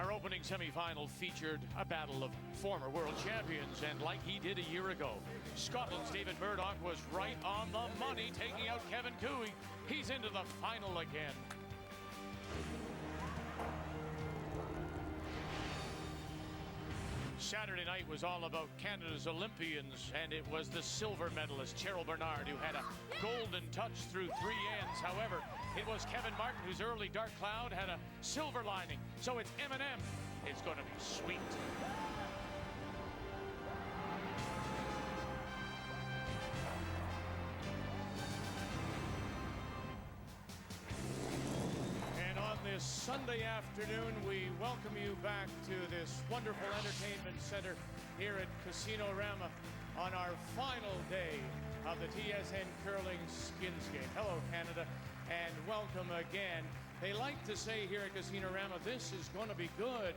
Our opening semi-final featured a battle of former world champions, and like he did a year ago, Scotland's David Murdoch was right on the money, taking out Kevin Cooey. He's into the final again. Saturday night was all about Canada's Olympians, and it was the silver medalist, Cheryl Bernard, who had a golden touch through 3 ends. However, it was Kevin Martin whose early dark cloud had a silver lining. So it's M&M. It's going to be sweet. This Sunday afternoon, we welcome you back to this wonderful entertainment center here at Casino Rama on our final day of the TSN Curling Skins Game. Hello, Canada, and welcome again. They like to say here at Casino Rama, this is going to be good,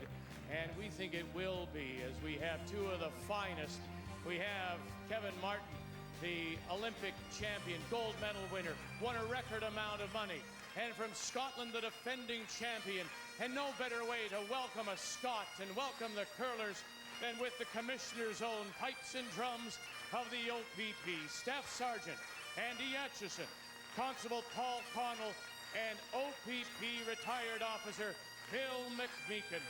and we think it will be, as we have two of the finest. We have Kevin Martin, the Olympic champion, gold medal winner, won a record amount of money. And from Scotland, the defending champion. And no better way to welcome a Scot and welcome the curlers than with the commissioner's own pipes and drums of the OPP. Staff Sergeant Andy Atchison, Constable Paul Connell, and OPP retired officer Bill McMeekin.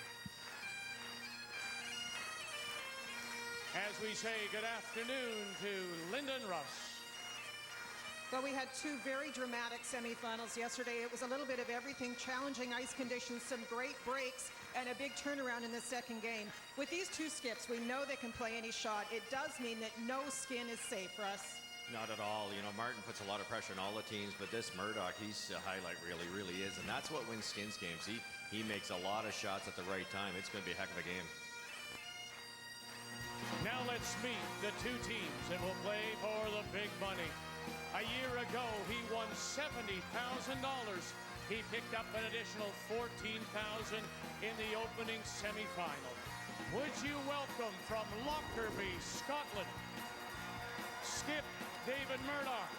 As we say good afternoon to Lyndon Russ. Well, we had two very dramatic semifinals yesterday. It was a little bit of everything, challenging ice conditions, some great breaks, and a big turnaround in the second game. With these two skips, we know they can play any shot. It does mean that no skin is safe for us. Not at all. You know, Martin puts a lot of pressure on all the teams, but this Murdoch, he's a highlight, really is. And that's what wins skins games. He makes a lot of shots at the right time. It's going to be a heck of a game. Now let's meet the two teams, and we'll play for the big money. A year ago, he won $70,000. He picked up an additional $14,000 in the opening semifinal. Would you welcome from Lockerbie, Scotland, skip David Murdoch,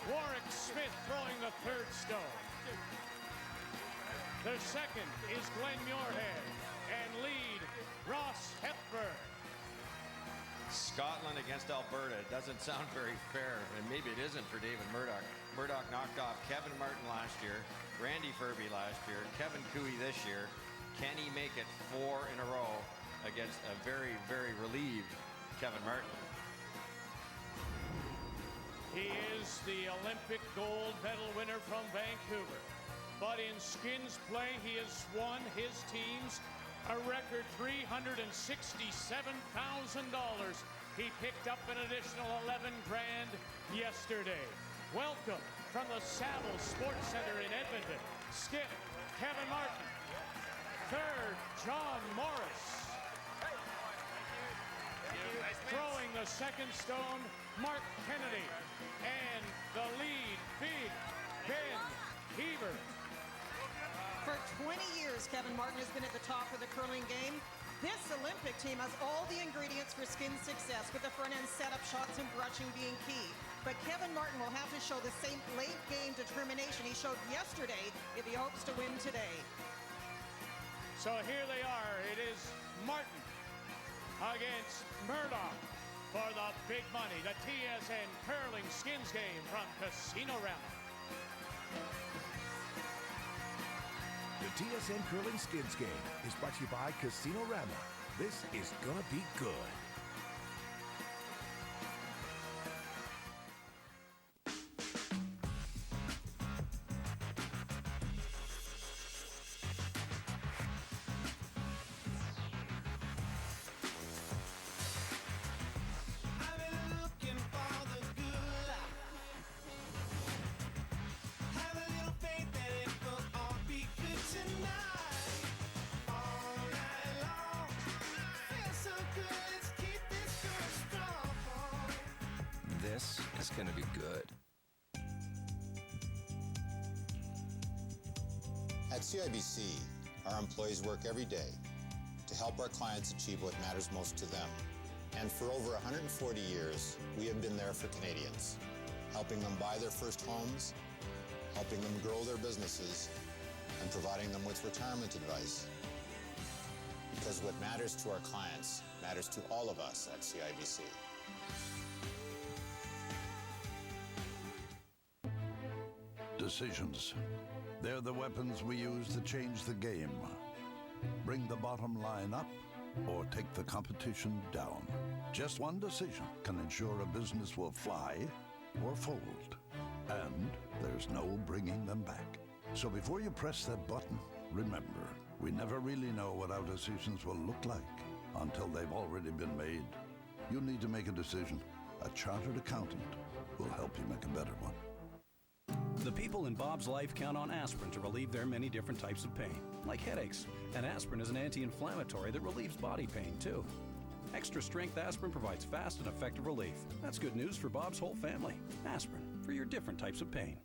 Warwick Smith throwing the third stone. The second is Glenn Muirhead, and lead Ross Hepburn. Scotland against Alberta. It doesn't sound very fair, and maybe it isn't for David Murdoch. Murdoch knocked off Kevin Martin last year, Randy Furby last year, Kevin Cooey this year. Can he make it 4 in a row against a very relieved Kevin Martin? He is the Olympic gold medal winner from Vancouver. But in skins play, he has won his teams a record $367,000. He picked up an additional 11 grand yesterday. Welcome from the Saville Sports Center in Edmonton, skip Kevin Martin. Third, John Morris. Throwing the second stone, Mark Kennedy. And the lead, Big Ben Heber. For 20 years, Kevin Martin has been at the top of the curling game. This Olympic team has all the ingredients for skin success, with the front-end setup shots and brushing being key. But Kevin Martin will have to show the same late-game determination he showed yesterday if he hopes to win today. So here they are. It is Martin against Murdoch for the big money. The TSN Curling Skins Game from Casino Rama. The TSN Curling Skins Game is brought to you by Casino Rama. This is gonna be good. This is going to be good. At CIBC, our employees work every day to help our clients achieve what matters most to them. And for over 140 years, we have been there for Canadians, helping them buy their first homes, helping them grow their businesses, and providing them with retirement advice. Because what matters to our clients matters to all of us at CIBC. Decisions. They're the weapons we use to change the game. Bring the bottom line up or take the competition down. Just one decision can ensure a business will fly or fold. And there's no bringing them back. So before you press that button, remember, we never really know what our decisions will look like until they've already been made. You need to make a decision. A chartered accountant will help you make a better one. The people in Bob's life count on aspirin to relieve their many different types of pain, like headaches. And aspirin is an anti-inflammatory that relieves body pain, too. Extra strength aspirin provides fast and effective relief. That's good news for Bob's whole family. Aspirin, for your different types of pain.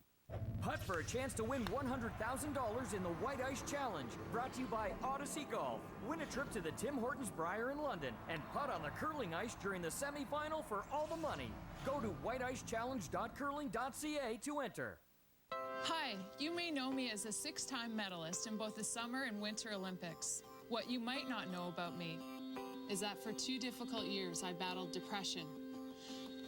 Putt for a chance to win $100,000 in the White Ice Challenge. Brought to you by Odyssey Golf. Win a trip to the Tim Hortons Briar in London and putt on the curling ice during the semifinal for all the money. Go to whiteicechallenge.curling.ca to enter. Hi, you may know me as a 6-time medalist in both the Summer and Winter Olympics. What you might not know about me is that for 2 difficult years I battled depression.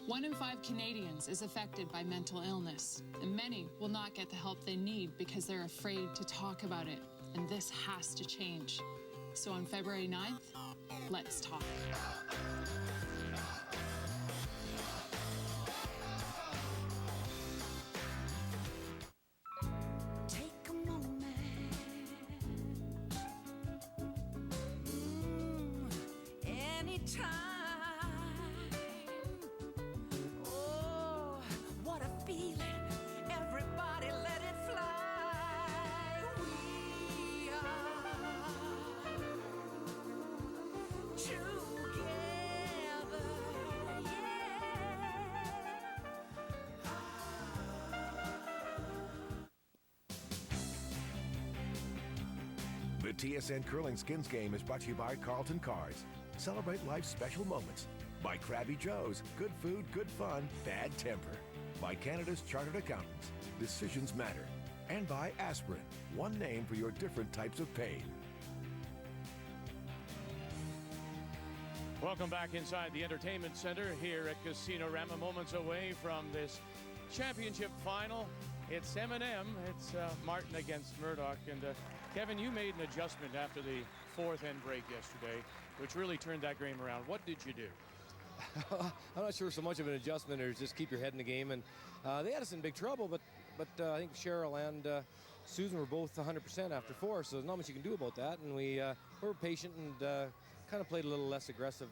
1 in 5 Canadians is affected by mental illness, and many will not get the help they need because they're afraid to talk about it, and this has to change. So on February 9th, let's talk. The TSN Curling Skins Game is brought to you by Carlton Cars. Celebrate life's special moments. By Krabby Joe's. Good food, good fun, bad temper. By Canada's Chartered Accountants. Decisions matter. And by Aspirin. One name for your different types of pain. Welcome back inside the Entertainment Center here at Casino Rama. Moments away from this championship final. It's M&M. It's Martin against Murdoch. And Kevin, you made an adjustment after the 4th end break yesterday, which really turned that game around. What did you do? I'm not sure so much of an adjustment or just keep your head in the game. And they had us in big trouble, but I think Cheryl and Susan were both 100% after 4, so there's not much you can do about that. And we were patient and kind of played a little less aggressive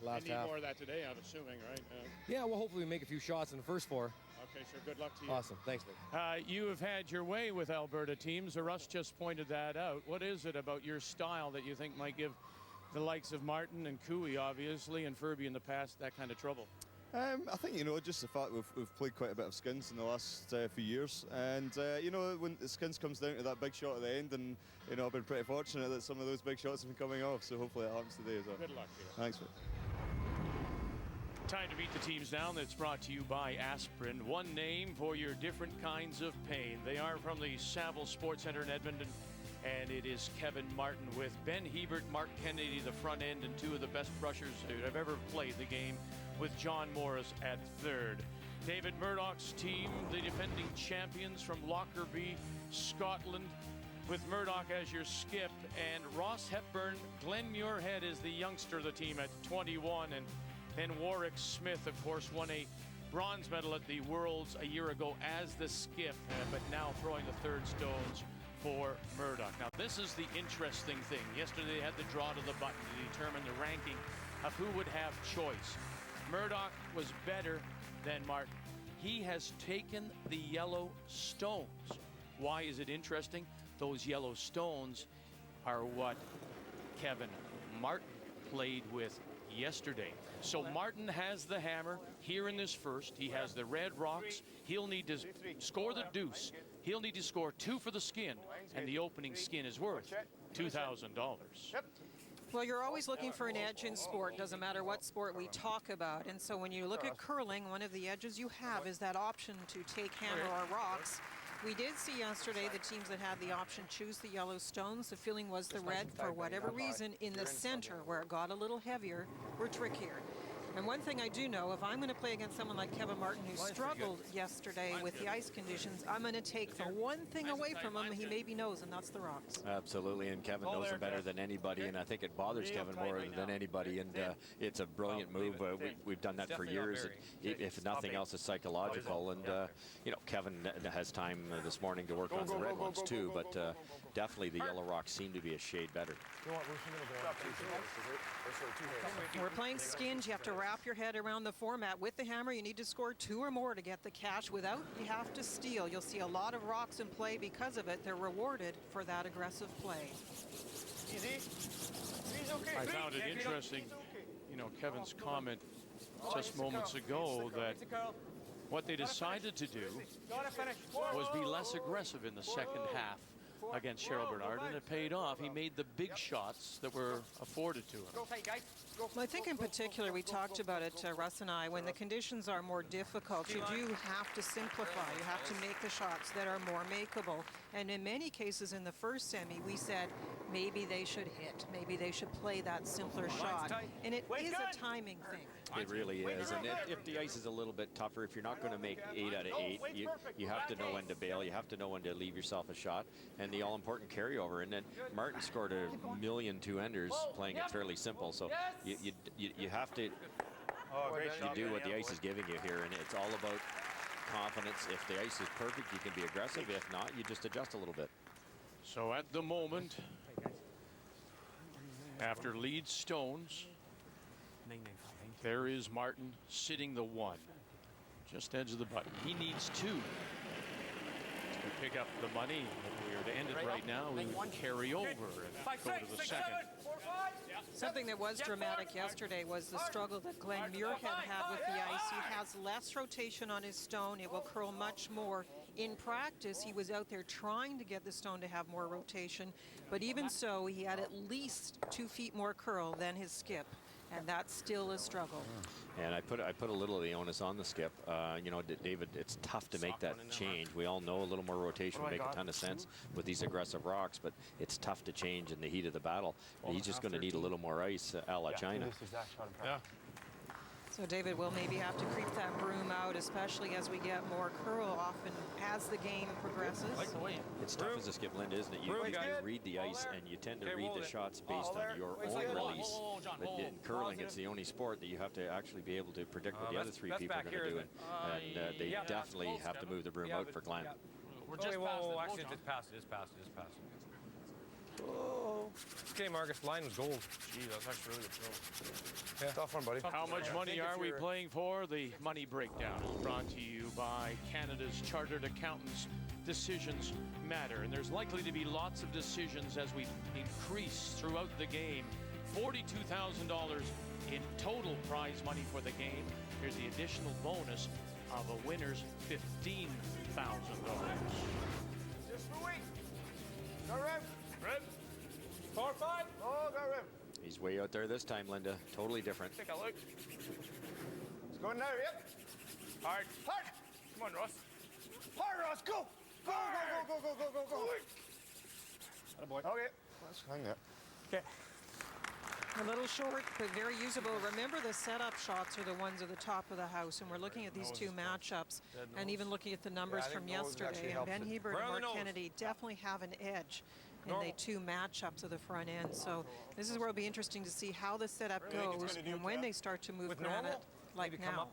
last half. You need more of that today, I'm assuming, right? Yeah, well, hopefully we make a few shots in the first 4. Okay, sure. Good luck to you. Awesome. Thanks, Nick. You have had your way with Alberta teams. Russ just pointed that out. What is it about your style that you think might give the likes of Martin and Cooey, obviously, and Furby in the past that kind of trouble? I think, just the fact we've played quite a bit of skins in the last few years. And, when the skins comes down to that big shot at the end, and, I've been pretty fortunate that some of those big shots have been coming off. So hopefully that happens today as well. Good luck, Peter. Thanks, mate. Time to meet the teams now. That's brought to you by Aspirin. One name for your different kinds of pain. They are from the Saville Sports Center in Edmonton, and it is Kevin Martin with Ben Hebert, Mark Kennedy, the front end, and 2 of the best rushers who have ever played the game, with John Morris at 3rd. David Murdoch's team, the defending champions from Lockerbie, Scotland, with Murdoch as your skip, and Ross Hepburn. Glenn Muirhead is the youngster of the team at 21, and then Warwick Smith, of course, won a bronze medal at the Worlds a year ago as the skip, but now throwing the 3rd stones for Murdoch. Now, this is the interesting thing. Yesterday, they had the draw to the button to determine the ranking of who would have choice. Murdoch was better than Martin. He has taken the yellow stones. Why is it interesting? Those yellow stones are what Kevin Martin played with yesterday. So Martin has the hammer here in this first. He has the red rocks. He'll need to score the deuce. He'll need to score 2 for the skin, and the opening skin is worth $2,000. Well, you're always looking for an edge in sport. Doesn't matter what sport we talk about. And so when you look at curling, one of the edges you have is that option to take hammer or rocks. We did see yesterday the teams that had the option choose the yellow stones. The feeling was the red, for whatever reason, in the center where it got a little heavier, were trickier. And one thing I do know, if I'm going to play against someone like Kevin Martin, who struggled yesterday with the ice conditions, I'm going to take the one thing away from him he maybe knows, and that's the rocks. Absolutely, and Kevin knows them better than anybody, and I think it bothers Kevin more than anybody, and it's a brilliant move. We've done that for years. If nothing else, it's psychological, and you know, Kevin has time this morning to work on the red ones too, but definitely the yellow rocks seem to be a shade better. We're playing skins. You have to wrap your head around the format. With the hammer, you need to score 2 or more to get the cash. Without, you have to steal. You'll see a lot of rocks in play because of it. They're rewarded for that aggressive play. I found it interesting, you know, Kevin's comment just moments ago that what they decided to do was be less aggressive in the second half against Cheryl Bernard, and it paid off. He made the big shots that were afforded to him. Well, I think in particular, we talked about it, Russ and I, when the conditions are more difficult, you do have to simplify. You have to make the shots that are more makeable. And in many cases in the first semi, we said maybe they should hit, maybe they should play that simpler shot. And it is a timing thing. It really is, and if the ice is a little bit tougher, if you're not going to make 8 out of 8, you have to know when to bail, you have to know when to leave yourself a shot, and the all-important carryover. And then Martin scored a million two-enders playing it fairly simple, so you have to you do what the ice is giving you here, and it's all about confidence. If the ice is perfect, you can be aggressive. If not, you just adjust a little bit. So at the moment, after lead stones, there is Martin sitting the 1, just edge of the button. He needs 2 to pick up the money. If we are to end it right now, we would carry over and go to the second. Something that was dramatic yesterday was the struggle that Glenn Muirhead had with the ice. He has less rotation on his stone. It will curl much more. In practice, he was out there trying to get the stone to have more rotation, but even so, he had at least 2 feet more curl than his skip. And that's still a struggle. And I put a little of the onus on the skip. You know, David, it's tough to make that change. We all know a little more rotation would make a ton of sense with these aggressive rocks, but it's tough to change in the heat of the battle. He's just going to need a little more ice, a la China. Yeah. So David will maybe have to creep that broom out, especially as we get more curl often as the game progresses. It's tough as a skip, Linda, isn't it? You read the ice and you tend to read the shots based on your own release. But in curling, it's the only sport that you have to actually be able to predict what the other 3 people are going to do. And they definitely have to move the broom out for Glenn. We're just actually, it's past. Oh. Okay, Marcus, line was gold. Gee, that's actually really good throw. Yeah, tough one, buddy. How much money are we playing for? The money breakdown is brought to you by Canada's Chartered Accountants. Decisions matter, and there's likely to be lots of decisions as we increase throughout the game. $42,000 in total prize money for the game. Here's the additional bonus of a winner's $15,000. Just for a week. Go Rim. Rim. 4-5. Oh, go Rim. He's way out there this time, Linda. Totally different. Take a look. It's going now, yep. Hard. Hard. Come on, Ross. Hard, Ross. Go. Go, go, go, go, go, go, go. Attaboy. Okay. Let's hang it. Okay. A little short, but very usable. Remember, the setup shots are the ones at the top of the house, and we're looking at these 2 matchups, and even looking at the numbers from yesterday. And Ben Hebert and Mark Kennedy definitely have an edge in the 2 matchups of the front end. So this is where it'll be interesting to see how the setup goes and when they start to move granite like now.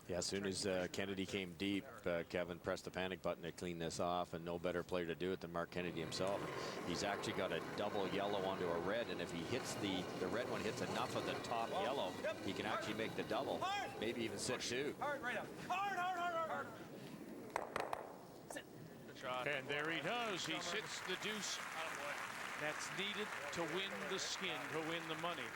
Yeah, as soon as Kennedy came deep, Kevin pressed the panic button to clean this off, and no better player to do it than Mark Kennedy himself. He's actually got a double yellow onto a red, and if he hits the red one hits enough of the top yellow, he can actually make the double, maybe even sit 2. Hard, right up. Hard, hard, hard, hard, hard. And there he does. He sits the deuce that's needed to win the skin, to win the money.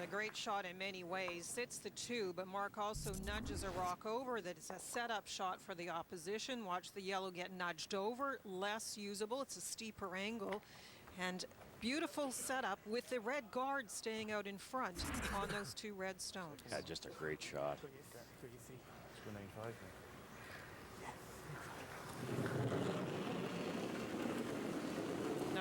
A great shot in many ways. Sits the 2, but Mark also nudges a rock over. That is a setup shot for the opposition. Watch the yellow get nudged over. Less usable. It's a steeper angle. And beautiful setup with the red guard staying out in front on those 2 red stones. Yeah, just a great shot.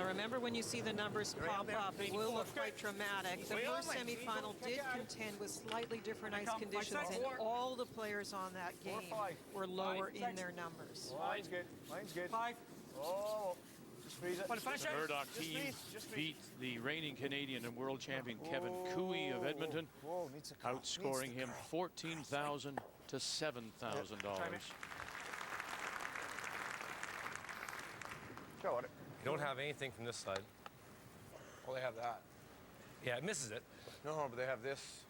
Now remember, when you see the numbers pop up, it will look quite dramatic. The first semifinal did contend with slightly different ice conditions, and all the players on that game were lower in their numbers. Line's good. Line's good. 5. Oh. Just freeze it. The Murdoch team beat the reigning Canadian and world champion Kevin Cooey of Edmonton, outscoring him $14,000 to $7,000. Go on it. You don't have anything from this side. Well, they have that. Yeah, it misses it. No, but they have this,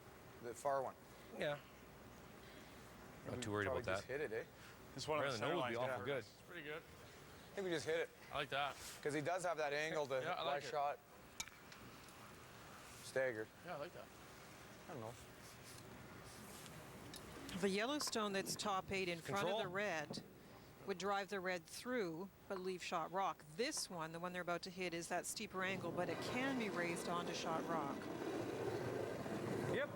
the far one. Yeah. Not too worried about that. Just hit it, eh? This one on the nose would be awful good. It's pretty good. I think we just hit it. I like that. Because he does have that angle to Yeah, I like it. shot. Staggered. Yeah, I like that. I don't know. The Yellowstone that's top 8 in front of the red would drive the red through, but leave shot rock. This one, the one they're about to hit, is that steeper angle, but it can be raised onto shot rock. Yep.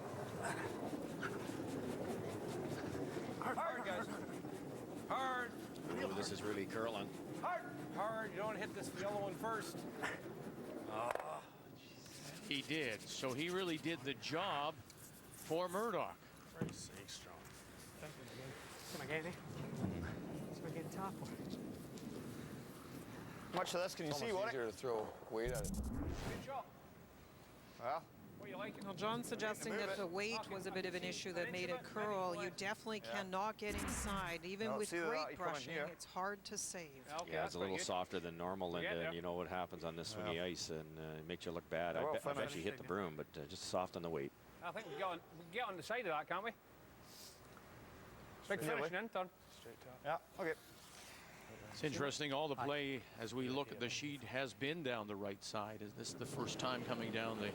Hard, guys. Hard. Ooh, this is really curling. Hard. Hard. You don't want to hit this yellow one first. He did. So he really did the job for Murdoch. Come on, Gazy. We're getting top one. Much of this can you see? What? Easier to throw weight at it. Good shot. Well. What do you like? Well, John's suggesting that the weight was a bit of an issue that made it curl. You definitely cannot get inside. Even with great brushing, it's hard to save. Yeah, it's a little softer than normal, Linda, and you know what happens on this swingy ice, and it makes you look bad. I bet you hit the broom, but just soft on the weight. I think we can get on the side of that, can't we? Big finishing in, Tom. Straight top. Yeah, okay. It's interesting, all the play as we look at the sheet has been down the right side. This is the first time coming down the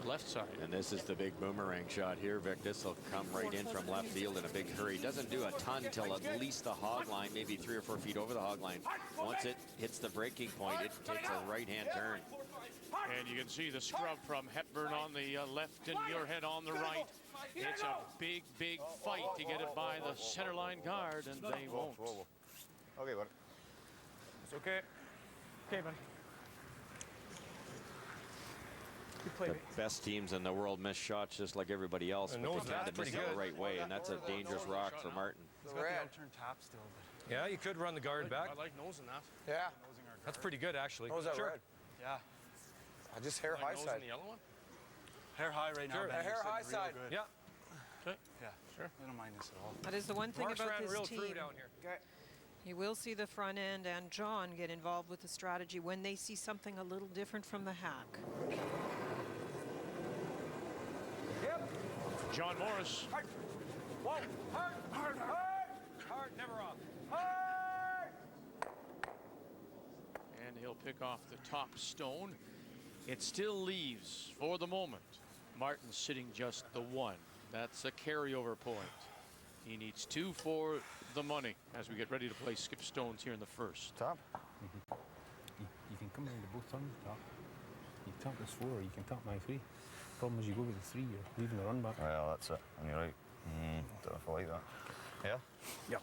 left side. And this is the big boomerang shot here, Vic. This will come right in from left field in a big hurry. Doesn't do a ton till at least the hog line, maybe 3 or 4 feet over the hog line. Once it hits the breaking point, it takes a right-hand turn. And you can see the scrub from Hepburn on the left and Muirhead on the right. It's a big, big fight to get it by the center line guard, and they won't. Okay, buddy. It's okay. Okay, buddy. The best teams in the world miss shots just like everybody else, but they tend to miss it the right way, and that's a dangerous rock for Martin. The red. Yeah, you could run the guard back. I like nosing that. Yeah. That's pretty good, actually. Nose that red. Yeah. I just hair high side. The yellow one? Hair high right now. Hair high side. Yeah. Okay. Yeah, sure. I don't mind this at all. That is the one thing Mark's about ran this real team. true down here. Okay. You will see the front end and John get involved with the strategy when they see something a little different from the hack. Yep. John Morris. Hard. Whoa. Hard. Hard. Hard. Hard. Never off. Hard. And he'll pick off the top stone. It still leaves, for the moment, Martin sitting just the 1. That's a carryover point. He needs 2 for the money as we get ready to play skip stones here in the first. Top. You can come into both turns, top. You can top this 4 or you can top my 3. Problem is you go with the 3, you're leaving the run back. Well, that's it. And you're right. Don't know if I like that. Yeah? Yeah.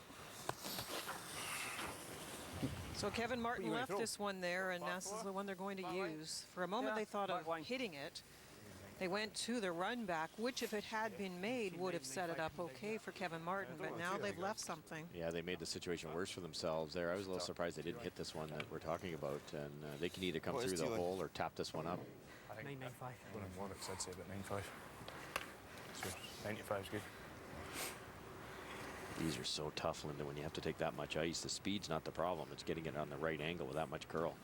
So Kevin Martin left this one there, and this is the one they're going to use. For a moment, they thought of hitting it. They went to the run back, which if it had been made would have set it up okay for Kevin Martin, but now they've left something. Yeah, they made the situation worse for themselves there. I was a little surprised they didn't hit this one that we're talking about, and they can either come through the hole or tap this one up. I think 995. When I'm on it, I'd say about 95. So 95 is good. These are so tough, Linda, when you have to take that much ice. The speed's not the problem. It's getting it on the right angle with that much curl.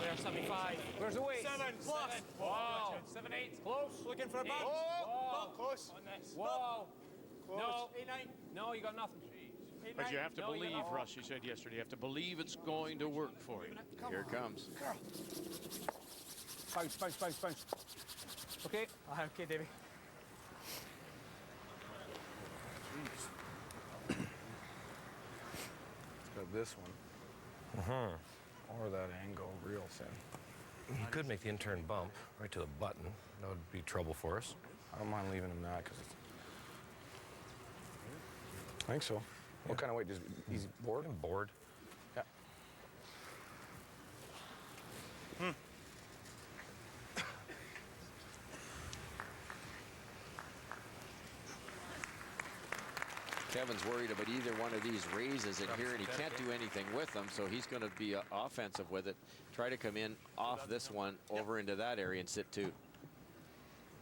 There's 75. Where's the weight? 7 plus. Wow. 7-8. Close. Looking for a bump. Whoa. Close. Whoa. Close. No. 8-9. No, you got nothing. But you have to believe, Russ, you said yesterday, you have to believe it's going to work for you. Here it comes. Bounce, bounce, bounce, bounce. Okay. Okay, Davey. It's got this one. Or that angle real thin. You could make the intern bump right to the button. That would be trouble for us. I don't mind leaving him that because I think so. What kind of weight? Just easy board? Board. Yeah. Kevin's worried about either one of these raises in here, and he can't do anything with them, so he's going to be offensive with it. Try to come in off this one over into that area and sit two.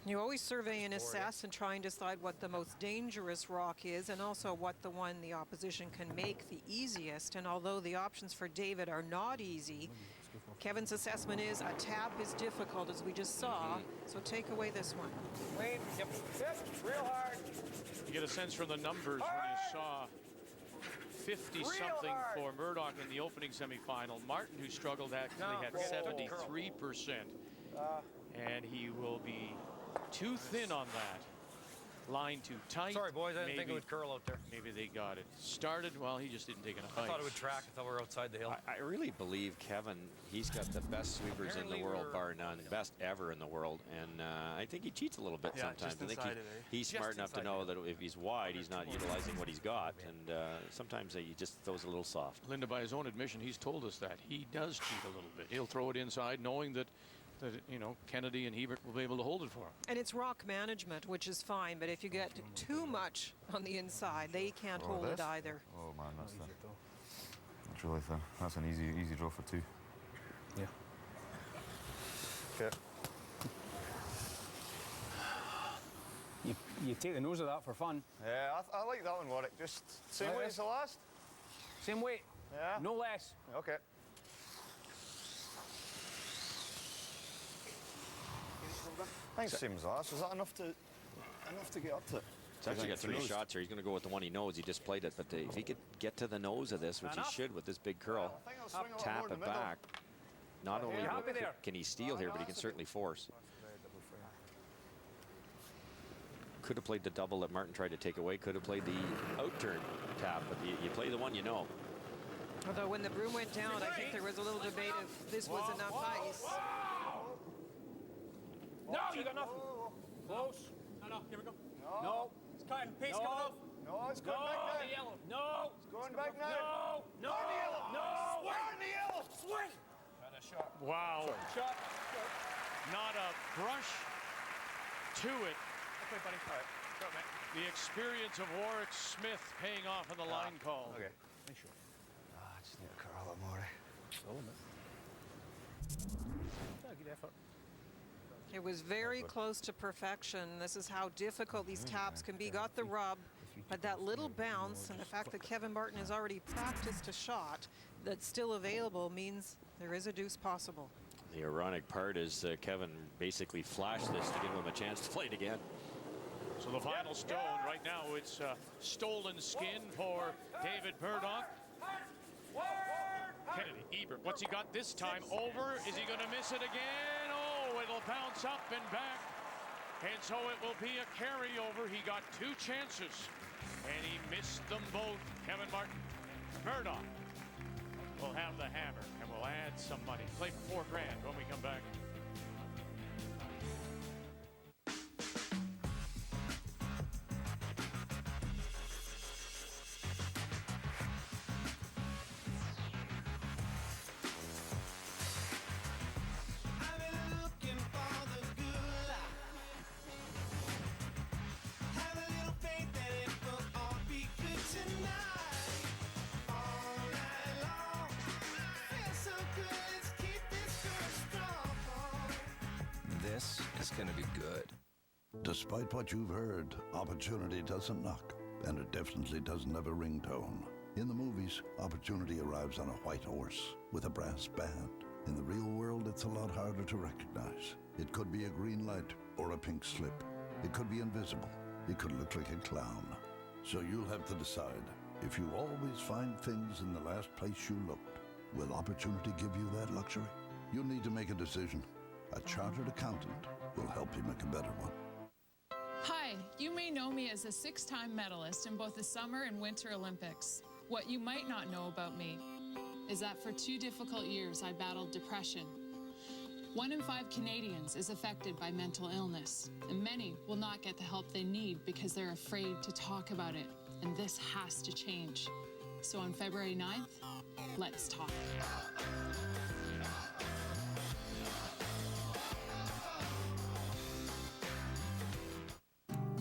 You always survey and assess and try and decide what the most dangerous rock is, and also what the one the opposition can make the easiest. And although the options for David are not easy, Kevin's assessment is a tap is difficult, as we just saw. So take away this one. Wait, yep, real hard. You get a sense from the numbers when you saw 50-something for Murdoch in the opening semifinal. Martin, who struggled, actually had 73%. And he will be too thin on that. Line too tight. Sorry, boys, I didn't think it would curl out there. Maybe they got it started. Well, he just didn't take enough ice. I thought it would track. I thought we were outside the hill. I really believe Kevin, he's got the best sweepers in the world, bar none, best ever in the world. And I think he cheats a little bit sometimes. I think he's smart enough to know that if he's wide, he's not utilizing what he's got. And sometimes he just throws a little soft. Linda, by his own admission, he's told us that. He does cheat a little bit. He'll throw it inside knowing that you know, Kennedy and Hebert will be able to hold it for him. And it's rock management, which is fine, but if you get too much on the inside, they can't hold it either. Oh man, that's really thin. That's an easy draw for two. Yeah. Okay. You take the nose of that for fun. Yeah, I like that one, Warwick. Just same weight as the last? Same weight. Yeah. No less. Okay. I think same as last. Is that enough to get up to it? He's actually got 3 shots here. He's going to go with the one he knows. He just played it, but if he could get to the nose of this, which he should with this big curl, tap it back. Not only can he steal here, but he can certainly force. Could have played the double that Martin tried to take away. Could have played the out-turn tap, but you play the one you know. Although when the broom went down, I think there was a little debate if this was enough ice. No, you got nothing. Close. No, here we go. No. It's cutting. Pace coming off. No, it's going back now. The yellow. No. It's going back now. No. On the yellow. No. On the yellow. Swing. Got a shot. Wow. Shot. Not a brush to it. Okay, buddy. All right. Go, man. The experience of Warwick Smith paying off on the line call. Okay. Nice shot. I just need to curl it more. Good effort. It was very close to perfection. This is how difficult these taps can be. Got the rub, but that little bounce and the fact that Kevin Martin has already practiced a shot that's still available means there is a deuce possible. The ironic part is Kevin basically flashed this to give him a chance to play it again. So the final stone right now, it's stolen skin for David Murdoch. Kennedy, Hebert, what's he got this time? Over, is he gonna miss it again? Oh, it'll bounce up and back. And so it will be a carryover. He got 2 chances and he missed them both. Kevin Martin, Murdoch will have the hammer and will add some money. Play for $4 grand when we come back. This is going to be good. Despite what you've heard, opportunity doesn't knock, and it definitely doesn't have a ringtone. In the movies, opportunity arrives on a white horse with a brass band. In the real world, it's a lot harder to recognize. It could be a green light or a pink slip. It could be invisible. It could look like a clown. So you'll have to decide, if you always find things in the last place you looked, will opportunity give you that luxury? You'll need to make a decision. A chartered accountant will help you make a better one. Hi, you may know me as a 6-time medalist in both the Summer and Winter Olympics. What you might not know about me is that for 2 difficult years I battled depression. 1 in 5 Canadians is affected by mental illness, and many will not get the help they need because they're afraid to talk about it. And this has to change. So on February 9th, let's talk.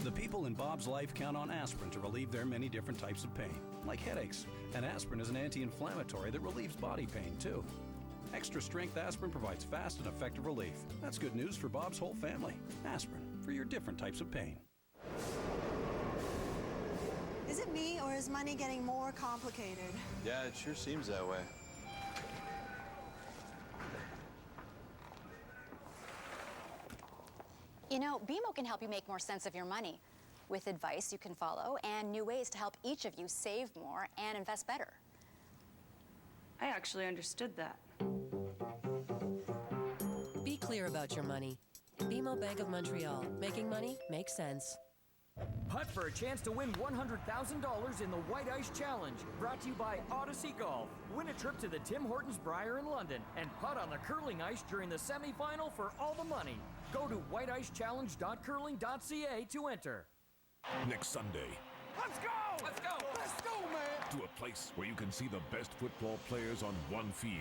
The people in Bob's life count on aspirin to relieve their many different types of pain, like headaches. And aspirin is an anti-inflammatory that relieves body pain, too. Extra strength aspirin provides fast and effective relief. That's good news for Bob's whole family. Aspirin, for your different types of pain. Is it me, or is money getting more complicated? Yeah, it sure seems that way. You know, BMO can help you make more sense of your money with advice you can follow and new ways to help each of you save more and invest better. I actually understood that. Be clear about your money. BMO Bank of Montreal. Making money makes sense. Putt for a chance to win $100,000 in the White Ice Challenge. Brought to you by Odyssey Golf. Win a trip to the Tim Hortons Briar in London and putt on the curling ice during the semifinal for all the money. Go to whiteicechallenge.curling.ca to enter. Next Sunday, Let's go! Let's go! Let's go, man! to a place where you can see the best football players on one field.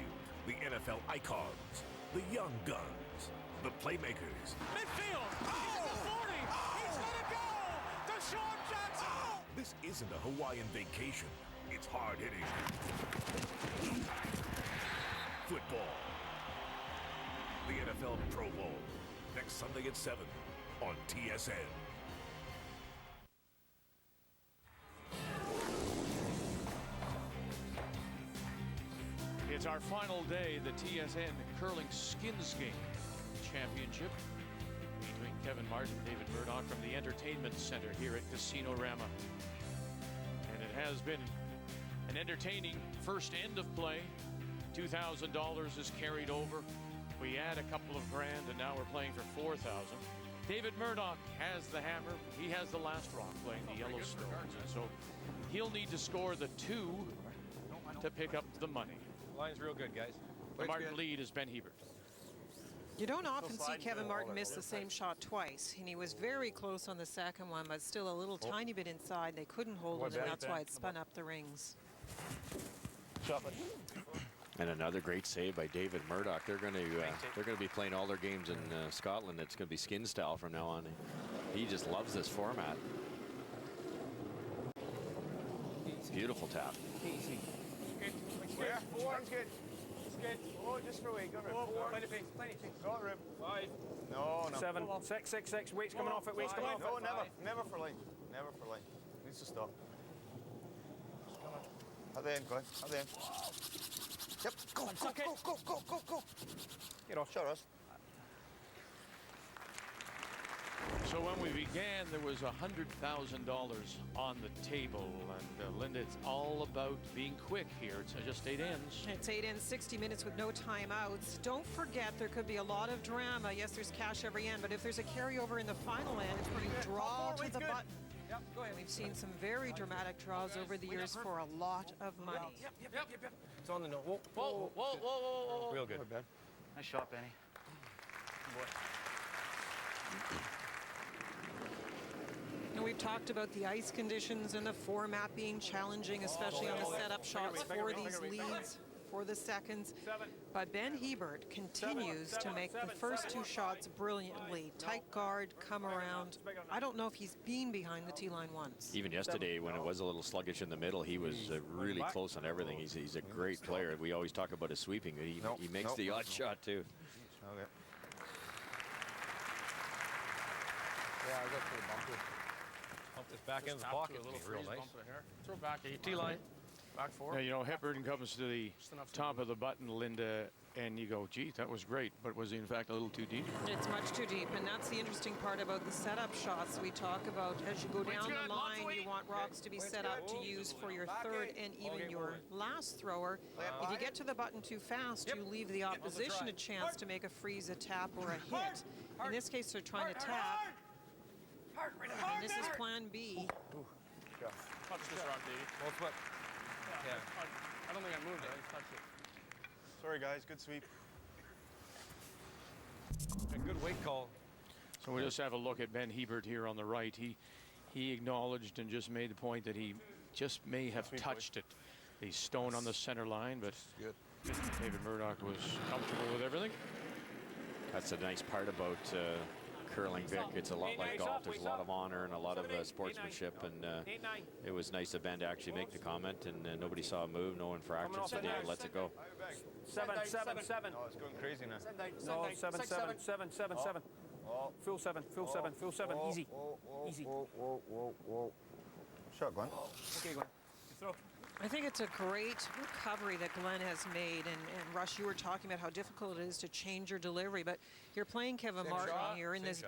The NFL icons, the young guns, the playmakers. Midfield! He's at the 40! He's gonna go! Deshaun Jackson! This isn't a Hawaiian vacation. It's hard-hitting football. The NFL Pro Bowl, next Sunday at 7 on TSN. It's our final day, the TSN Curling Skins Game Championship between Kevin Martin and David Murdoch from the Entertainment Center here at Casino Rama. And it has been an entertaining first end of play. $2,000 is carried over. We add a couple of grand, and now we're playing for $4,000. David Murdoch has the hammer. He has the last rock playing the Yellowstones. And so he'll need to score the 2 to pick up the money. Line's real good, guys. The Martin lead is Ben Hebert. You don't often see Kevin Martin miss the same shot twice, and he was very close on the second one, but still a little tiny bit inside. They couldn't hold it, and that's why it spun up the rings. And another great save by David Murdoch. They're going to be playing all their games in Scotland. It's going to be skin style from now on. He just loves this format. Beautiful tap. Easy. Yeah, 4. That's good. It's good. Oh, just for weight. Go room. 4. Plenty of pace. Plenty of pace. Go room. 5. No. 7. 6, 6, 6. Weight's coming off it. Weight's coming off it. No, never for line. Never for line. Needs to stop. At the end, Glenn. At the end. Yep. Go. Get off. Show us. So when we began, there was $100,000 on the table. And Linda, it's all about being quick here. It's just 8 ends. It's 8 ends, 60 minutes with no timeouts. Don't forget, there could be a lot of drama. Yes, there's cash every end, but if there's a carryover in the final end, it's putting draw to the button. Yep, go ahead. We've seen some very dramatic draws over the years for a lot of money. Yep. It's on the note. Whoa. Real good. Nice shot, Benny. Good boy. And we've talked about the ice conditions and the format being challenging, especially on the setup shots for these leads, for the seconds. But Ben Hebert continues to make the first 2 shots brilliantly. Tight guard, come around. I don't know if he's been behind the T-line once. Even yesterday, when it was a little sluggish in the middle, he was really close on everything. He's a great player. We always talk about his sweeping. He makes the odd shot, too. Okay. Yeah, I got pretty bumpy. Pump this back in the pocket. A little real nice. Throw back at T-line. Back 4. Now, you know, Hepburn comes to the top of the button, Linda, and you go, gee, that was great, but was he in fact a little too deep? It's much too deep, and that's the interesting part about the setup shots we talk about. As you go down the line, you want rocks to be set up to use for your third and even your last thrower. If you get to the button too fast, you leave the opposition a chance to make a freeze, a tap, or a hit. In this case, they're trying to tap. And this is plan B. Touch this rock, Davey. Well, it's what? Yeah. I don't think I moved it. I just touched it. Sorry, guys. Good sweep. A good weight call. So we just have a look at Ben Hebert here on the right. He acknowledged and just made the point that he just may have touched it. The stone on the center line, but David Murdoch was comfortable with everything. That's a nice part about curling, Vic. It's a lot like golf. There's a lot of honor and a lot of sportsmanship, and it was nice of Ben to actually make the comment, and nobody saw a move, no infraction, so David lets it go. 7, 7, 7. Oh, it's going crazy now. No, 7, 7, 7, 7, 7. Full 7, full 7, full 7. Easy. Easy. Whoa. Shot, Glenn. Okay, Glenn. Throw. I think it's a great recovery that Glenn has made. And Rush, you were talking about how difficult it is to change your delivery, but you're playing Kevin Martin here in this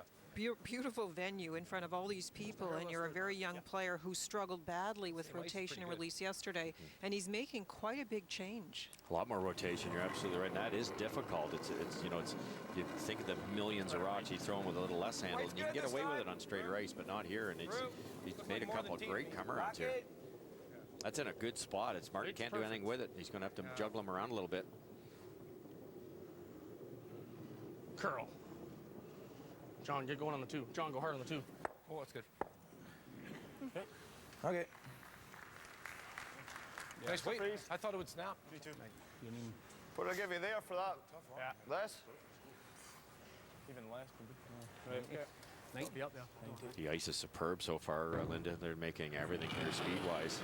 beautiful venue in front of all these people, and you're a very young player who struggled badly with rotation and release yesterday, and he's making quite a big change. A lot more rotation. You're absolutely right. And that is difficult. It's you think of the millions of rocks you throw them with a little less handle, and you can get away with it on straighter ice, but not here. And he's made a couple of great come-arounds here. That's in a good spot. Martin can't do anything with it. He's going to have to juggle him around a little bit. Curl. John, get going on the 2. John, go hard on the 2. Oh, that's good. Okay. Yeah. Nice wait. I thought it would snap. Me too. What did I give you there for that? Yeah. Less? Even less. Nice. Be up there. The ice is superb so far, Linda. They're making everything here speed-wise.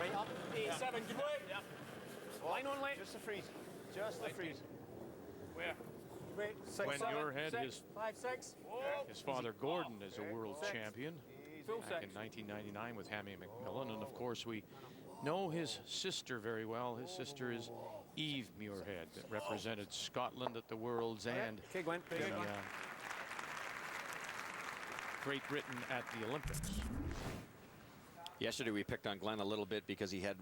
Right up. 7. Good way. Yeah. Line on lane. Just the freeze. Just the freeze. Where? Wait. 6, When 7, Muirhead, 6, 5, 6. his father Gordon is a world champion Full back in 1999 with Hammy McMillan, and of course we know his sister very well. His sister is Eve Muirhead, that represented Scotland at the Worlds and Great Britain at the Olympics. Yesterday we picked on Glenn a little bit because he had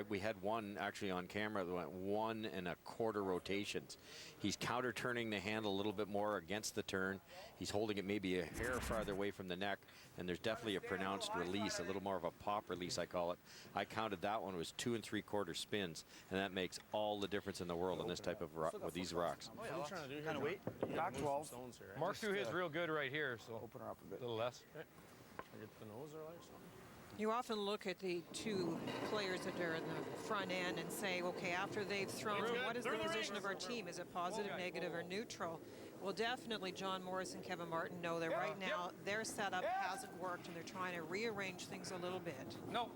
we had one actually on camera that went 1 1/4 rotations. He's counter turning the handle a little bit more against the turn. He's holding it maybe a hair farther away from the neck, and there's definitely a pronounced release, a little more of a pop release, I call it. I counted that one was 2 3/4 spins, and that makes all the difference in the world on this type of rock, with these rocks. What are you trying to do here? Kind of wait. Back 12. Mark through his real good right here, so open her up a bit. A little less. Okay. I get the nose or something. You often look at the 2 players that are in the front end and say, okay, after they've thrown, what is the position of our team? Is it positive, negative, or neutral? Well, definitely John Morris and Kevin Martin know that right now their setup hasn't worked, and they're trying to rearrange things a little bit. No.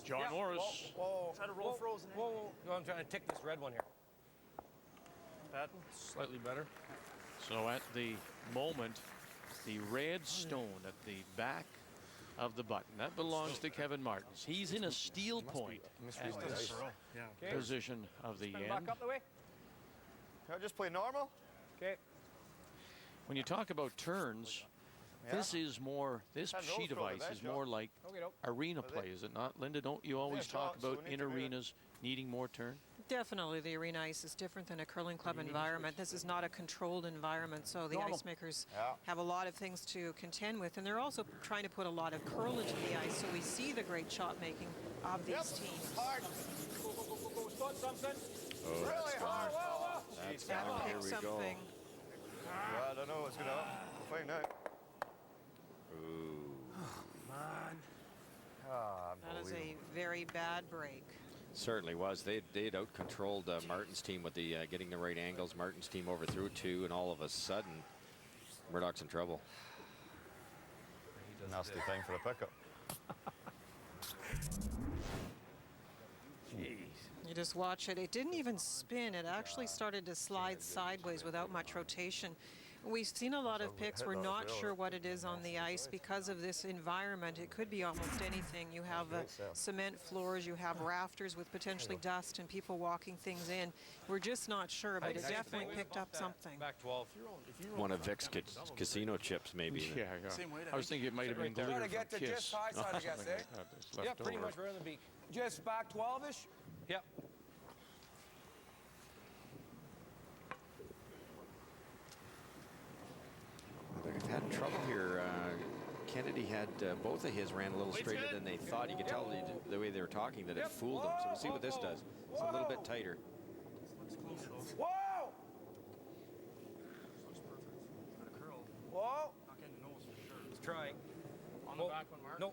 John Morris. Whoa. Try to roll frozen. Whoa. I'm trying to tick this red one here. That slightly better. So at the moment, the red stone at the back of the button, that belongs to Kevin Martins. He's in a steel point at this position of the end. Back up the way. Can I just play normal? Okay. When you talk about turns, this is more, this sheet of ice is more like arena play, is it not? Linda, don't you always talk about in arenas needing more turn? Definitely, the arena ice is different than a curling club environment. This is not a controlled environment, so the ice makers have a lot of things to contend with, and they're also trying to put a lot of curl into the ice, so we see the great shot making of these teams. Hard. Go, start something. Oh, really hard. That's That down. Here pick we go. something. I don't know what's going to happen. We'll find out. Ooh. Man. That is a very bad break. Certainly was. They'd out-controlled Martin's team with the getting the right angles. Martin's team overthrew 2, and all of a sudden, Murdoch's in trouble. Nasty thing for the pickup. Jeez. You just watch it. It didn't even spin. It actually started to slide sideways without much rotation. We've seen a lot of picks. We're not sure what it is on the ice because of this environment. It could be almost anything. You have cement floors, you have rafters with potentially dust and people walking things in. We're just not sure, but it definitely picked up something. Back 12. One of Vic's casino chips, maybe. Yeah. I was thinking it might have been glitter from get the Kiss. just high side, I guess, Something eh? like that that's Yeah, left pretty over. much right on the beak. Just back 12-ish? Yep. They've had trouble here. Kennedy had both of his ran a little straighter than they thought. You could tell the way they were talking that it fooled them. So we'll see what this does. It's a little bit tighter. Whoa! Whoa! He's trying. the back one, Mark. No.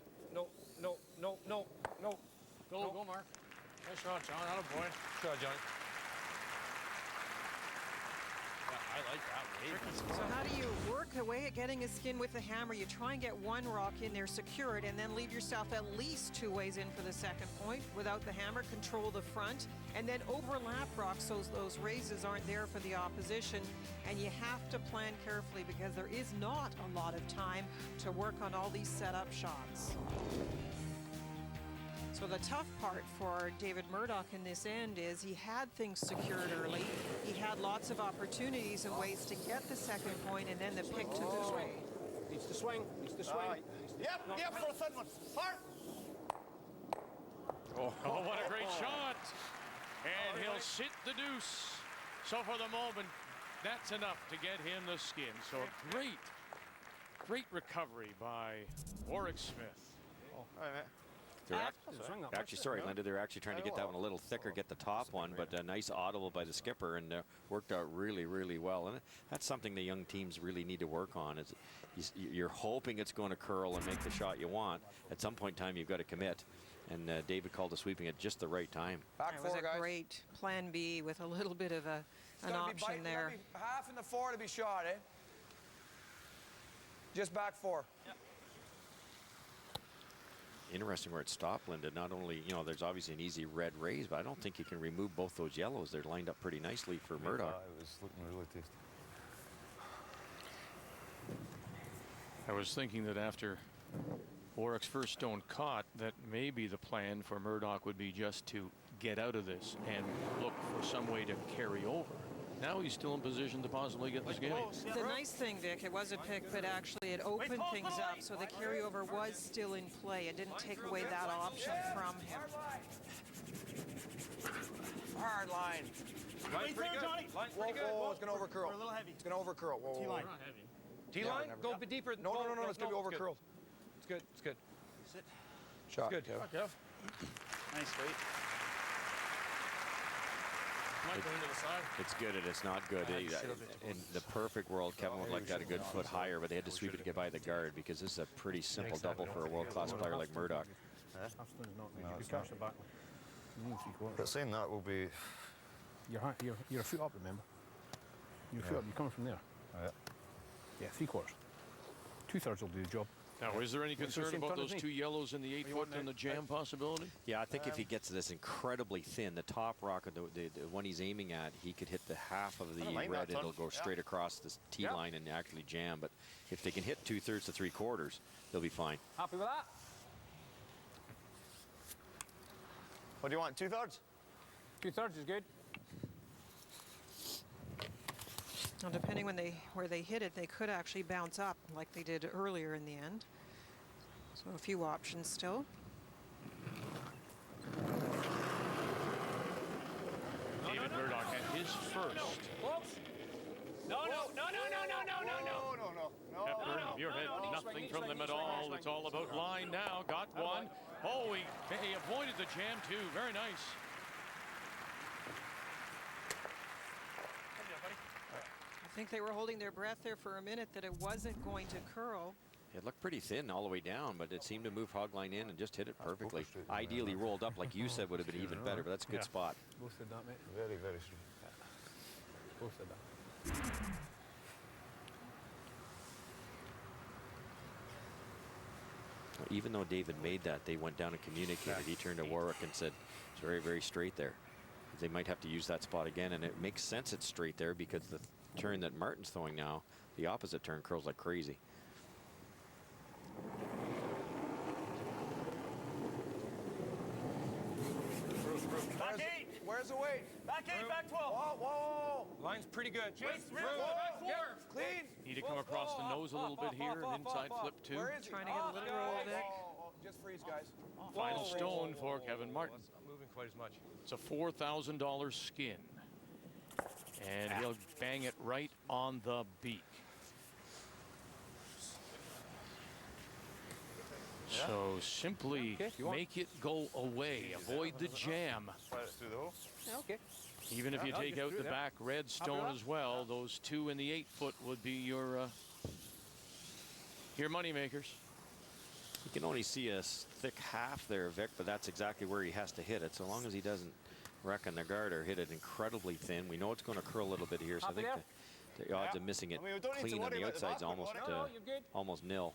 Go, Mark. Nice shot, John. Out of boy. Shot, John. Yeah, I like that. So how do you work away at getting a skin with the hammer? You try and get one rock in there, secure it, and then leave yourself at least 2 ways in for the second point. Without the hammer, control the front, and then overlap rocks so those raises aren't there for the opposition. And you have to plan carefully because there is not a lot of time to work on all these setup shots. So the tough part for David Murdoch in this end is he had things secured early. He had lots of opportunities and ways to get the second point, and then the pick took it away. Needs to swing. Yep, for a third one. Hard. Oh, what a great shot. And he'll sit the deuce. So for the moment, that's enough to get him the skin. So great recovery by Warwick Smith. All right, man. Linda, they're actually trying to get that one a little thicker, get the top one, but a nice audible by the skipper, and worked out really, really well. And that's something the young teams really need to work on. Is you're hoping it's going to curl and make the shot you want. At some point in time, you've got to commit. And David called the sweeping at just the right time. It was a great plan B with a little bit of an option there. Half in the 4 to be shot, eh? Just back 4. Yep. Interesting where it stopped, Linda. Not only, there's obviously an easy red raise, but I don't think you can remove both those yellows. They're lined up pretty nicely for Murdoch. It was looking really tasty. I was thinking that after Warwick's first stone caught, that maybe the plan for Murdoch would be just to get out of this and look for some way to carry over. Now he's still in position to possibly get this game. The nice thing, Vic, it was a pick, but actually it opened things up, so the carryover was still in play. It didn't take away that option from him. Hard line. Line's pretty good. Line's pretty good. Whoa, it's going to overcurl. We're a little heavy. It's going to overcurl. Whoa. T-line. T-line? Go a bit deeper. No, it's going to be overcurled. It's good. It's good. Sit. Shot. Good, Kev. Nice, straight. It's good and it's not good. In the perfect world, Kevin would like that a good foot higher, but they had to sweep it to get by the guard because this is a pretty simple double for a world-class player like Murdoch. But saying that will be... You're a foot up, remember? You're a foot up. You're coming from there. Yeah, 3/4. 2/3 will do the job. Now, is there any concern about those 2 yellows in the 8-foot and the jam possibility? Yeah, I think if he gets this incredibly thin, the top rock, the one he's aiming at, he could hit the half of the red, it'll go straight across this tee line and actually jam. But if they can hit 2/3 to 3/4, they'll be fine. Happy with that? What do you want, 2/3? 2/3 is good. Now, depending where they hit it, they could actually bounce up like they did earlier in the end. So a few options still. David Murdoch at his first. No. Pepper, your head, nothing from them at all. It's all about line now. Got one. Oh, he avoided the jam too. Very nice. I think they were holding their breath there for a minute that it wasn't going to curl. It looked pretty thin all the way down, but it seemed to move hog line in and just hit it perfectly. Ideally rolled up, like you said, would have been even better, but that's a good spot. Both said that, mate. Very, very strong. Both said that. Even though David made that, they went down and communicated. He turned to Warwick and said, it's very, very straight there. They might have to use that spot again, and it makes sense it's straight there because the turn that Martin's throwing now, the opposite turn curls like crazy. Back 8. Where's the weight? Back 8, back 12. Whoa. Line's pretty good. Chase, back 4. Clean. Need to come across the nose a little bit here. An inside flip too. Where is he? Trying to get a little roll, Vic. Just freeze, guys. Final stone for Kevin Martin. It's not moving quite as much. It's a $4,000 skin. And he'll bang it right on the beak. So simply make it go away. Avoid the jam. Through the hole. Okay. Even if you take out the back red stone as well, those 2 in the 8-foot would be your money makers. You can only see a thick half there, Vic, but that's exactly where he has to hit it. So long as he doesn't wreck on the guard or hit it incredibly thin. We know it's going to curl a little bit here, so I think the odds of missing it clean on the outside is almost nil.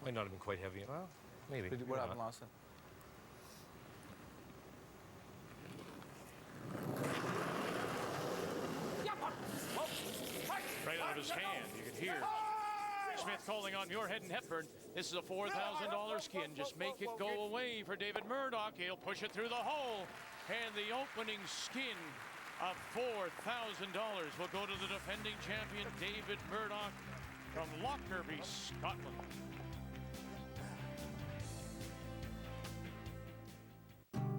Might not have been quite heavy. Well, maybe. What happened last time? Right out of his hand, you can hear Smith calling on Muirhead and Hepburn. This is a $4,000 skin. Just make it go away for David Murdoch. He'll push it through the hole. And the opening skin of $4,000 will go to the defending champion, David Murdoch from Lockerbie, Scotland.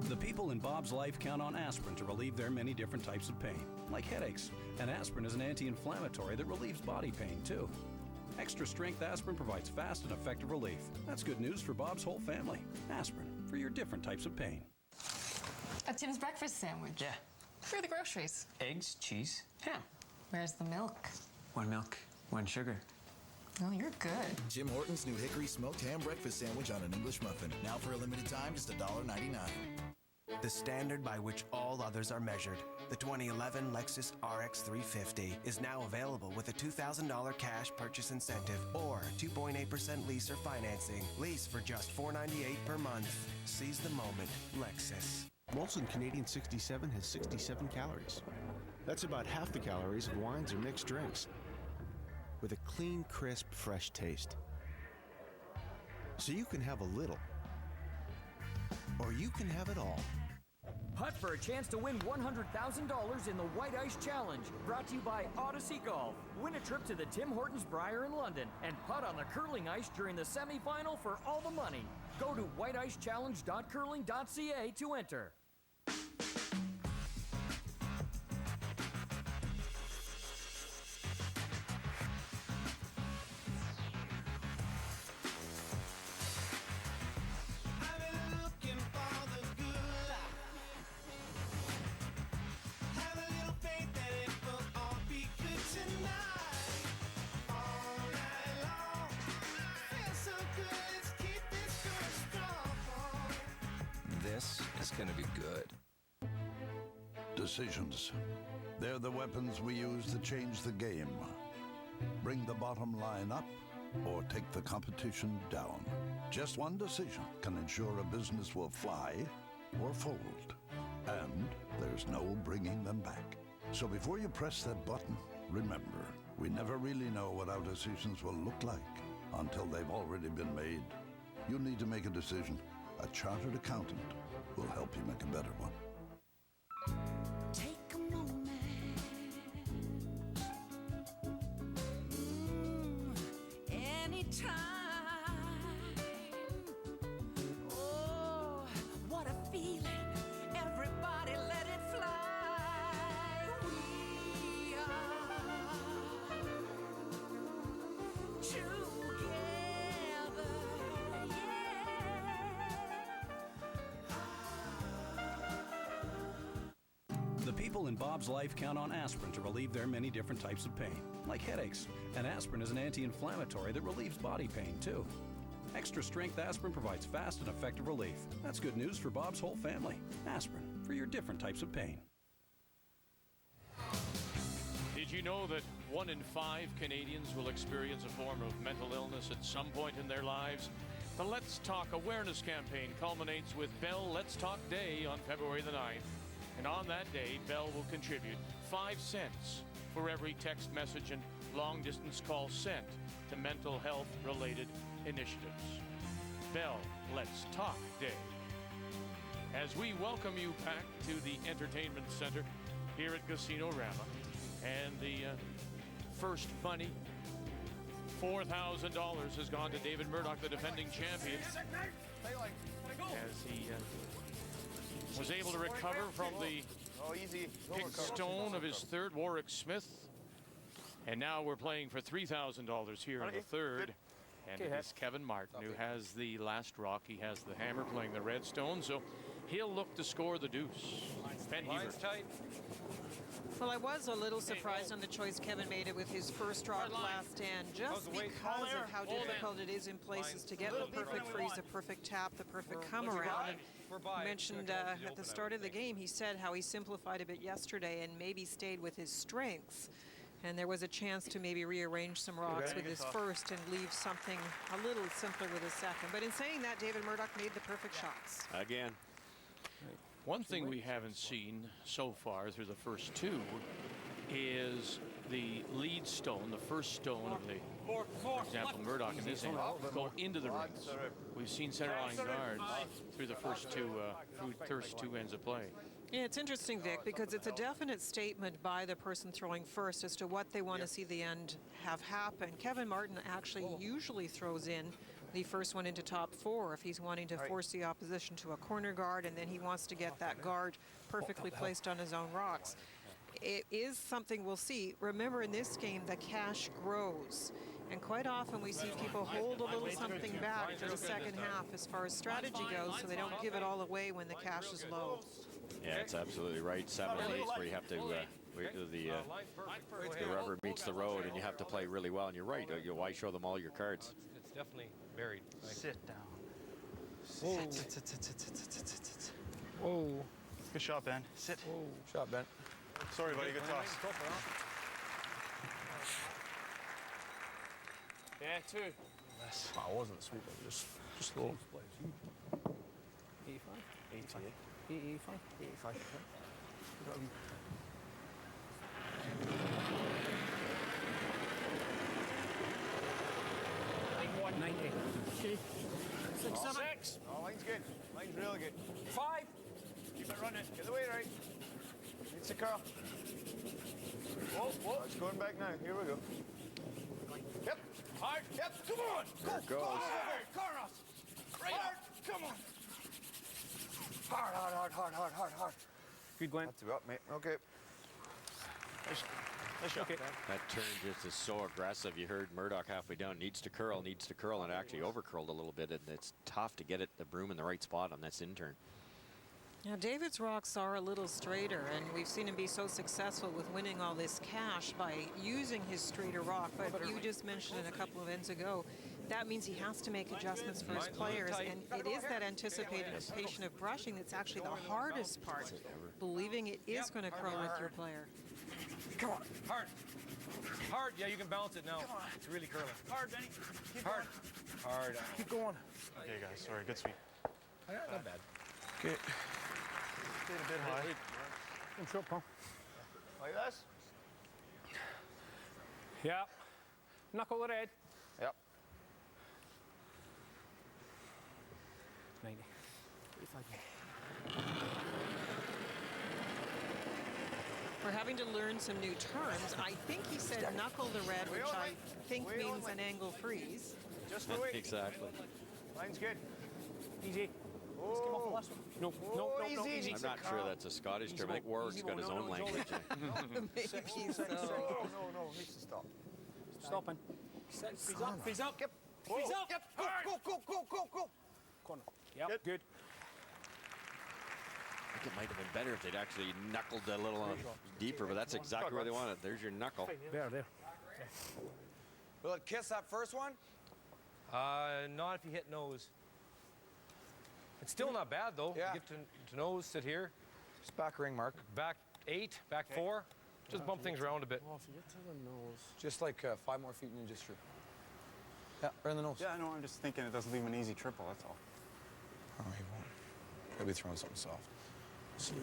The people in Bob's life count on aspirin to relieve their many different types of pain, like headaches. And aspirin is an anti-inflammatory that relieves body pain, too. Extra strength aspirin provides fast and effective relief. That's good news for Bob's whole family. Aspirin, for your different types of pain. A Tim's breakfast sandwich. Yeah. Where are the groceries? Eggs, cheese, ham. Where's the milk? One milk, one sugar. Oh, you're good. Jim Horton's new hickory smoked ham breakfast sandwich on an English muffin. Now for a limited time, just $1.99. The standard by which all others are measured. The 2011 Lexus RX 350 is now available with a $2,000 cash purchase incentive or 2.8% lease or financing. Lease for just $498 per month. Seize the moment. Lexus. Molson Canadian 67 has 67 calories. That's about half the calories of wines or mixed drinks, with a clean, crisp, fresh taste. So you can have a little, or you can have it all. Putt for a chance to win $100,000 in the White Ice Challenge. Brought to you by Odyssey Golf. Win a trip to the Tim Hortons Briar in London and putt on the curling ice during the semifinal for all the money. Go to whiteicechallenge.curling.ca to enter. This is gonna be good. Decisions. They're the weapons we use to change the game. Bring the bottom line up or take the competition down. Just one decision can ensure a business will fly or fold. And there's no bringing them back. So before you press that button, remember, we never really know what our decisions will look like until they've already been made. You need to make a decision. A chartered accountant will help you make a better one. Take a moment. Anytime. Oh, what a feeling. Everybody let it fly. We are together. The people in Bob's life count on aspirin to relieve their many different types of pain, like headaches. And aspirin is an anti-inflammatory that relieves body pain, too. Extra strength aspirin provides fast and effective relief. That's good news for Bob's whole family. Aspirin, for your different types of pain. Did you know that 1 in 5 Canadians will experience a form of mental illness at some point in their lives? The Let's Talk awareness campaign culminates with Bell Let's Talk Day on February the 9th. And on that day, Bell will contribute 5 cents for every text message and long-distance call sent to mental health-related initiatives. Bell Let's Talk Day. As we welcome you back to the Entertainment Center here at Casino Rama, and the first money, $4,000, has gone to David Murdoch, the defending champion, as he was able to recover from the big stone of his third, Warwick Smith. And now we're playing for $3,000 here in the third. And it is Kevin Martin who has the last rock. He has the hammer playing the red stone, so he'll look to score the deuce. Ben Hebert. tight. Well, I was a little surprised on the choice Kevin made it with his first rock last stand, just because of how difficult it is in places to get the perfect freeze, the perfect tap, the perfect come around. And you mentioned at the start of the game, he said how he simplified a bit yesterday and maybe stayed with his strengths. And there was a chance to maybe rearrange some rocks with his first and leave something a little simpler with his second. But in saying that, David Murdoch made the perfect shots. Again. One thing we haven't seen so far through the first two is the lead stone, the first stone of the, for example, Murdoch in this end, go into the rings. We've seen center line guards through the first two ends of play. Yeah, it's interesting, Vic, because it's a definite statement by the person throwing first as to what they want to see the end have happen. Kevin Martin actually usually throws in the first one into top four if he's wanting to force the opposition to a corner guard, and then he wants to get that guard perfectly placed on his own rocks. It is something we'll see. Remember, in this game, the cash grows. And quite often we see people hold a little something back for the second half as far as strategy goes, so they don't give it all away when the cash is low. Yeah, it's absolutely right. 7 and 8 where you have to, the rubber meets the road, and you have to play really well. And you're right. Why show them all your cards? It's definitely buried. Sit down. Sit. Whoa. Good shot, Ben. Sit. Whoa. Shot, Ben. Sorry, buddy. Good toss. Yeah, 2. I wasn't sweeping, just slow. 85? 85. 85? 85. 90. Okay. 6, 7. 6. Oh, line's good. Line's really good. 5. Keep it running. Get the weight right. It's a curl. Whoa, whoa. It's going back now. Here we go. Yep. Hard. Yep. Come on. There it goes. Carlos. Right. Hard. Come on. Hard. Good, Glenn. That's up, mate. Okay. Nice shot. Okay. That turn just is so aggressive. You heard Murdoch halfway down. Needs to curl, and actually over-curled a little bit. And it's tough to get the broom in the right spot on this in-turn. Now, David's rocks are a little straighter, and we've seen him be so successful with winning all this cash by using his straighter rock. But you just mentioned it a couple of ends ago. That means he has to make adjustments for his players, and it is that anticipation of brushing that's actually the hardest part, believing it is going to curl with your player. Come on. Hard. Hard. Yeah, you can balance it now. It's really curling. Hard, Benny. Keep hard. Going. Hard. Keep going. Okay, guys. Sorry. Good sweep. Not bad. Okay. Stayed a bit high. Come short, Paul. Like this? Yeah. Knuckle the red. Yep. 90. 85. We're having to learn some new terms. I think he said knuckle the red, which I think means an angle freeze. Just the way. Exactly. Line's good. Easy. Oh. No, easy. I'm not sure that's a Scottish term. I think Warwick's got his own language. Maybe so. No. Needs to stop. Stopping. Freeze up. Yep. Freeze up. Yep. Go. Corner. Yep, good. I think it might have been better if they'd actually knuckled a little deeper, but that's exactly where they want it. There's your knuckle. There. Will it kiss that first one? Not if you hit nose. It's still not bad, though. Yeah. Get to nose, sit here. Just back ring, Mark. Back 8, back 4. Just bump things around a bit. Well, if you get to the nose. Just like 5 more feet and you just through. Yeah, right in the nose. Yeah, no, I'm just thinking it doesn't leave him an easy triple, that's all. Oh, he won't. He'll be throwing something soft. See.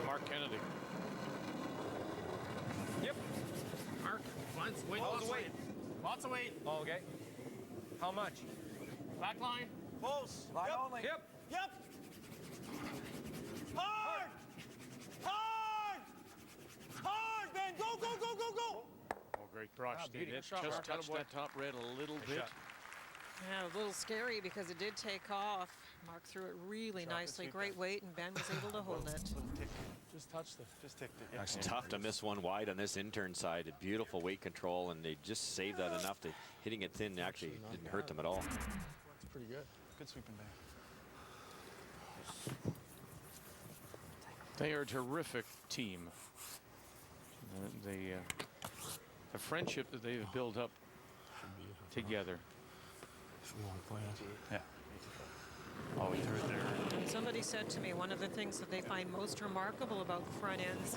Mark Kennedy. Yep. Mark, wait, lots of weight. Lots of weight. Oh, okay. How much? Back line. Close. Line only. Yep. Hard, Ben. Go. Oh, great brush. beauty. It Shot, just Mark. touched that top red a little bit. Yeah, a little scary because it did take off. Mark threw it really nicely. Great weight, and Ben was able to hold it. Just touched it. Just ticked it. It's tough to miss one wide on this intern side. Beautiful weight control, and they just saved that enough to hitting it thin actually didn't hurt them at all. It's pretty good. Good sweeping bang. They are a terrific team. The friendship that they've built up together. Yeah. Oh, he threw it there. And somebody said to me, one of the things that they find most remarkable about the front ends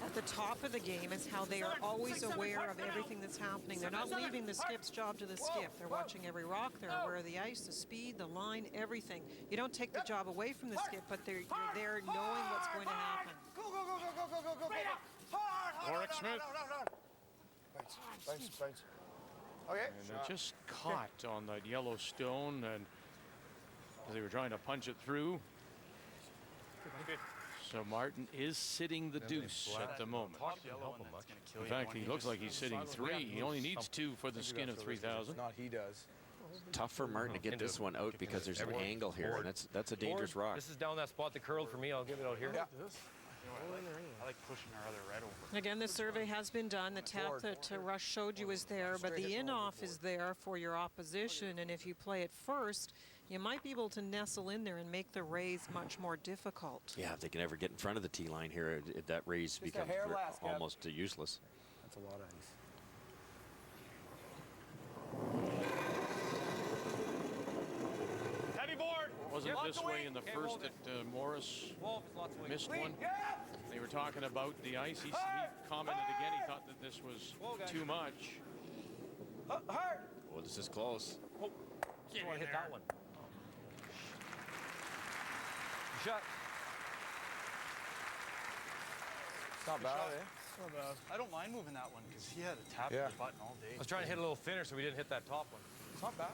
at the top of the game is how they are always aware of everything that's happening. They're not leaving the skip's job to the skip. They're watching every rock. They're aware of the ice, the speed, the line, everything. You don't take the job away from the skip, but you're there knowing what's going to happen. Go, go, go, go, go, go, go, go, go. Hard, Warwick Smith. Bounce, bounce. Okay. And they just caught on that yellow stone, and as they were trying to punch it through. So Martin is sitting the deuce at the moment. In fact, he looks like he's sitting 3. He only needs 2 for the skin of 3,000. Not he does. Tough for Martin to get this one out because there's an angle here, and that's a dangerous rock. This is down that spot that curled for me. I'll get it out here. Yeah. I like pushing our other red over. Again, the survey has been done. The tap that Rush showed you is there, but the in-off is there for your opposition, and if you play it first, you might be able to nestle in there and make the raise much more difficult. Yeah, if they can ever get in front of the tee line here, that raise becomes almost useless. That's a lot of ice. Heavy board. Wasn't this way in the first that Morris missed one? They were talking about the ice. He commented again. He thought that this was too much. Hard. Well, this is close. Oh, you want to hit that one. Shot. It's not bad, eh? It's not bad. I don't mind moving that one because he had a tap the button all day. I was trying to hit a little thinner so we didn't hit that top one. It's not bad.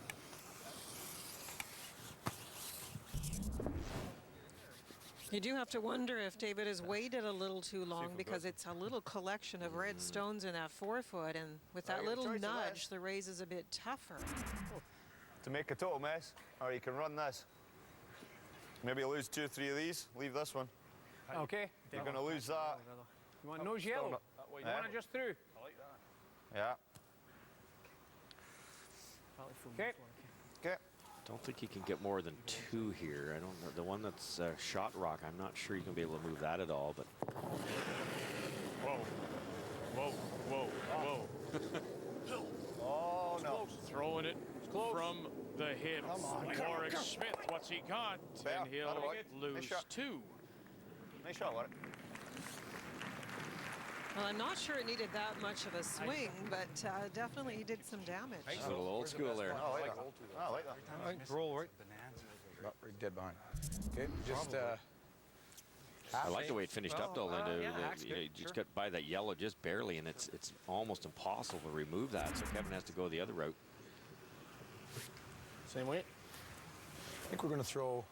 You do have to wonder if David has waited a little too long because it's a little collection of red stones in that 4-foot, and with that little nudge, the raise is a bit tougher. To make a total mess, or you can run this. Maybe you lose 2 or 3 of these, leave this one. Okay. You're going to lose that. You want nose yellow? You want it just through? I like that. Yeah. Okay. Okay. Don't think he can get more than 2 here. I don't know. The one that's shot rock, I'm not sure he's going to be able to move that at all, but. Whoa. Whoa, whoa, whoa. Oh, no. Throwing it from the hip. Warwick Smith, what's he got? And he'll lose 2. Nice shot, Warwick. Well, I'm not sure it needed that much of a swing, but definitely he did some damage. A little old school there. I like that. I like that. Roll right. Dead behind. Okay, just I like the way it finished up though, Linda. You just got by that yellow just barely, and it's almost impossible to remove that. So Kevin has to go the other route. Same weight. I think we're going to throw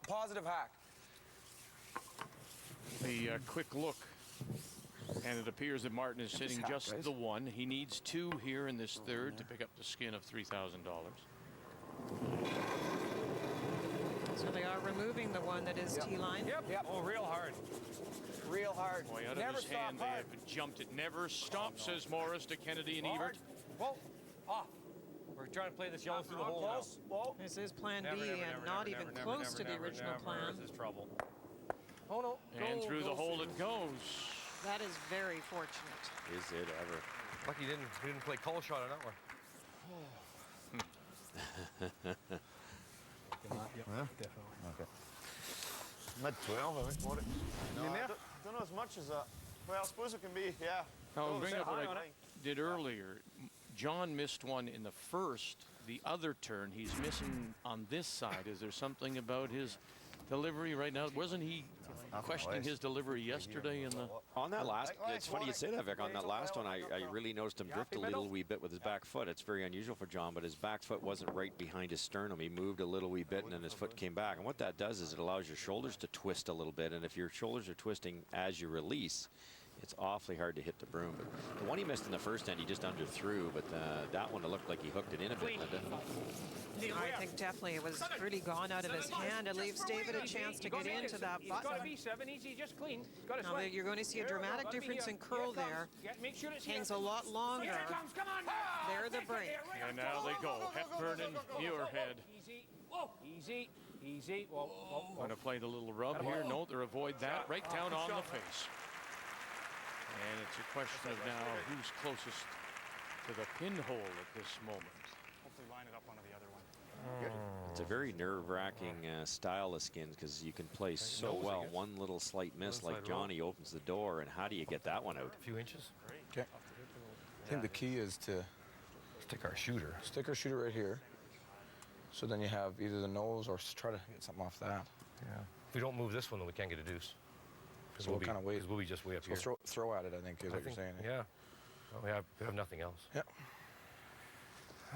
positive hack. The quick look, and it appears that Martin is sitting just the 1. He needs 2 here in this third to pick up the skin of $3,000. So they are removing the one that is T-line. Yep. Oh, real hard. Real hard. Boy, out of his hand, they have jumped it. Never stop, says Morris to Kennedy and Ebert. Whoa. We're trying to play this yellow through the hole now. This is plan B and not even close to the original plan. This is trouble. Oh, no. And through the hole it goes. That is very fortunate. Is it ever? Lucky he didn't play call shot on that one. Yeah, definitely. Okay. Mid-12, I think, Warwick. No, I don't know as much as that. Well, I suppose it can be, yeah. I'll bring up what I did earlier. John missed one in the first. The other turn, he's missing on this side. Is there something about his delivery right now? Wasn't he questioning his delivery yesterday in the... On that last, it's funny you say that, Vic. On that last one, I really noticed him drift a little wee bit with his back foot. It's very unusual for John, but his back foot wasn't right behind his sternum. He moved a little wee bit, and then his foot came back. And what that does is it allows your shoulders to twist a little bit, and if your shoulders are twisting as you release, it's awfully hard to hit the broom. But the one he missed in the first end, he just under threw, but that one, it looked like he hooked it in a bit, Linda. I think definitely it was really gone out of his hand. It leaves David a chance to get into that It's got to button. be 7 easy, just clean. It's got to Now you're going to see a dramatic difference in curl there. Make sure it's Hangs a lot longer. Here it comes, come on. There the break. And now they go. Hepburn and Muirhead. Easy. Whoa. Easy. Easy. Whoa. Whoa. Want to play the little rub here? No, they avoid that. Right down on the face. And it's a question of now who's closest to the pinhole at this moment. Hopefully line it up onto the other one. It's a very nerve-wracking style of skins because you can play so well. One little slight miss like Johnny opens the door, and how do you get that one out? A few inches. Okay. I think the key is to stick our shooter. Stick our shooter right here. So then you have either the nose or try to get something off that. Yeah. If we don't move this one, then we can't get a deuce. So we'll kind of wait. Because we'll be just way up so here. Throw at it, I think, is what you're saying. Yeah. Well, we have nothing else. Yep.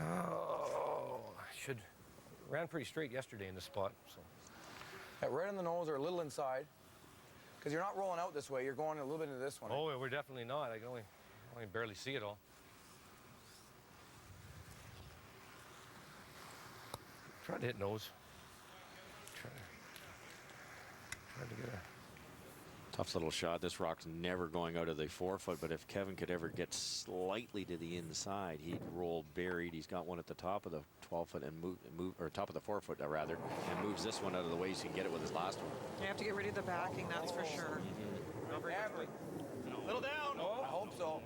Oh, ran pretty straight yesterday in this spot. So. Yeah, right on the nose or a little inside. Because you're not rolling out this way. You're going a little bit into this one. Oh, we're definitely not. I can only barely see it all. Trying to hit nose. Trying to get a... Tough little shot. This rock's never going out of the 4-foot, but if Kevin could ever get slightly to the inside, he'd roll buried. He's got one at the top of the 12-foot and move, or top of the 4-foot rather, and moves this one out of the way so he can get it with his last one. You have to get rid of the backing, that's for sure. Little down. Oh, I hope so.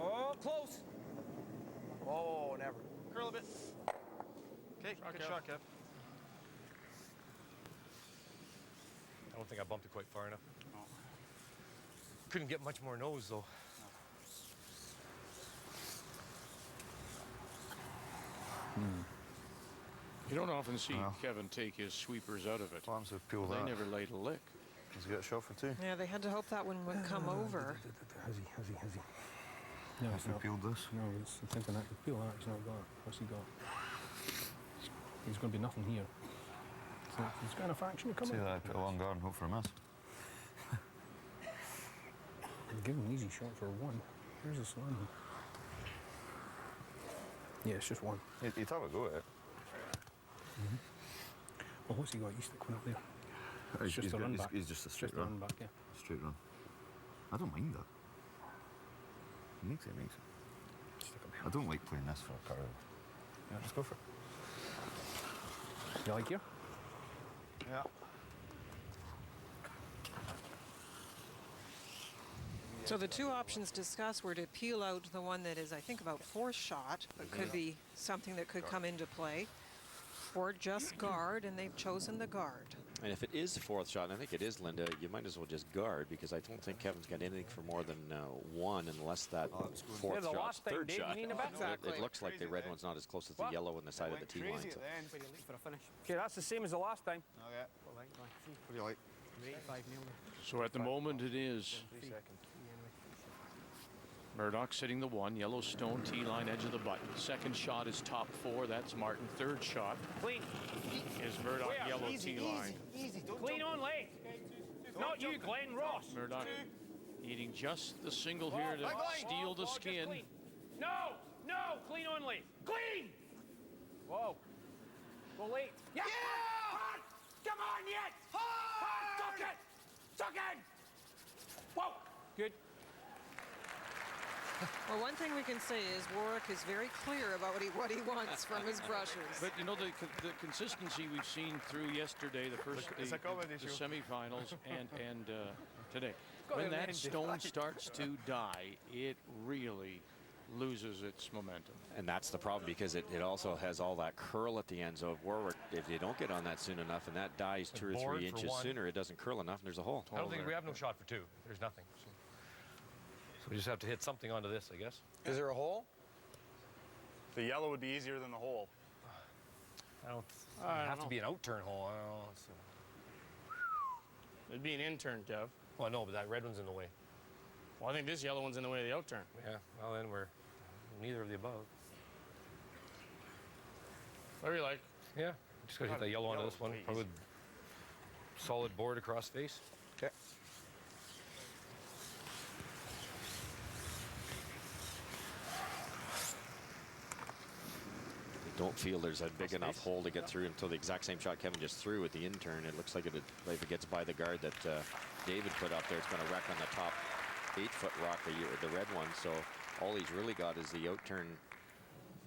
Oh, close. Oh, never. Curl a bit. Okay, good shot, Kev. I don't think I bumped it quite far enough. Couldn't get much more nose, though. You don't often see Kevin take his sweepers out of it. They never laid a lick. He's got a shot for 2. Yeah, they had to hope that one would come over. Has he? No, Has he peeled this? No, it's thinking that. Peel that, he's not got it. What's he got? There's going to be nothing here. So he's got enough action to come in. See that I put a long guard and hope for a miss. Give him an easy shot for 1. Here's a slam. Yeah, it's just 1. He'd have a go at it. Well, what's he got? You stick one up there. It's just a run back. He's just a straight run. Back, yeah. Straight run. I don't mind that. It makes it. I don't like playing this for a car. Yeah, just go for it. You like here? Yeah. So the two options discussed were to peel out the one that is, I think, about 4th shot, but could be something that could come into play, or just guard, and they've chosen the guard. And if it is the 4th shot, and I think it is, Linda, you might as well just guard, because I don't think Kevin's got anything for more than 1 unless that 4th shot's 3rd shot. Exactly. It looks like the red one's not as close as the yellow on the side of the tee line. So. Okay, that's the same as the last time. Okay. What do you like? So at the moment it is Murdoch sitting the 1, Yellowstone tee line edge of the button. 2nd shot is top 4, that's Martin. 3rd shot Clean. is Murdoch yellow tee line. Easy. Clean only. Not you, Glenn. Ross. Murdoch needing just the single here to steal the skin. No, clean only. Clean. Whoa. Go late. Yeah! Hard. Come on, yet. Hard. Tuck it. Whoa. Good. Well, one thing we can say is Warwick is very clear about what he wants from his brushes. But you know, the consistency we've seen through yesterday, the semifinals, and today. When that stone starts to die, it really loses its momentum. And that's the problem, because it also has all that curl at the end. So if Warwick, if you don't get on that soon enough and that dies 2 or 3 inches sooner, it doesn't curl enough and there's a hole. I don't think we have no shot for 2. There's nothing. So we just have to hit something onto this, I guess. Is there a hole? The yellow would be easier than the hole. It has to be an out-turn hole. I don't know. It'd be an in-turn, Kev. Well, no, but that red one's in the way. Well, I think this yellow one's in the way of the out-turn. Yeah, well, then we're neither of the above. Whatever you like. Yeah, just gotta hit that yellow onto this one. Probably solid board across face. Okay. don't feel there's a big enough hole to get through until the exact same shot Kevin just threw with the in-turn. It looks like if it gets by the guard that David put up there, it's going to wreck on the top 8-foot rock, the red one. So all he's really got is the out-turn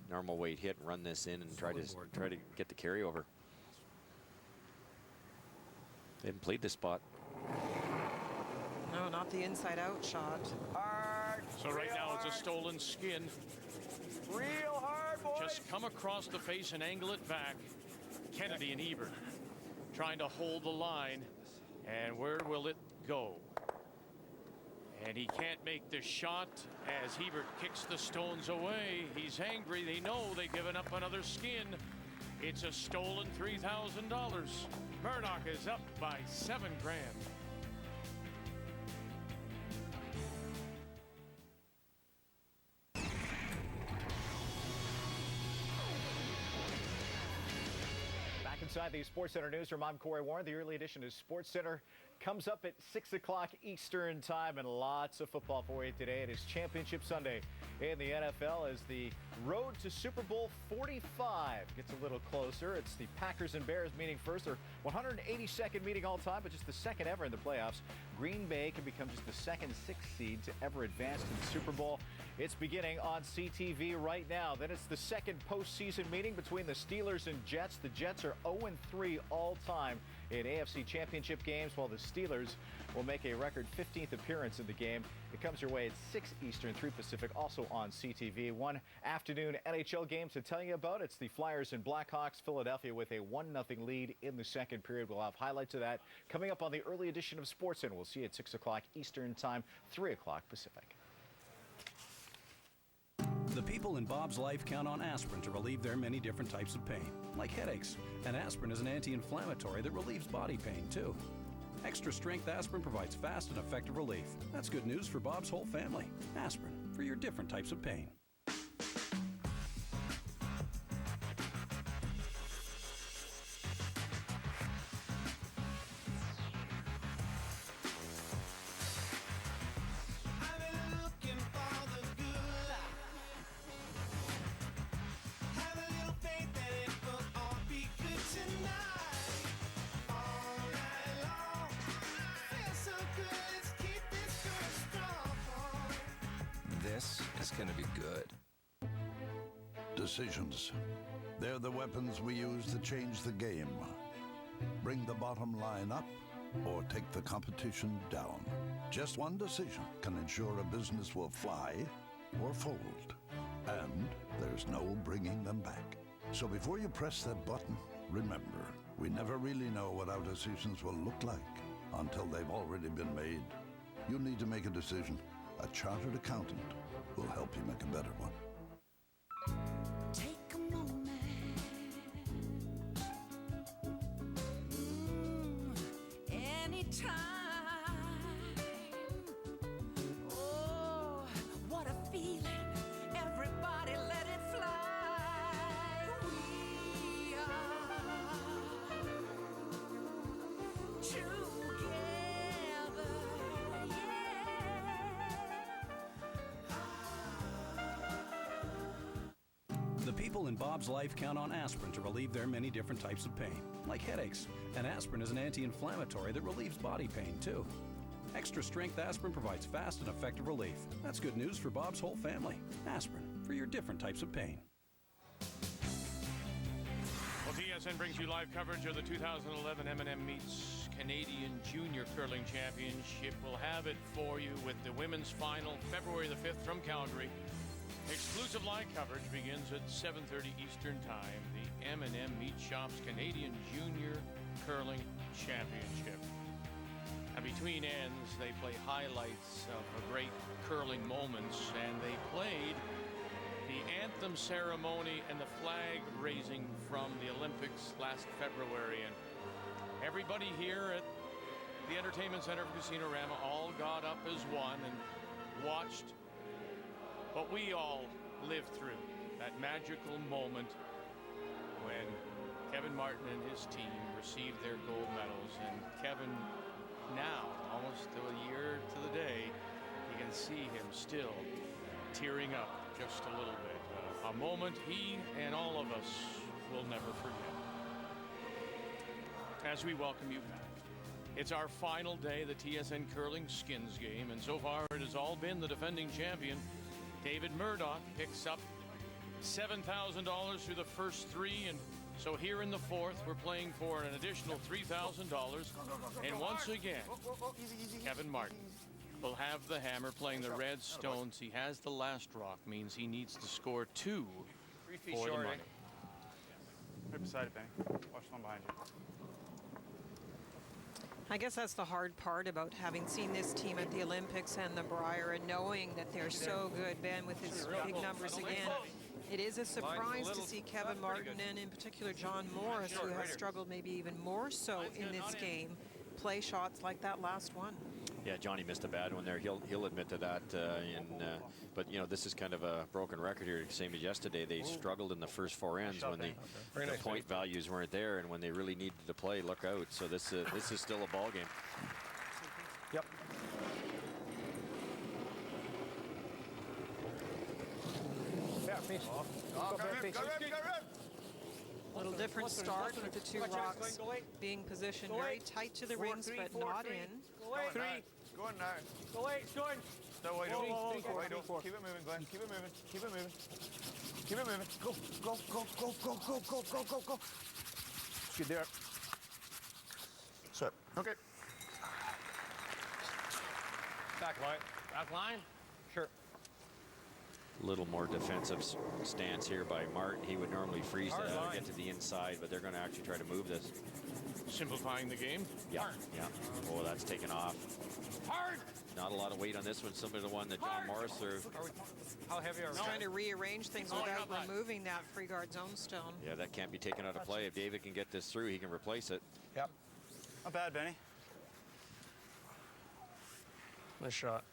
normal weight hit, run this in and try to get the carryover. They haven't played this spot. No, not the inside-out shot. Hard. So right now it's a stolen skin. Real hard, boys. Just come across the face and angle it back. Kennedy and Ebert trying to hold the line. And where will it go? And he can't make the shot as Hebert kicks the stones away. He's angry. They know they've given up another skin. It's a stolen $3,000. Murdoch is up by $7,000. Back inside the Sports Center newsroom, I'm Corey Warren. The early edition of Sports Center comes up at 6 o'clock Eastern time, and lots of football for you today. It is Championship Sunday in the NFL as the road to Super Bowl 45 gets a little closer. It's the Packers and Bears meeting first. Their 182nd meeting all time, but just the second ever in the playoffs. Green Bay can become just the second 6th seed to ever advance to the Super Bowl. It's beginning on CTV right now. Then it's the second postseason meeting between the Steelers and Jets. The Jets are 0-3 all time in AFC Championship games, while the Steelers will make a record 15th appearance in the game. It comes your way at 6 Eastern, 3 Pacific, also on CTV. One afternoon NHL game to tell you about. It's the Flyers and Blackhawks. Philadelphia with a 1-0 lead in the second period. We'll have highlights of that coming up on the early edition of Sports, and we'll see you at 6 o'clock Eastern time, 3 o'clock Pacific. The people in Bob's life count on aspirin to relieve their many different types of pain, like headaches. And aspirin is an anti-inflammatory that relieves body pain, too. Extra strength aspirin provides fast and effective relief. That's good news for Bob's whole family. Aspirin, for your different types of pain. This is going to be good. Decisions. They're the weapons we use to change the game. Bring the bottom line up or take the competition down. Just one decision can ensure a business will fly or fold. And there's no bringing them back. So before you press that button, remember, we never really know what our decisions will look like until they've already been made. You need to make a decision. A chartered accountant will help you make a better one. Take a moment. Anytime. Oh, what a feeling. Everybody let it fly. We are together. The people in Bob's life count on aspirin to relieve their many different types of pain, like headaches. And aspirin is an anti-inflammatory that relieves body pain, too. Extra strength aspirin provides fast and effective relief. That's good news for Bob's whole family. Aspirin, for your different types of pain. Well, TSN brings you live coverage of the 2011 M&M Meets Canadian Junior Curling Championship. We'll have it for you with the women's final February the 5th from Calgary. Exclusive live coverage begins at 7:30 Eastern Time. The M&M Meat Shops Canadian Junior Curling Championship. And between ends, they play highlights of great curling moments, and they played the anthem ceremony and the flag raising from the Olympics last February. And everybody here at the Entertainment Center of Casino Rama all got up as one and watched what we all lived through, that magical moment when Kevin Martin and his team received their gold medals. And Kevin, now, almost a year to the day, you can see him still tearing up just a little bit. A moment he and all of us will never forget. As we welcome you back. It's our final day of the TSN Curling Skins game, and so far it has all been the defending champion. David Murdoch picks up $7,000 through the first three, and so here in the fourth, we're playing for an additional $3,000. And once again, Kevin Martin will have the hammer playing the red stones. He has the last rock, means he needs to score 2 for the money. Right beside it, Benny. Watch the one behind you. I guess that's the hard part about having seen this team at the Olympics and the Brier and knowing that they're so good. Ben with his big numbers again. It is a surprise to see Kevin Martin and in particular John Morris, who has struggled maybe even more so in this game, play shots like that last one. Yeah, Johnny missed a bad one there. He'll admit to that. But you know, this is kind of a broken record here. Same as yesterday, they struggled in the first 4 ends when the point values weren't there, and when they really needed to play, look out. So this is still a ball game. Yep. A little different start with the 2 rocks being positioned very tight to the rings, but not in. 3. Going now. Go away, it's going. Stay wide open. Wide open. Keep it moving, Glenn. Keep it moving. Keep it moving. Keep it moving. Go, go, go, go, go, go, go, go, go, go. Good there. So, okay. Back line. Back line? Sure. A little more defensive stance here by Martin. He would normally freeze that and get to the inside, but they're going to actually try to move this. Simplifying the game? Yeah, yeah. Oh, that's taken off. Hard! Not a lot of weight on this one, similar to the one that John Morris served. How heavy are we? Trying to rearrange things without removing that free guard zone stone. Yeah, that can't be taken out of play. If David can get this through, he can replace it. Yep. Not bad, Benny. Nice shot.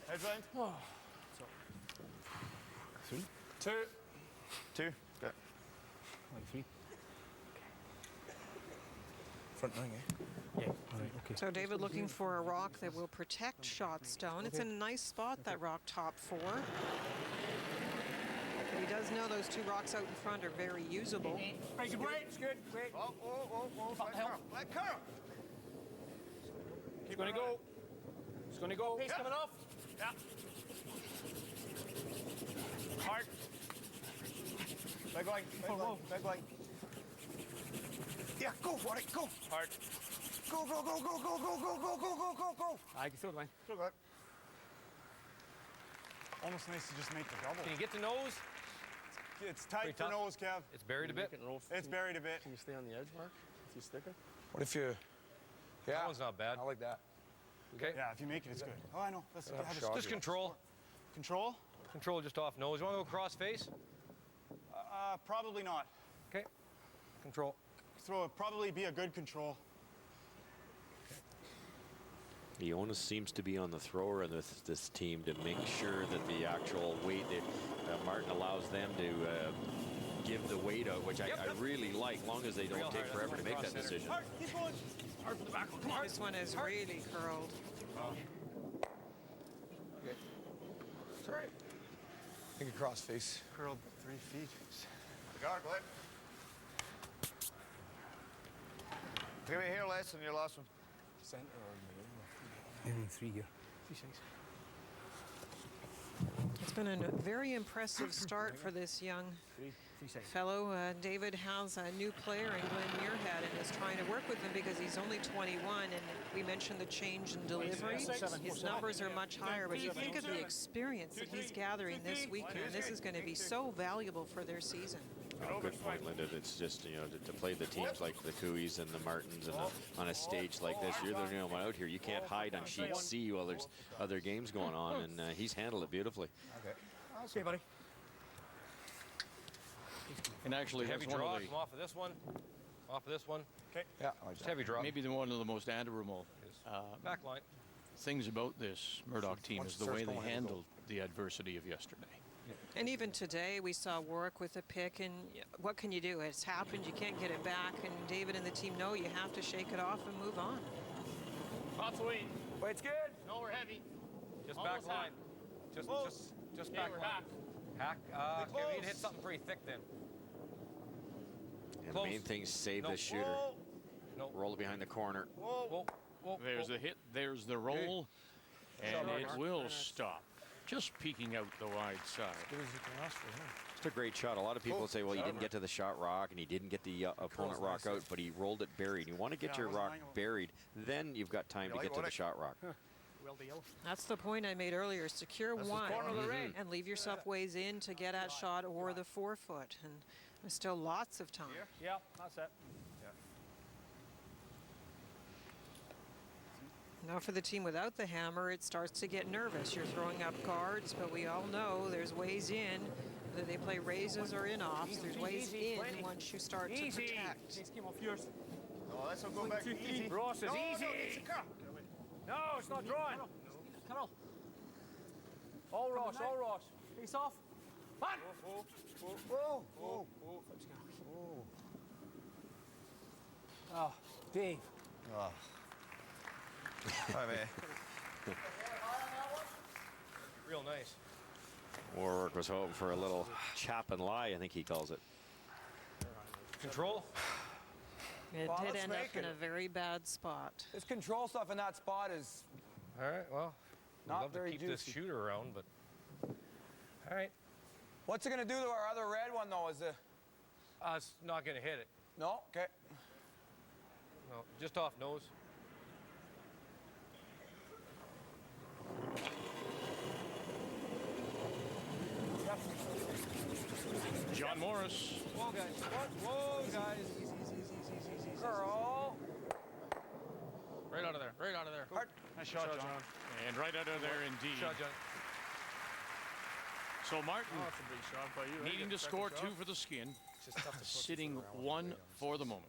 Headline. Oh. 3. 2. 2. Okay. 3. Front line, eh? Yeah. All right. Okay. So David looking for a rock that will protect shot stone. It's in a nice spot, that rock top 4. But he does know those 2 rocks out in front are very usable. Hey, good break. It's good. Great. Oh, oh, oh, oh. Let Carl. Let Carl. It's going to go. It's going to go. Pace coming off. Yeah. Hard. Big line. Big line. Big line. Yeah, go for it. Go. Hard. Go, go, go, go, go, go, go, go, go, go, go, go. I can throw the line. So good. Almost nice to just make the double. Can you get the nose? It's tight for nose, Kev. It's buried a bit. It's buried a bit. Can you stay on the edge, Mark? If you stick it? What if you... Yeah. That one's not bad. I like that. Okay. Yeah, if you make it, it's good. Oh, I know. Let's have a shot. Just control. Control? Control just off nose. You want to go cross face? Probably not. Okay. Control. Throw it. Probably be a good control. The onus seems to be on the thrower in this team to make sure that the actual weight that Martin allows them to give the weight out, which I really like, long as they don't take forever to make that decision. Hard, keep going. Hard for the back. Come on. This one is really curled. Okay. It's all right. Make a cross face. Curled 3 feet. Guard, Glenn. Give me here less than your last one. Center or middle? 3 here. 3 6. It's been a very impressive start for this young fellow. David has a new player in Glenn Muirhead and is trying to work with him because he's only 21, and we mentioned the change in delivery. His numbers are much higher, but you think of the experience that he's gathering this weekend. This is going to be so valuable for their season. Oh, good point, Linda. It's just, you know, to play the teams like the Cooies and the Martins and on a stage like this, you're the only one out here. You can't hide on sheet C while there's other games going on, and he's handled it beautifully. Okay. Okay, buddy. And actually, heavy draw. Come off of this one. Off of this one. Okay. Yeah, I like that. Heavy draw. Maybe one of the most admirable back line things about this Murdoch team is the way they handled the adversity of yesterday. And even today, we saw Warwick with a pick, and what can you do? It's happened. You can't get it back, and David and the team know you have to shake it off and move on. Lots of weight. Weight's good. No, we're heavy. Just Almost back line. half. Just Just back line. Hack. Okay, we need to hit something pretty thick then. And the main thing is save this shooter. No. Roll it behind the corner. Whoa. There's the hit. There's the roll. And it will stop. Just peeking out the wide side. It's a great shot. A lot of people say, well, he didn't get to the shot rock and he didn't get the opponent rock out, but he rolled it buried. You want to get your rock buried, then you've got time to get to the shot rock. That's the point I made earlier. Secure one and leave yourself ways in to get at shot or the 4 foot. And there's still lots of time. Yeah, that's it. Now for the team without the hammer, it starts to get nervous. You're throwing up guards, but we all know there's ways in, whether they play raises or in-offs. There's ways in once you start to protect. No, let's not go back. Easy. Ross is easy. No, it's not drawing. Carol. All Ross, all Ross. Face off. Back. Whoa. Oh, Dave. Oh. Hi, man. Real nice. Warwick was hoping for a little chop and lie, I think he calls it. Control. It did end up in a very bad spot. This control stuff in that spot is all right. Well, not we'd love very to keep juicy. this shooter around, but all right. What's it going to do to our other red one, though? Is it? It's not going to hit it. No. Okay. No, just off nose. John Morris. Whoa, guys. Whoa, guys. Easy. Girl. Right out of there. Right out of there. Hard. Nice shot, John. And right out of there indeed. Shot, John. So Martin That's a big shot by you. needing to score 2 for the Skin, sitting 1 for the moment.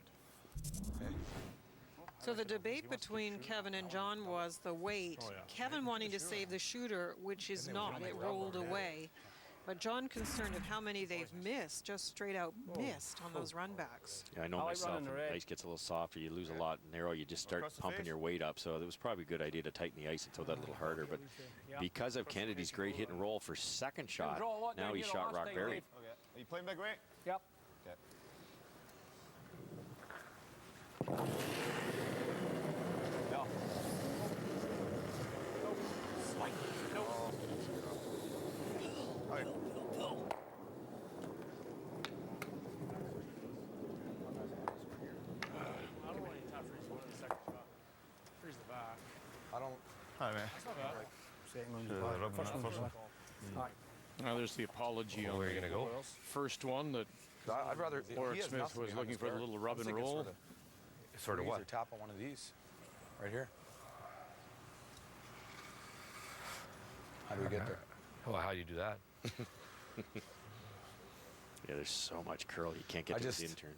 So the debate between Kevin and John was the weight. Kevin wanting to save the shooter, which is not. It rolled away. But John concerned of how many they've missed, just straight out missed on those runbacks. Yeah, I know myself, when the ice gets a little softer, you lose a lot narrow, you just start pumping your weight up. So it was probably a good idea to tighten the ice and throw that a little harder. But because of Kennedy's great hit and roll for second shot, now he's shot rock buried. Okay. Are you playing big weight? Yep. Okay. No. Hi, man. Now there's the apology on where are you going to go? First one that I'd rather. Warwick Smith was looking for the little rub and roll. Sort of what? Tap on one of these, right here. How do we get there? Well, how do you do that? Yeah, there's so much curl, you can't get to the intern.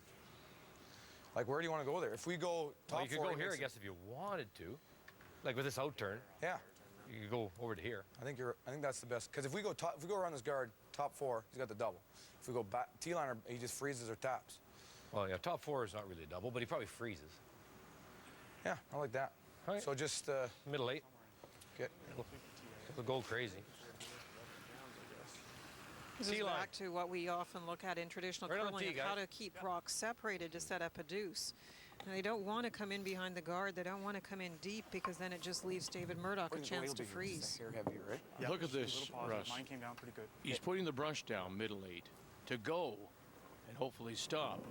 Like, where do you want to go there? If we go top you could go here, I guess, if you wanted to. Like with this out turn. Yeah. You could go over to here. I think that's the best. Because if we go around this guard, top 4, he's got the double. If we go back, T-liner, he just freezes or taps. Well, yeah, top 4 is not really a double, but he probably freezes. Yeah, I like that. Right. So just middle 8. We'll go crazy. This is back to what we often look at in traditional curling, of how to keep rocks separated to set up a deuce. And they don't want to come in behind the guard. They don't want to come in deep because then it just leaves David Murdoch a chance to freeze. Yeah, look at this, Russ. Mine came down pretty good. He's putting the brush down, middle 8, to go and hopefully stop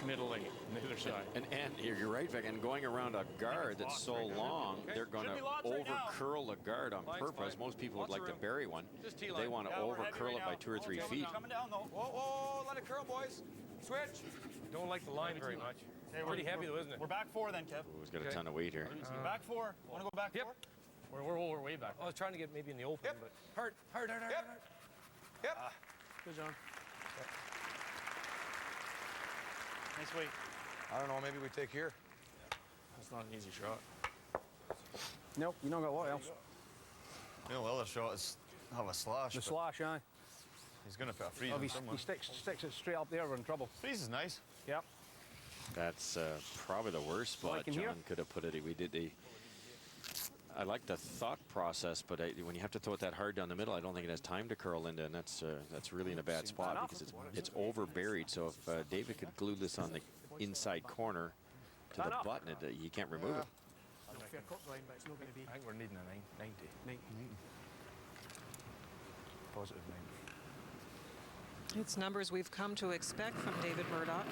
middle 8 on the other side. And you're right, Vic, and going around a guard that's so long, they're going to over-curl the guard on purpose. Most people would like to bury one. They want to over-curl it by 2 or 3 feet. Coming down, though. Whoa, let it curl, boys. Switch. Don't like the line very much. Hey, pretty heavy, though, isn't it? We're back 4 then, Kev. He's got a ton of weight here. Back 4. Want to go back 4? We're way back. I was trying to get maybe in the open, but hard. Yep. Good, John. Nice weight. I don't know, maybe we take here. That's not an easy shot. Nope, you don't got what else. You know, the other shot is have a slash. The slash, aye. He's going to put a freeze If on someone. he sticks it straight up there, we're in trouble. Freeze is nice. Yep. That's probably the worst spot Like in John here? could have put it. I like the thought process, but when you have to throw it that hard down the middle, I don't think it has time to curl, Linda, and that's really in a bad spot because it's over buried. So if David could glue this on the inside corner to the button, you can't remove it. Fair cut line, but it's not going to be. I think we're needing a 90. 90. Positive 90. It's numbers we've come to expect from David Murdoch.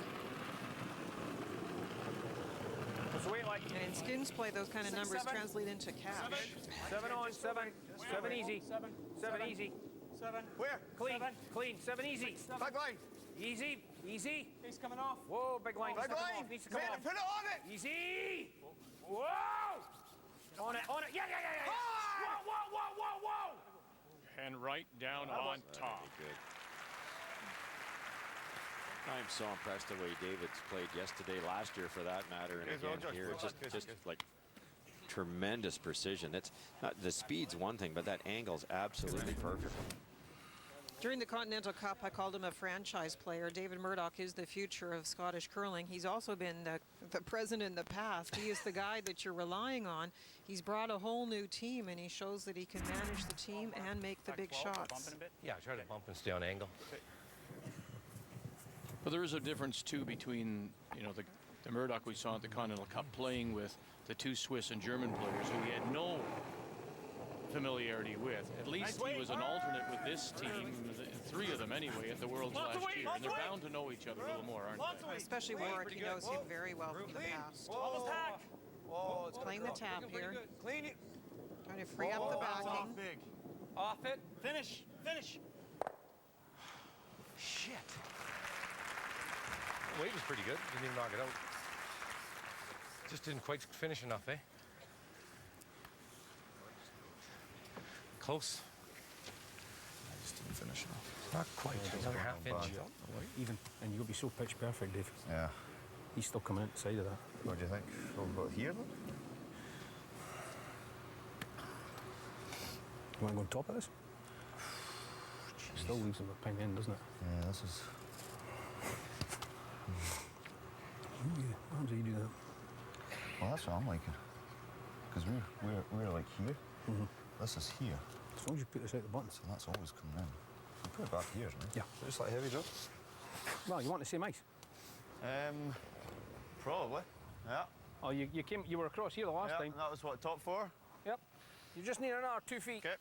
What's the weight like? And in skins play, those kind of numbers translate into cash. 7 on, 7. 7 easy. 7 easy. 7. Where? Clean. Clean. 7 easy. Back line. Easy. Easy. He's coming off. Whoa, big line. Big line. Needs to come off. Put it on it. Easy. Whoa. On it. On it. Yeah. Whoa. And right down on top. Good. I'm so impressed the way David's played yesterday, last year for that matter, and again here. Just like tremendous precision. That's not, the speed's one thing, but that angle's absolutely perfect. During the Continental Cup, I called him a franchise player. David Murdoch is the future of Scottish curling. He's also been the present in the past. He is the guy that you're relying on. He's brought a whole new team, and he shows that he can manage the team and make the big shots. Yeah, try to bump and stay on angle. But there is a difference, too, between, you know, the Murdoch we saw at the Continental Cup playing with the 2 Swiss and German players who he had no familiarity with. At least he was an alternate with this team, 3 of them anyway, at the Worlds last year. And they're bound to know each other a little more, aren't they? Especially Warwick, he knows him very well from the past. He's playing the tap here. Clean it. Trying to free up the backing. Off it. Finish. Shit. The weight was pretty good. Didn't even knock it out. Just didn't quite finish enough, eh? Close. I just didn't finish enough. Not quite. Another half inch. Even, and you'll be so pitch perfect, Dave. Yeah. He's still coming outside of that. What do you think? We've got here, then? You want to go on top of this? Still leaves him a ping in, doesn't it? Yeah, this is... How do you do that? Well, that's what I'm liking. Because we're like here. This is here. As long as you put this out the buttons. And that's always coming in. You put it back here, right? Yeah. Just like heavy drop. Well, you want the same ice? Probably. Yeah. Oh, you were across here the last time. That was what, top 4? Yep. You just need another 2 feet. Okay.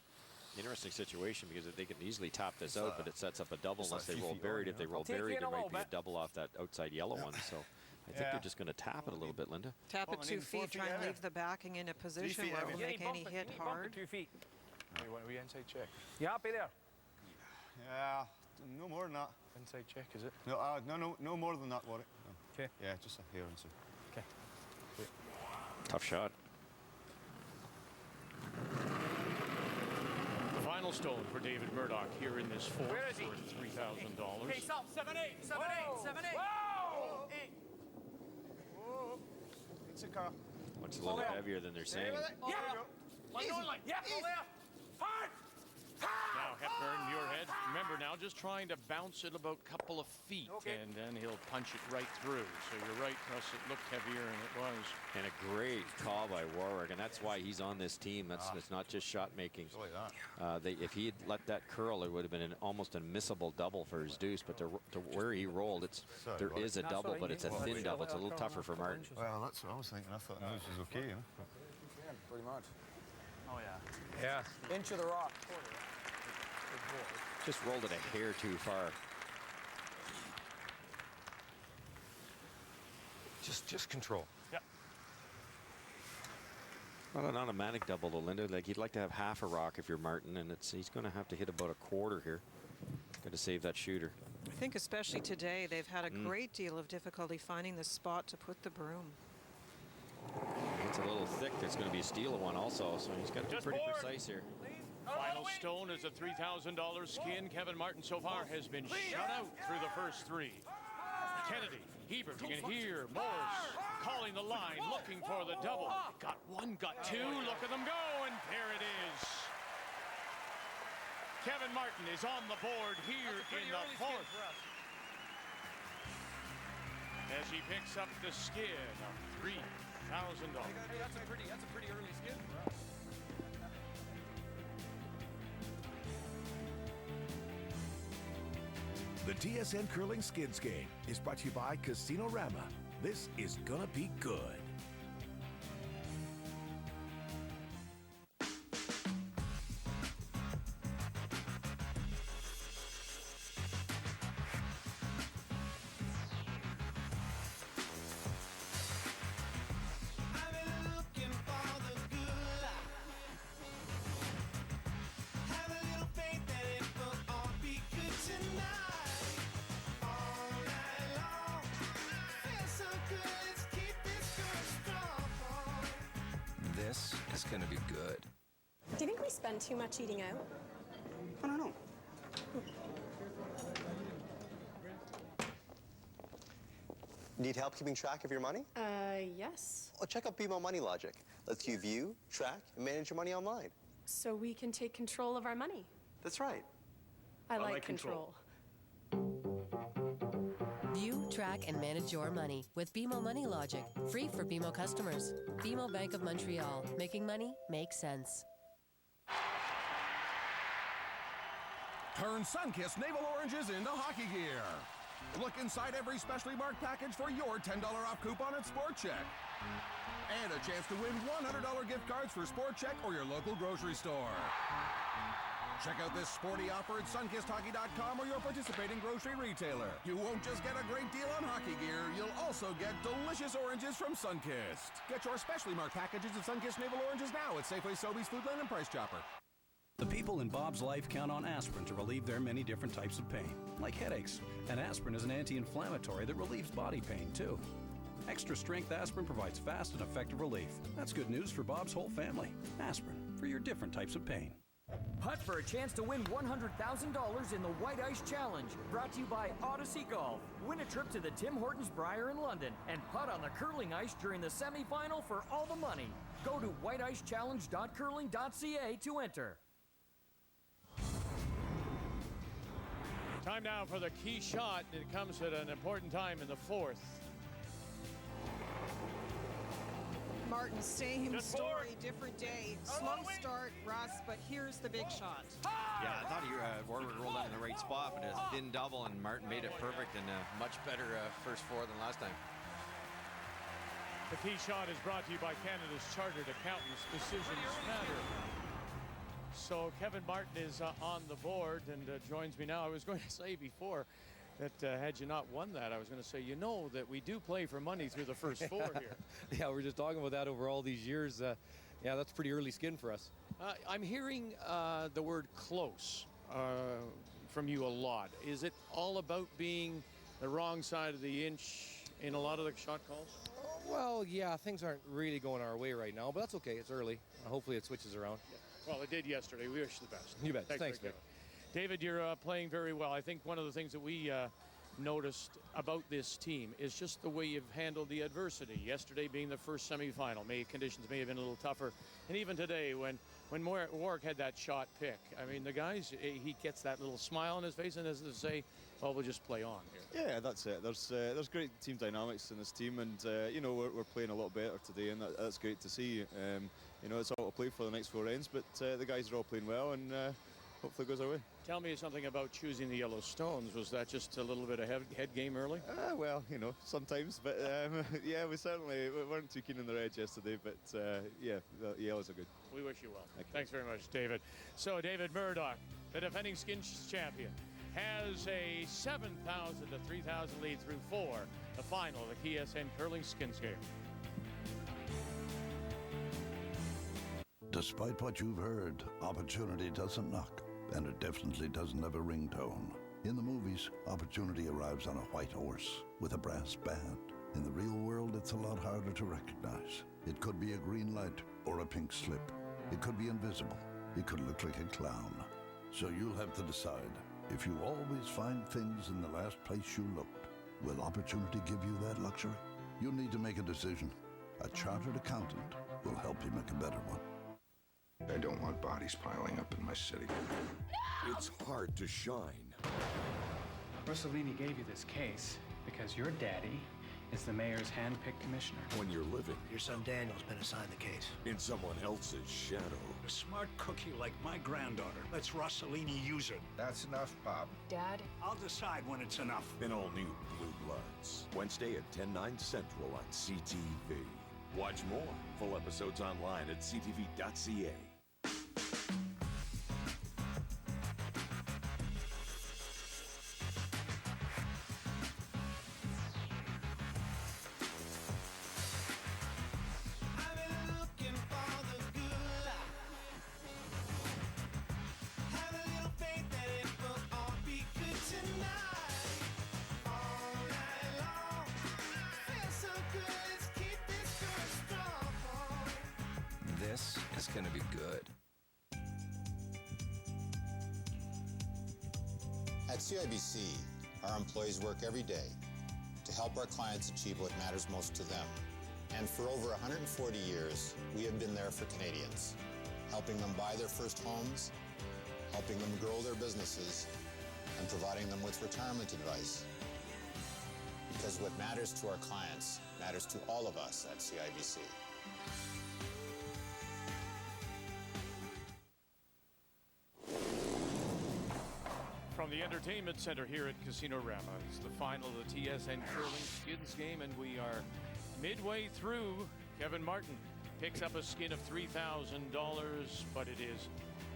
Interesting situation because they can easily top this out, but it sets up a double unless they roll buried. If they roll buried, there might be a double off that outside yellow one. So I think they're just going to tap it a little bit, Linda. Tap it 2 feet, try and leave the backing in a position where it will make any hit hard. 2 feet. Are we inside check? You happy there? Yeah, no more than that. Inside check, is it? No more than that, Warwick. Okay. Yeah, just a hair inside. Okay. Tough shot. The final stone for David Murdoch here in this fourth Where is he? for $3,000. Hey, stop. 7-8. 7-8. 7-8. Whoa! 8. Whoa. It's a car. Looks a little heavier than they're saying. Yeah. Yeah, go there. Hard. Now, Hepburn, your head. Remember now, just trying to bounce it about a couple of feet, and then he'll punch it right through. So you're right, Russ, it looked heavier, and it was. And a great call by Warwick, and that's why he's on this team. It's not just shot making. If he had let that curl, it would have been almost a missable double for his deuce. But to where he rolled, there is a double, but it's a thin double. It's a little tougher for Martin. Well, that's what I was thinking. I thought the news was okay, you know? Pretty much. Oh, yeah. Yeah. Inch of the rock. Just rolled it a hair too far. Just control. Yep. Not an automatic double though, Linda. Like you'd like to have half a rock if you're Martin, and he's going to have to hit about a quarter here. Got to save that shooter. I think especially today, they've had a great deal of difficulty finding the spot to put the broom. It's a little thick. There's going to be a steal of one also, so he's got to be pretty precise here. Final stone is a $3,000 skin. Kevin Martin so far has been shut out through the first 3. Kennedy, Hebert, you can hear Morse calling the line, looking for the double. Got 1, got 2, look at them go, and there it is. Kevin Martin is on the board here in the fourth. As he picks up the skin of $3,000. Hey, that's a pretty early skin for us. The TSN Curling Skids game is brought to you by Casino Rama. This is gonna be good. This is gonna be good. Do you think we spend too much eating out? I don't know. Need help keeping track of your money? Yes. Well, check out BMO Money Logic. Lets you view, track, and manage your money online. So we can take control of our money. That's right. I like control. View, track, and manage your money with BMO Money Logic. Free for BMO customers. BMO Bank of Montreal. Making money make sense. Turn Sunkist Naval Oranges into hockey gear. Look inside every specially marked package for your $10 off coupon at Sport Check. And a chance to win $100 gift cards for Sport Check or your local grocery store. Check out this sporty offer at sunkisthockey.com or your participating grocery retailer. You won't just get a great deal on hockey gear, you'll also get delicious oranges from Sunkist. Get your specially marked packages of Sunkist Naval Oranges now at Safeway, Sobeys, Foodland, and Price Chopper. The people in Bob's life count on aspirin to relieve their many different types of pain, like headaches. And aspirin is an anti-inflammatory that relieves body pain, too. Extra strength aspirin provides fast and effective relief. That's good news for Bob's whole family. Aspirin, for your different types of pain. Putt for a chance to win $100,000 in the White Ice Challenge. Brought to you by Odyssey Golf. Win a trip to the Tim Hortons Briar in London and putt on the curling ice during the semifinal for all the money. Go to whiteicechallenge.curling.ca to enter. Time now for the key shot. It comes at an important time in the fourth. Martin, same story, different day. Slow start, Russ, but here's the big shot. Yeah, I thought Warwick rolled out in the right spot, but a thin double, and Martin made it perfect and a much better first four than last time. The key shot is brought to you by Canada's Chartered Accountants. Decisions matter. So Kevin Martin is on the board and joins me now. I was going to say before that had you not won that, I was going to say, you know that we do play for money through the first four here. Yeah, we're just talking about that over all these years. Yeah, that's pretty early skin for us. I'm hearing the word close from you a lot. Is it all about being the wrong side of the inch in a lot of the shot calls? Well, yeah, things aren't really going our way right now, but that's okay. It's early. Hopefully it switches around. Yeah. Well, it did yesterday. We wish you the best. You bet. Thanks, David. David, you're playing very well. I think one of the things that we noticed about this team is just the way you've handled the adversity. Yesterday being the first semifinal, conditions may have been a little tougher. And even today, when Warwick had that shot pick, I mean, the guys, he gets that little smile on his face and as to say, well, we'll just play on here. Yeah, that's it. There's great team dynamics in this team, and you know, we're playing a lot better today, and that's great to see. You know, it's all to play for the next four ends, but the guys are all playing well, and hopefully it goes our way. Tell me something about choosing the yellow stones. Was that just a little bit of head game early? Well, you know, sometimes, but yeah, we weren't too keen on the red yesterday, but yeah, the yellows are good. We wish you well. Thanks very much, David. So David Murdoch, the defending skins champion, has a 7,000 to 3,000 lead through four, the final of the TSN Curling Skins game. Despite what you've heard, opportunity doesn't knock, and it definitely doesn't have a ringtone. In the movies, opportunity arrives on a white horse with a brass band. In the real world, it's a lot harder to recognize. It could be a green light or a pink slip. It could be invisible. It could look like a clown. So you'll have to decide. If you always find things in the last place you looked, will opportunity give you that luxury? You'll need to make a decision. A chartered accountant will help you make a better one. I don't want bodies piling up in my city. It's hard to shine. Rossellini gave you this case because your daddy is the mayor's hand-picked commissioner. When you're living Your son Daniel's been assigned the case. in someone else's shadow, A smart cookie like my granddaughter lets Rossellini use it. That's enough, Bob. Dad? I'll decide when it's enough. an all-new Blue Bloods. Wednesday at 10/9 Central on CTV. Watch more. Full episodes online at ctv.ca. This is gonna be good. At CIBC, our employees work every day to help our clients achieve what matters most to them. And for over 140 years, we have been there for Canadians, helping them buy their first homes, helping them grow their businesses, and providing them with retirement advice. Because what matters to our clients matters to all of us at CIBC. From the Entertainment Center here at Casino Rama, it's the final of the TSN Curling Skins game, and we are midway through. Kevin Martin picks up a skin of $3,000, but it is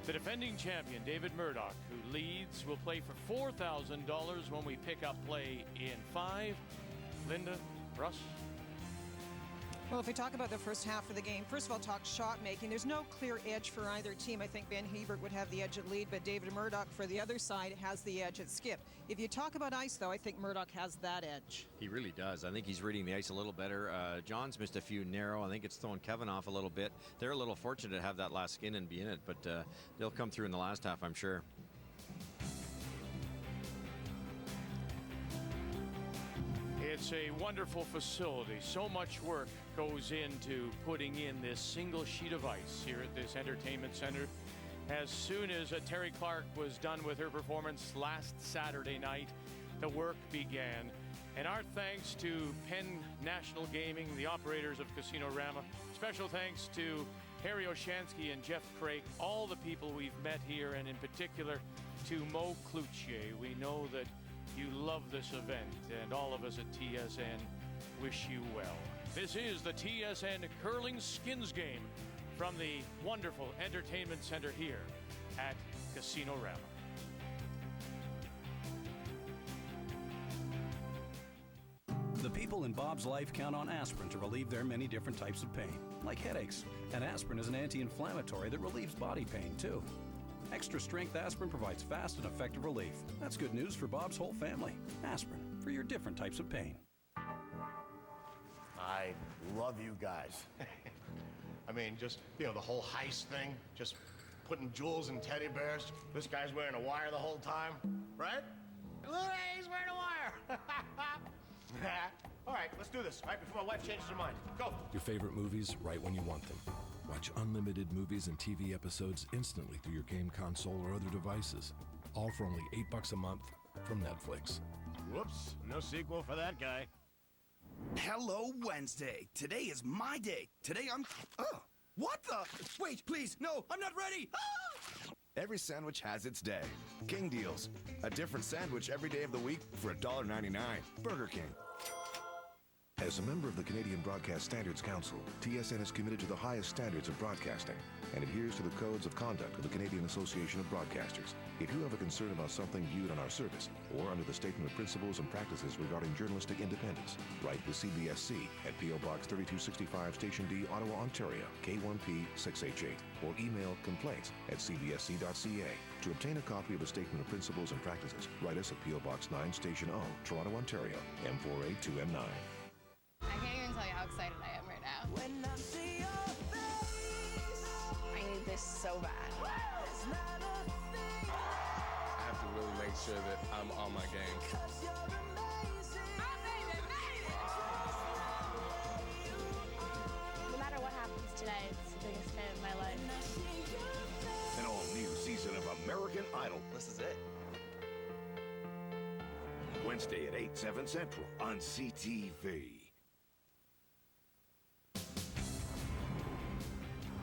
the defending champion, David Murdoch, who leads. Will play for $4,000 when we pick up play in 5. Linda, Russ? Well, if we talk about the first half of the game, first of all, talk shot making. There's no clear edge for either team. I think Ben Hebert would have the edge at lead, but David Murdoch for the other side has the edge at skip. If you talk about ice, though, I think Murdoch has that edge. He really does. I think he's reading the ice a little better. John's missed a few narrow. I think it's throwing Kevin off a little bit. They're a little fortunate to have that last skin and be in it, but they'll come through in the last half, I'm sure. It's a wonderful facility. So much work goes into putting in this single sheet of ice here at this entertainment center. As soon as Terry Clark was done with her performance last Saturday night, the work began. And our thanks to Penn National Gaming, the operators of Casino Rama. Special thanks to Harry Oshansky and Jeff Craig, all the people we've met here, and in particular to Mo Cloutier. We know that you love this event, and all of us at TSN wish you well. This is the TSN Curling Skins game from the wonderful entertainment center here at Casino Rama. The people in Bob's life count on aspirin to relieve their many different types of pain, like headaches. And aspirin is an anti-inflammatory that relieves body pain, too. Extra strength aspirin provides fast and effective relief. That's good news for Bob's whole family. Aspirin, for your different types of pain. I love you guys. I mean, just, the whole heist thing, just putting jewels in teddy bears. This guy's wearing a wire the whole time, right? Look, he's wearing a wire. All right, let's do this, right, before my wife changes her mind. Go. Your favorite movies right when you want them. Watch unlimited movies and TV episodes instantly through your game console or other devices. All for only $8 a month from Netflix. Whoops, no sequel for that guy. Hello, Wednesday. Today is my day. Today I'm... Oh, what the? Wait, please, no, I'm not ready. Ah! Every sandwich has its day. King Deals. A different sandwich every day of the week for $1.99. Burger King. As a member of the Canadian Broadcast Standards Council, TSN is committed to the highest standards of broadcasting and adheres to the codes of conduct of the Canadian Association of Broadcasters. If you have a concern about something viewed on our service or under the Statement of Principles and Practices regarding journalistic independence, write to CBSC at P.O. Box 3265, Station D, Ottawa, Ontario, K1P 6H8, or email complaints@cbsc.ca. To obtain a copy of the Statement of Principles and Practices, write us at P.O. Box 9, Station O, Toronto, Ontario, M482M9. I can't even tell you how excited I am right now. When I see your face, I need this so bad. I have to really make sure that I'm on my game. No matter what happens today, it's the biggest day of my life. An all-new season of American Idol. This is it. Wednesday at 8, 7 Central on CTV.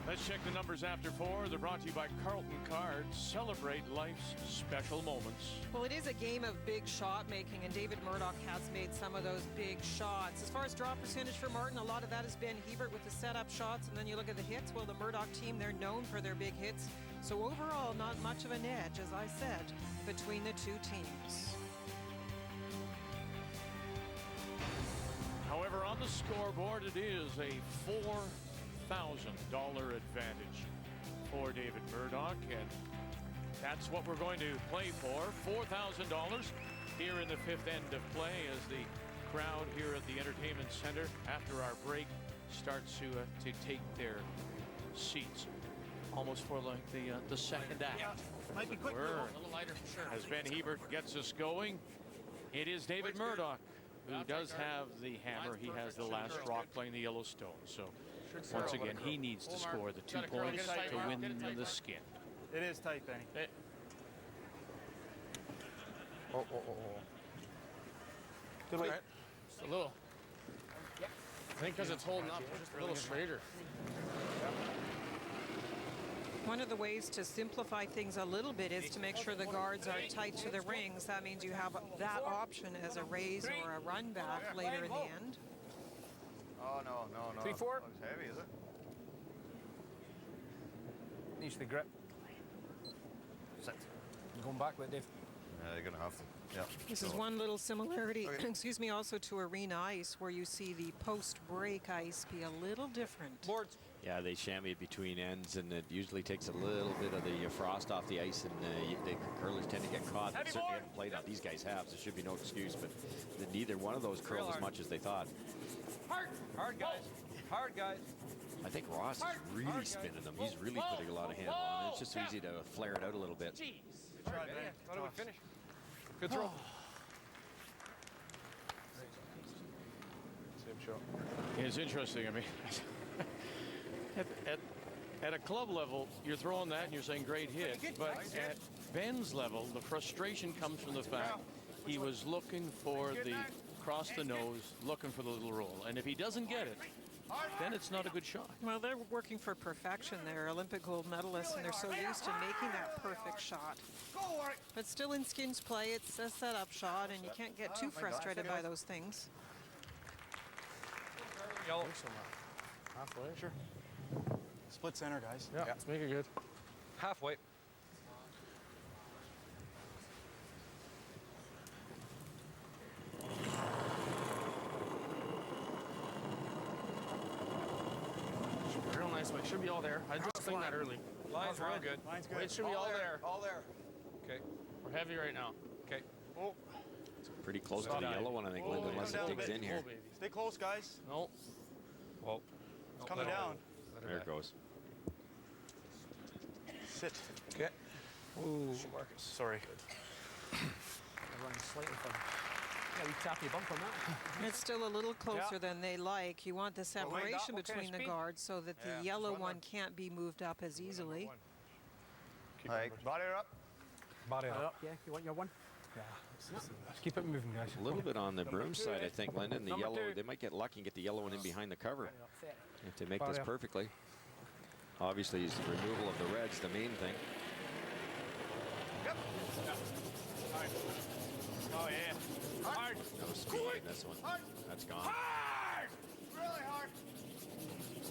Let's check the numbers after 4. They're brought to you by Carlton Cards. Celebrate life's special moments. Well, it is a game of big shot making, and David Murdoch has made some of those big shots. As far as draw percentage for Martin, a lot of that has been Hebert with the setup shots, and then you look at the hits. Well, the Murdoch team, they're known for their big hits. So overall, not much of an edge, as I said, between the two teams. However, on the scoreboard, it is a $4,000 advantage for David Murdoch, and that's what we're going to play for. $4,000 here in the 5th end of play as the crowd here at the Entertainment Center after our break starts to take their seats, almost for like the second act. Yeah, might be quick. Word. A little lighter. Sure. As Ben Hebert gets us going, it is David Murdoch who does have the hammer. He has the last rock playing the Yellowstone. So once again, he needs to score the 2 points to win the skin. It is tight, Benny. Good weight. Just a little. I think because it's holding up, just a little straighter. One of the ways to simplify things a little bit is to make sure the guards are tight to the rings. That means you have that option as a raise or a run back later in the end. Oh, no. 3-4. It's heavy, is it? Needs the grip. Sit. You going back with Dave? Yeah, you're going to have to. Yeah. This is one little similarity, excuse me, also to arena ice, where you see the post-break ice be a little different. Boards. Yeah, they chamois between ends, and it usually takes a little bit of the frost off the ice, and the curlers tend to get caught. They certainly haven't played out. These guys have, so there should be no excuse, but neither one of those curled as much as they thought. Hard, guys. Hard, guys. I think Ross is really spinning them. He's really putting a lot of handle on it. It's just so easy to flare it out a little bit. Good try, Benny. Thought it would finish. Good throw. Same shot. It's interesting. I mean, at a club level, you're throwing that and you're saying great hit. But at Ben's level, the frustration comes from the fact he was looking for the cross the nose, looking for the little roll. And if he doesn't get it, then it's not a good shot. Well, they're working for perfection. They're Olympic gold medalists, and they're so used to making that perfect shot. But still in skins play, it's a setup shot, and you can't get too frustrated by those things. Yellow. Halfway. Sure. Split center, guys. Yeah, let's make it good. Halfway. Real nice weight. Should be all there. I just think that early. Line's real good. Line's good. Weight should be all there. All there. Okay. We're heavy right now. Okay. Oh. Pretty close to the yellow one, I think, Linda, unless it digs in here. Stay close, guys. No. Whoa. It's coming down. There it goes. Sit. Okay. Ooh. Marcus. Sorry. Running slightly from. Yeah, we tapped your bump on that. It's still a little closer than they like. You want the separation between the guards so that the yellow one can't be moved up as easily. Body up. Body up. Yeah, you want your one? Yeah. Let's keep it moving, guys. A little bit on the broom side, I think, Linda. And the yellow, they might get lucky and get the yellow one in behind the cover if they make this perfectly. Obviously, the removal of the red's the main thing. Yep. Oh, yeah. Hard. No speed in this one. That's gone. Hard. Really hard.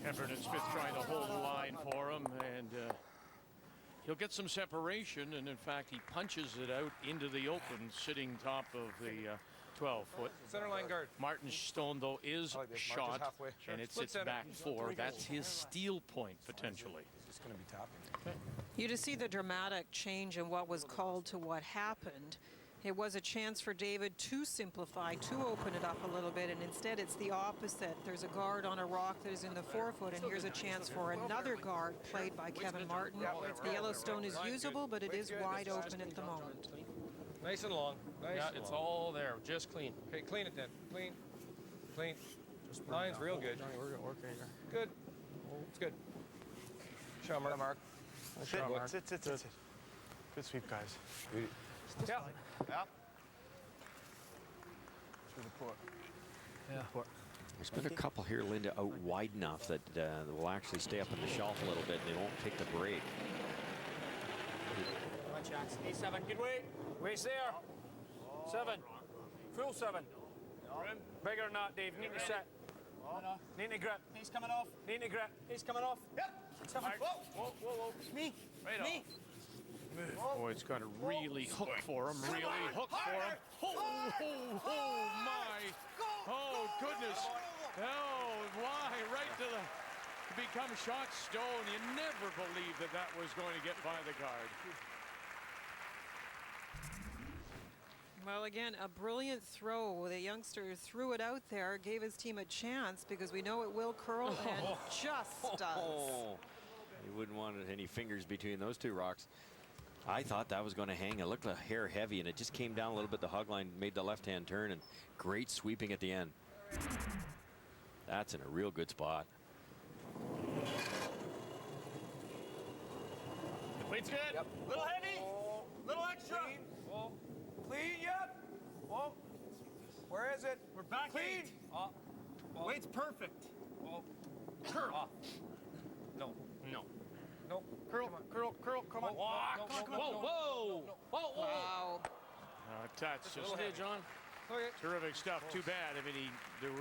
Hebert and Smith trying to hold the line for him, and he'll get some separation, and in fact, he punches it out into the open, sitting top of the 12-foot. Center line guard. Martin Stone, though, is shot, and it sits back 4. That's his steal point, potentially. It's going to be tapping. Okay. You to see the dramatic change in what was called to what happened. It was a chance for David to simplify, to open it up a little bit, and instead it's the opposite. There's a guard on a rock that is in the 4-foot, and here's a chance for another guard played by Kevin Martin. The Yellowstone is usable, but it is wide open at the moment. Nice and long. Nice. Yeah, it's all there. Just clean. Okay, clean it then. Clean. Clean. Line's real good. Johnny, we're going to work right here. Good. It's good. Shot mark. Sit. Good sweep, guys. Yeah. Yeah. Through the port. Yeah. Port. There's been a couple here, Linda, out wide enough that will actually stay up on the shelf a little bit and they won't take the break. Come on, Jackson. A7, good weight. Waist there. 7. Full 7. Bigger than that, Dave. Need to set. Need to grip. He's coming off. Need to grip. He's coming off. Yep. 7. Whoa, whoa, whoa. Me. Right Me. Boy, it's got to really hook for him. Really hook for him. Oh, my. Oh, goodness. Oh, why? Right to become shot stone. You never believed that that was going to get by the guard. Well, again, a brilliant throw. The youngster threw it out there, gave his team a chance because we know it will curl and just does. You wouldn't want any fingers between those two rocks. I thought that was going to hang. It looked a hair heavy, and it just came down a little bit. The hug line made the left-hand turn, and great sweeping at the end. That's in a real good spot. Weight's good. Yep. Little heavy. Little extra. Clean. Whoa. Clean, yep. Whoa. Where is it? We're back. Clean. Weight's perfect. Whoa. Curl. No. No. No. Curl. Curl. Curl. Come on. Whoa. Whoa. Whoa. Wow. That's just John. Terrific stuff. Too bad. I mean,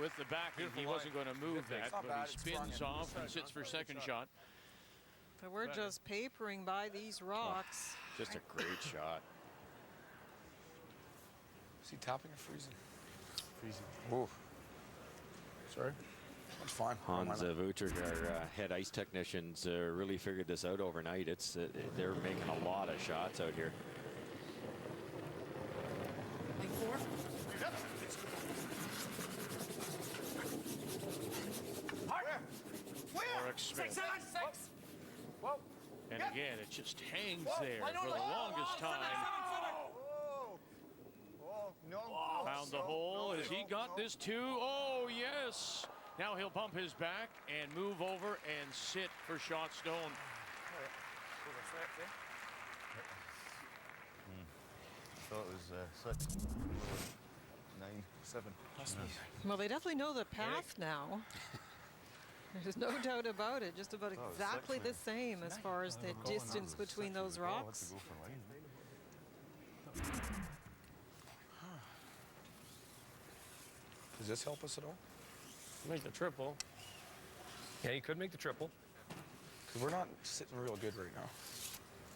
with the backing, he wasn't going to move that, but he spins off and sits for second shot. But we're just papering by these rocks. Just a great shot. Is he tapping or freezing? Freezing. Ooh. Sorry. That's fine. Hans Vutric, our head ice technicians, really figured this out overnight. It's they're making a lot of shots out here. Like 4. Yep. Warwick Smith. 6. Whoa. And again, it just hangs there for the longest time. Found the hole. Has he got this too? Oh, yes. Now he'll bump his back and move over and sit for shot stone. Thought it was 6, 9, 7. Well, they definitely know the path now. There's no doubt about it. Just about exactly the same as far as the distance between those rocks. Does this help us at all? Make the triple. Yeah, you could make the triple. Because we're not sitting real good right now.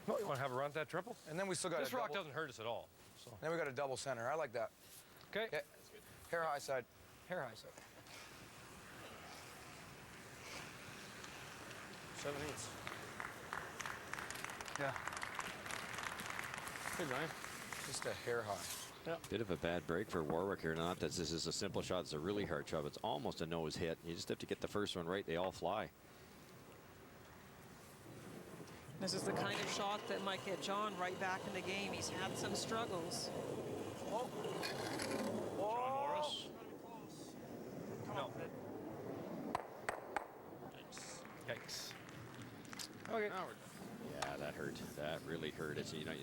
No, you want to have a run at that triple? And then we still got this rock doesn't hurt us at all. So. Then we got a double center. I like that. Okay. Yeah. Hair high side. Hair high side. 7/8. Yeah. Good line. Just a hair high. Yeah. Bit of a bad break for Warwick here. Not that this is a simple shot. It's a really hard shot. It's almost a nose hit. You just have to get the first one right. They all fly. This is the kind of shot that might get John right back in the game. He's had some struggles. Oh. John Morris. No. Yikes. Okay. Yeah, that hurt. That really hurt. It's, you know,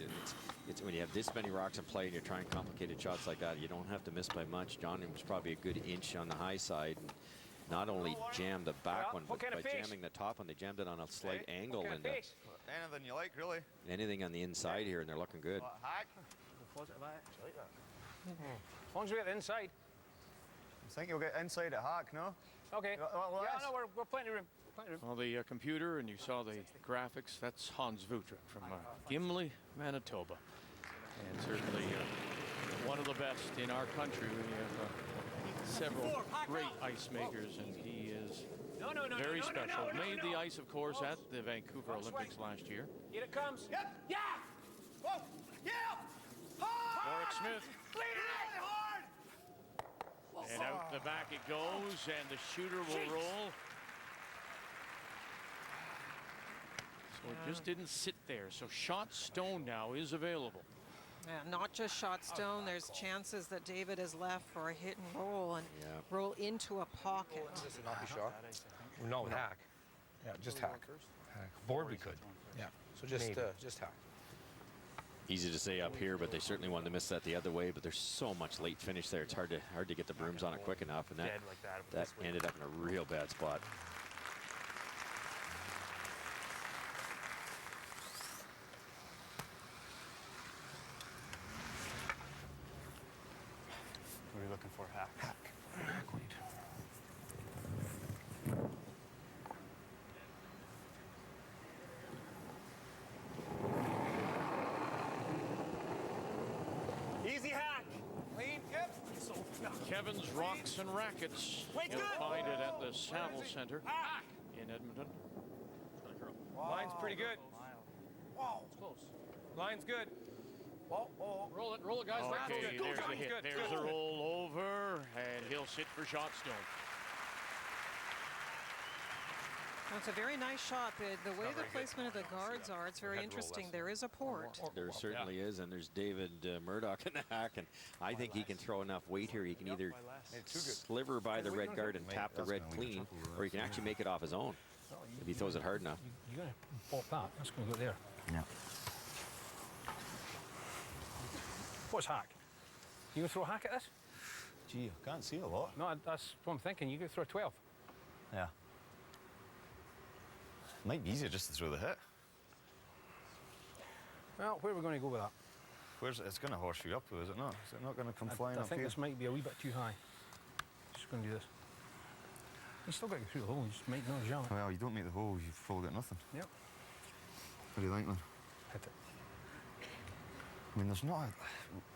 it's when you have this many rocks in play and you're trying complicated shots like that, you don't have to miss by much. John was probably a good inch on the high side. And not only jammed the back one, but by jamming the top one, they jammed it on a slight angle. And Anything you like, really. anything on the inside here, and they're looking good. Hack. As long as we get inside. I think you'll get inside at hack, no? Okay. Well, yeah, no, we're plenty of room. Well, the computer, and you saw the graphics, that's Hans Vutric from Gimli, Manitoba. And certainly one of the best in our country. We have several great ice makers, and he is very special. Made the ice, of course, at the Vancouver Olympics last year. Here it comes. Yep. Yeah. Whoa. Yeah. Warwick Smith. Really hard. And out the back it goes, and the shooter will roll. So it just didn't sit there. So shot stone now is available. Yeah, not just shot stone. There's chances that David has left for a hit and roll and roll into a pocket. This is not be shot. No, hack. Yeah, just hack. Board we could. Yeah. So just hack. Easy to say up here, but they certainly wanted to miss that the other way. But there's so much late finish there. It's hard to get the brooms on it quick enough, and that ended up in a real bad spot. What are you looking for, Hack? Hackweed. Easy, Hack. Clean. Yep. Kevin's Rocks and Rackets. Wait, You'll good. find it at the Saddle Center Hack. in Edmonton. Line's pretty good. Wow. It's close. Line's good. Whoa, Roll it, guys. Okay, good. there's the Good. hit. Good. There's the roll over, and he'll sit for shot stone. That's a very nice shot. The way the placement of the guards are, it's very interesting. There is a port. There certainly is, and there's David Murdoch in the hack, and I think he can throw enough weight here. He can either sliver by the red guard and tap the red clean, or he can actually make it off his own if he throws it hard enough. You're going to pop that. That's going to go there. Yeah. What's hack? You going to throw a hack at this? Gee, I can't see a lot. No, that's what I'm thinking. You going to throw a 12. Yeah. Might be easier just to throw the hit. Well, where are we going to go with that? It's going to horseshoe up, though, is it not? Is it not going to come flying I up think here? this might be a wee bit too high. Just going to do this. You still got to go through the hole. You just make no jam. Well, you don't make the hole, you've probably got nothing. Yep. What do you think, then? Hit it. I mean, there's not...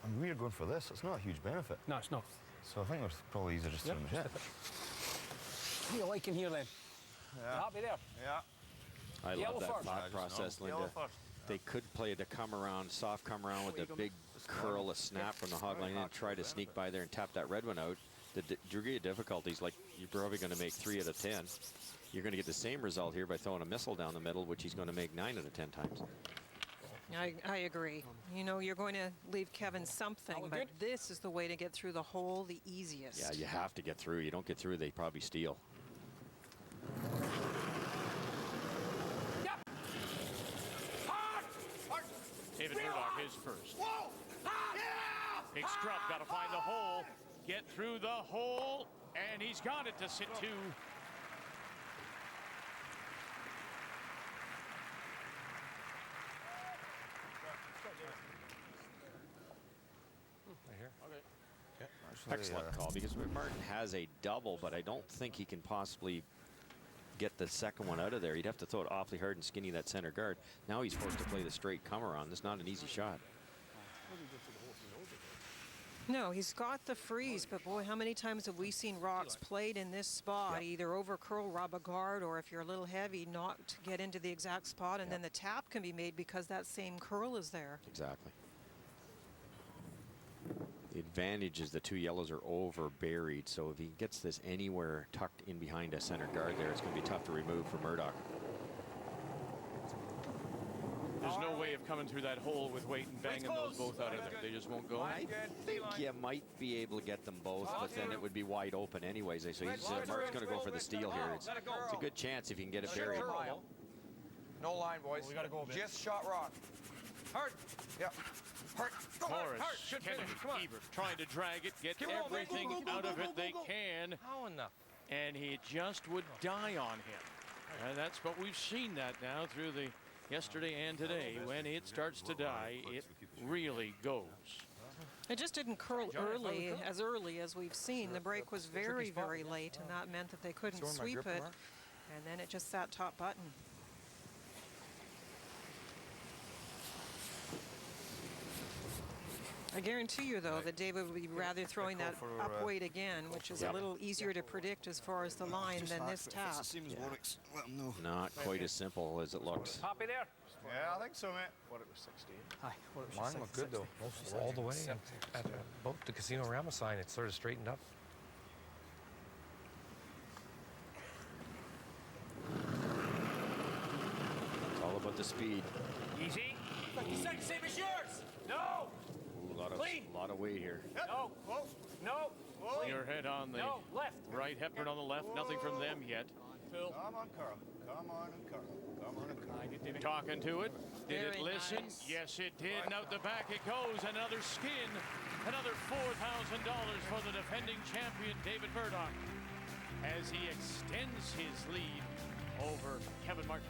And we're going for this. It's not a huge benefit. No, it's not. So I think it's probably easier just to throw the hit. What are you liking here, then? Yeah. You happy there? Yeah. I Yellow love that first. thought process, Linda. Yellow first. They could play the come around, soft come around with the big curl, a snap from the hog line and try to sneak by there and tap that red one out. The degree of difficulty is like you're probably going to make 3 out of 10. You're going to get the same result here by throwing a missile down the middle, which he's going to make 9 out of 10 times. I agree. You know, you're going to leave Kevin something, but this is the way to get through the hole the easiest. Yeah, you have to get through. You don't get through, they probably steal. David Murdoch is first. Big scrub, got to find the hole, get through the hole, and he's got it to sit 2. Excellent call, because Martin has a double, but I don't think he can possibly get the second one out of there. He'd have to throw it awfully hard and skinny that center guard. Now he's forced to play the straight come around. That's not an easy shot. No, he's got the freeze, but boy, how many times have we seen rocks played in this spot, either over curl, rob a guard, or if you're a little heavy, not to get into the exact spot, and then the tap can be made because that same curl is there. Exactly. The advantage is the 2 yellows are over buried, so if he gets this anywhere tucked in behind a center guard there, it's going to be tough to remove for Murdoch. There's no way of coming through that hole with weight and banging those both out of there. They just won't go. I think you might be able to get them both, but then it would be wide open anyways. So Mark's going to go for the steal here. It's a good chance if he can get it buried. No line, boys. We got to go a bit. Just shot rock. Hard. Yep. Hard. Go hard. Morris, Kennedy, Ebert trying to drag it, get everything out of it they can. How enough? And he just would die on him. And that's what we've seen that now through the yesterday and today. When it starts to die, it really goes. It just didn't curl early as we've seen. The break was very, very late, and that meant that they couldn't sweep it. And then it just sat top button. I guarantee you, though, that David would be rather throwing that up weight again, which is a little easier to predict as far as the line than this tap. Not quite as simple as it looks. Happy there? Yeah, I think so, mate. What, it was 16? Hi. Mine looked good, though. All the way. At about the Casino Rama sign, it sort of straightened up. It's all about the speed. Easy. 50 seconds, same as yours. No. Ooh, a lot of weight here. Yep. No. Whoa. No. Your head on the left. right, Hepburn on the left. Nothing from them yet. Phil. Come on, Carl. Come on, Carl. Come on, Carl. Talking to it. Did Very it listen? nice. Yes, it did. And out the back it goes. Another skin. Another $4,000 for the defending champion, David Murdoch, as he extends his lead over Kevin Martin.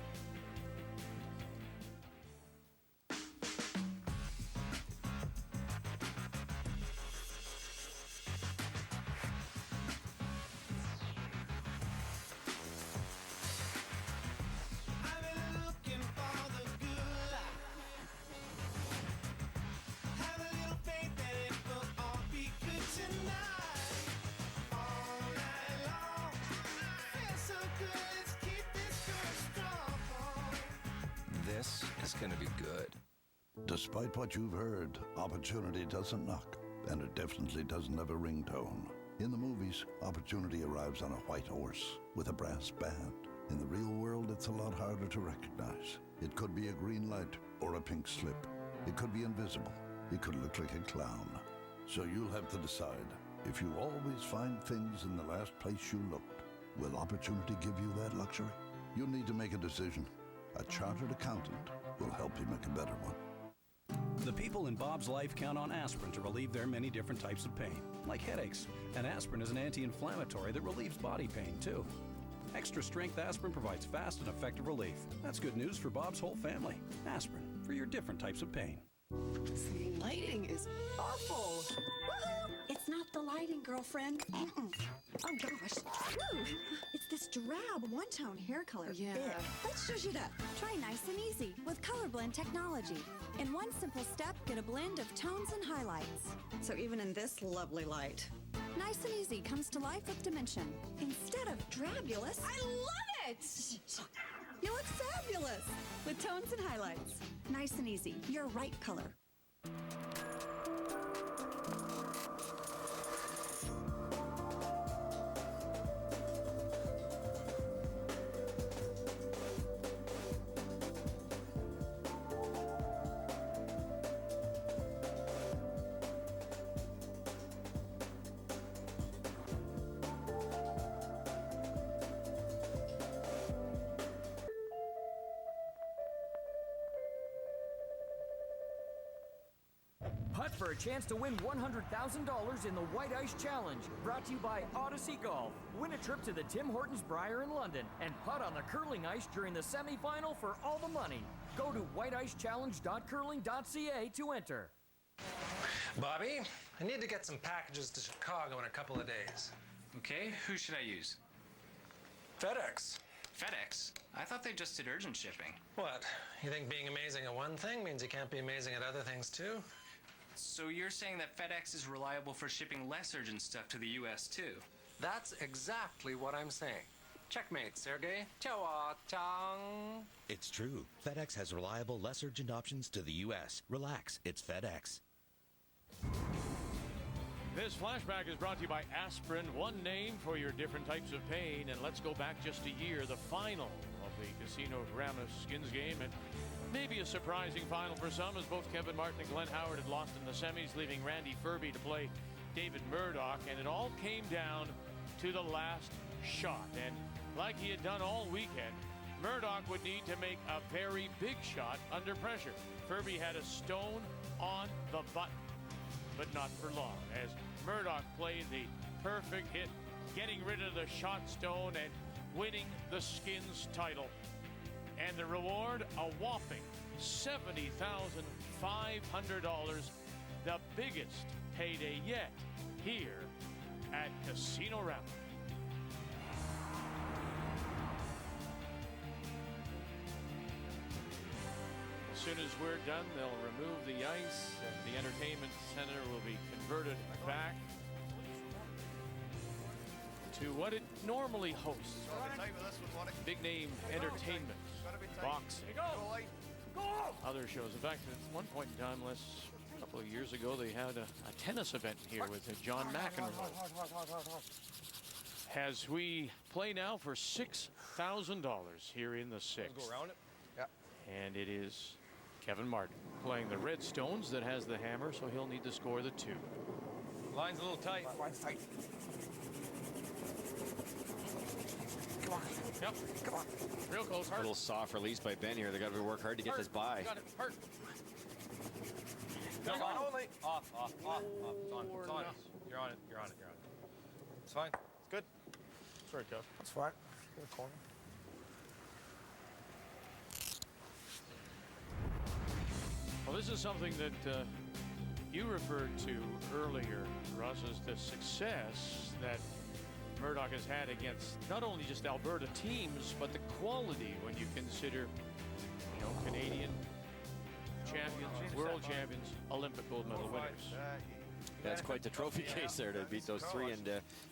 This is gonna be good. Despite what you've heard, opportunity doesn't knock, and it definitely doesn't have a ringtone. In the movies, opportunity arrives on a white horse with a brass band. In the real world, it's a lot harder to recognize. It could be a green light or a pink slip. It could be invisible. It could look like a clown. So you'll have to decide. If you always find things in the last place you looked, will opportunity give you that luxury? You'll need to make a decision. A chartered accountant will help you make a better one. The people in Bob's life count on aspirin to relieve their many different types of pain, like headaches. And aspirin is an anti-inflammatory that relieves body pain, too. Extra strength aspirin provides fast and effective relief. That's good news for Bob's whole family. Aspirin, for your different types of pain. This lighting is awful. Woohoo! It's not the lighting, girlfriend. Mm-mm. Oh, gosh. Ooh, it's this drab one-tone hair color. Yeah. Ugh. Let's zhuzh it up. Try Nice and Easy with Color Blend technology. In one simple step, get a blend of tones and highlights. So even in this lovely light. Nice and Easy comes to life with dimension. Instead of drabulous, I love it! you look fabulous with tones and highlights. Nice and Easy, your right color. Putt for a chance to win $100,000 in the White Ice Challenge. Brought to you by Odyssey Golf. Win a trip to the Tim Hortons Briar in London and putt on the curling ice during the semifinal for all the money. Go to whiteicechallenge.curling.ca to enter. Bobby, I need to get some packages to Chicago in a couple of days. Okay, who should I use? FedEx. FedEx? I thought they just did urgent shipping. What? You think being amazing at one thing means you can't be amazing at other things too? So you're saying that FedEx is reliable for shipping less urgent stuff to the U.S. too? That's exactly what I'm saying. Checkmate, Sergey. Chang. It's true. FedEx has reliable, less urgent options to the U.S. Relax, it's FedEx. This flashback is brought to you by Aspirin, one name for your different types of pain. And let's go back just a year, the final of the Casino Rama Skins game. And maybe a surprising final for some, as both Kevin Martin and Glenn Howard had lost in the semis, leaving Randy Ferbey to play David Murdoch. And it all came down to the last shot. And like he had done all weekend, Murdoch would need to make a very big shot under pressure. Ferbey had a stone on the button, but not for long, as Murdoch played the perfect hit, getting rid of the shot stone and winning the Skins title. And the reward, a whopping $70,500, the biggest payday yet here at Casino Rama. As soon as we're done, they'll remove the ice and the entertainment center will be converted back to what it normally hosts. Big name entertainment, boxing, other shows. In fact, at one point in time, a couple of years ago, they had a tennis event here with John McEnroe. As we play now for $6,000 here in the sixth. Go around it? Yeah. And it is Kevin Martin playing the red stones that has the hammer, so he'll need to score the two. Line's a little tight. Line's tight. Come on. Yep. Come on. Real close. A Hard. little soft release by Ben here. They got to work hard to get this by. Got it. Hard. No, on only. Off. It's on. It's on. You're on it. It's fine. It's good. Sorry, Kev. That's fine. Good corner. Well, this is something that you referred to earlier, Russ, as the success that Murdoch has had against not only just Alberta teams, but the quality when you consider, Canadian champions, world champions, Olympic gold medal winners. That's quite the trophy case there to beat those three. And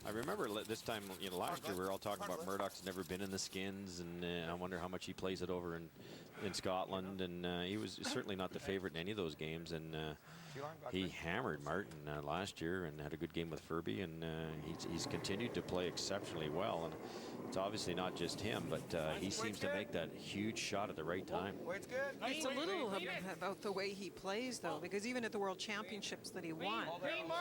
I remember this time, last year we were all talking about Murdoch's never been in the skins, and I wonder how much he plays it over in Scotland. And he was certainly not the favorite in any of those games. And he hammered Martin last year and had a good game with Furby. And he's continued to play exceptionally well. And it's obviously not just him, but he seems to make that huge shot at the right time. It's a little about the way he plays, though, because even at the World Championships that he won,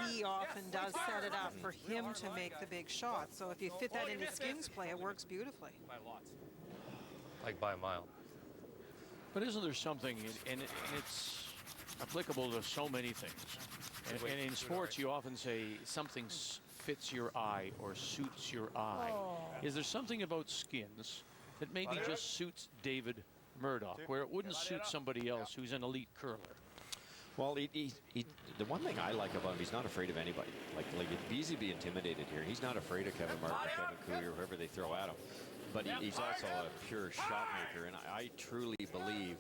he often does set it up for him to make the big shot. So if you fit that into skins play, it works beautifully. By a lot. Like by a mile. But isn't there something, and it's applicable to so many things. And in sports, you often say something fits your eye or suits your eye. Is there something about skins that maybe just suits David Murdoch, where it wouldn't suit somebody else who's an elite curler? Well, the one thing I like about him, he's not afraid of anybody. Like it'd be easy to be intimidated here. He's not afraid of Kevin Martin or Kevin Cooley or whoever they throw at him. But he's also a pure shot maker, and I truly believe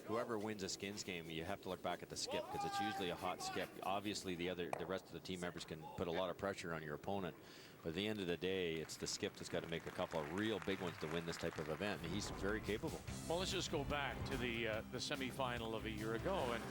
whoever wins a skins game, you have to look back at the skip, because it's usually a hot skip. Obviously, the rest of the team members can put a lot of pressure on your opponent, but at the end of the day, it's the skip that's got to make a couple of real big ones to win this type of event, and he's very capable. Well, let's just go back to the semifinal of a year ago, and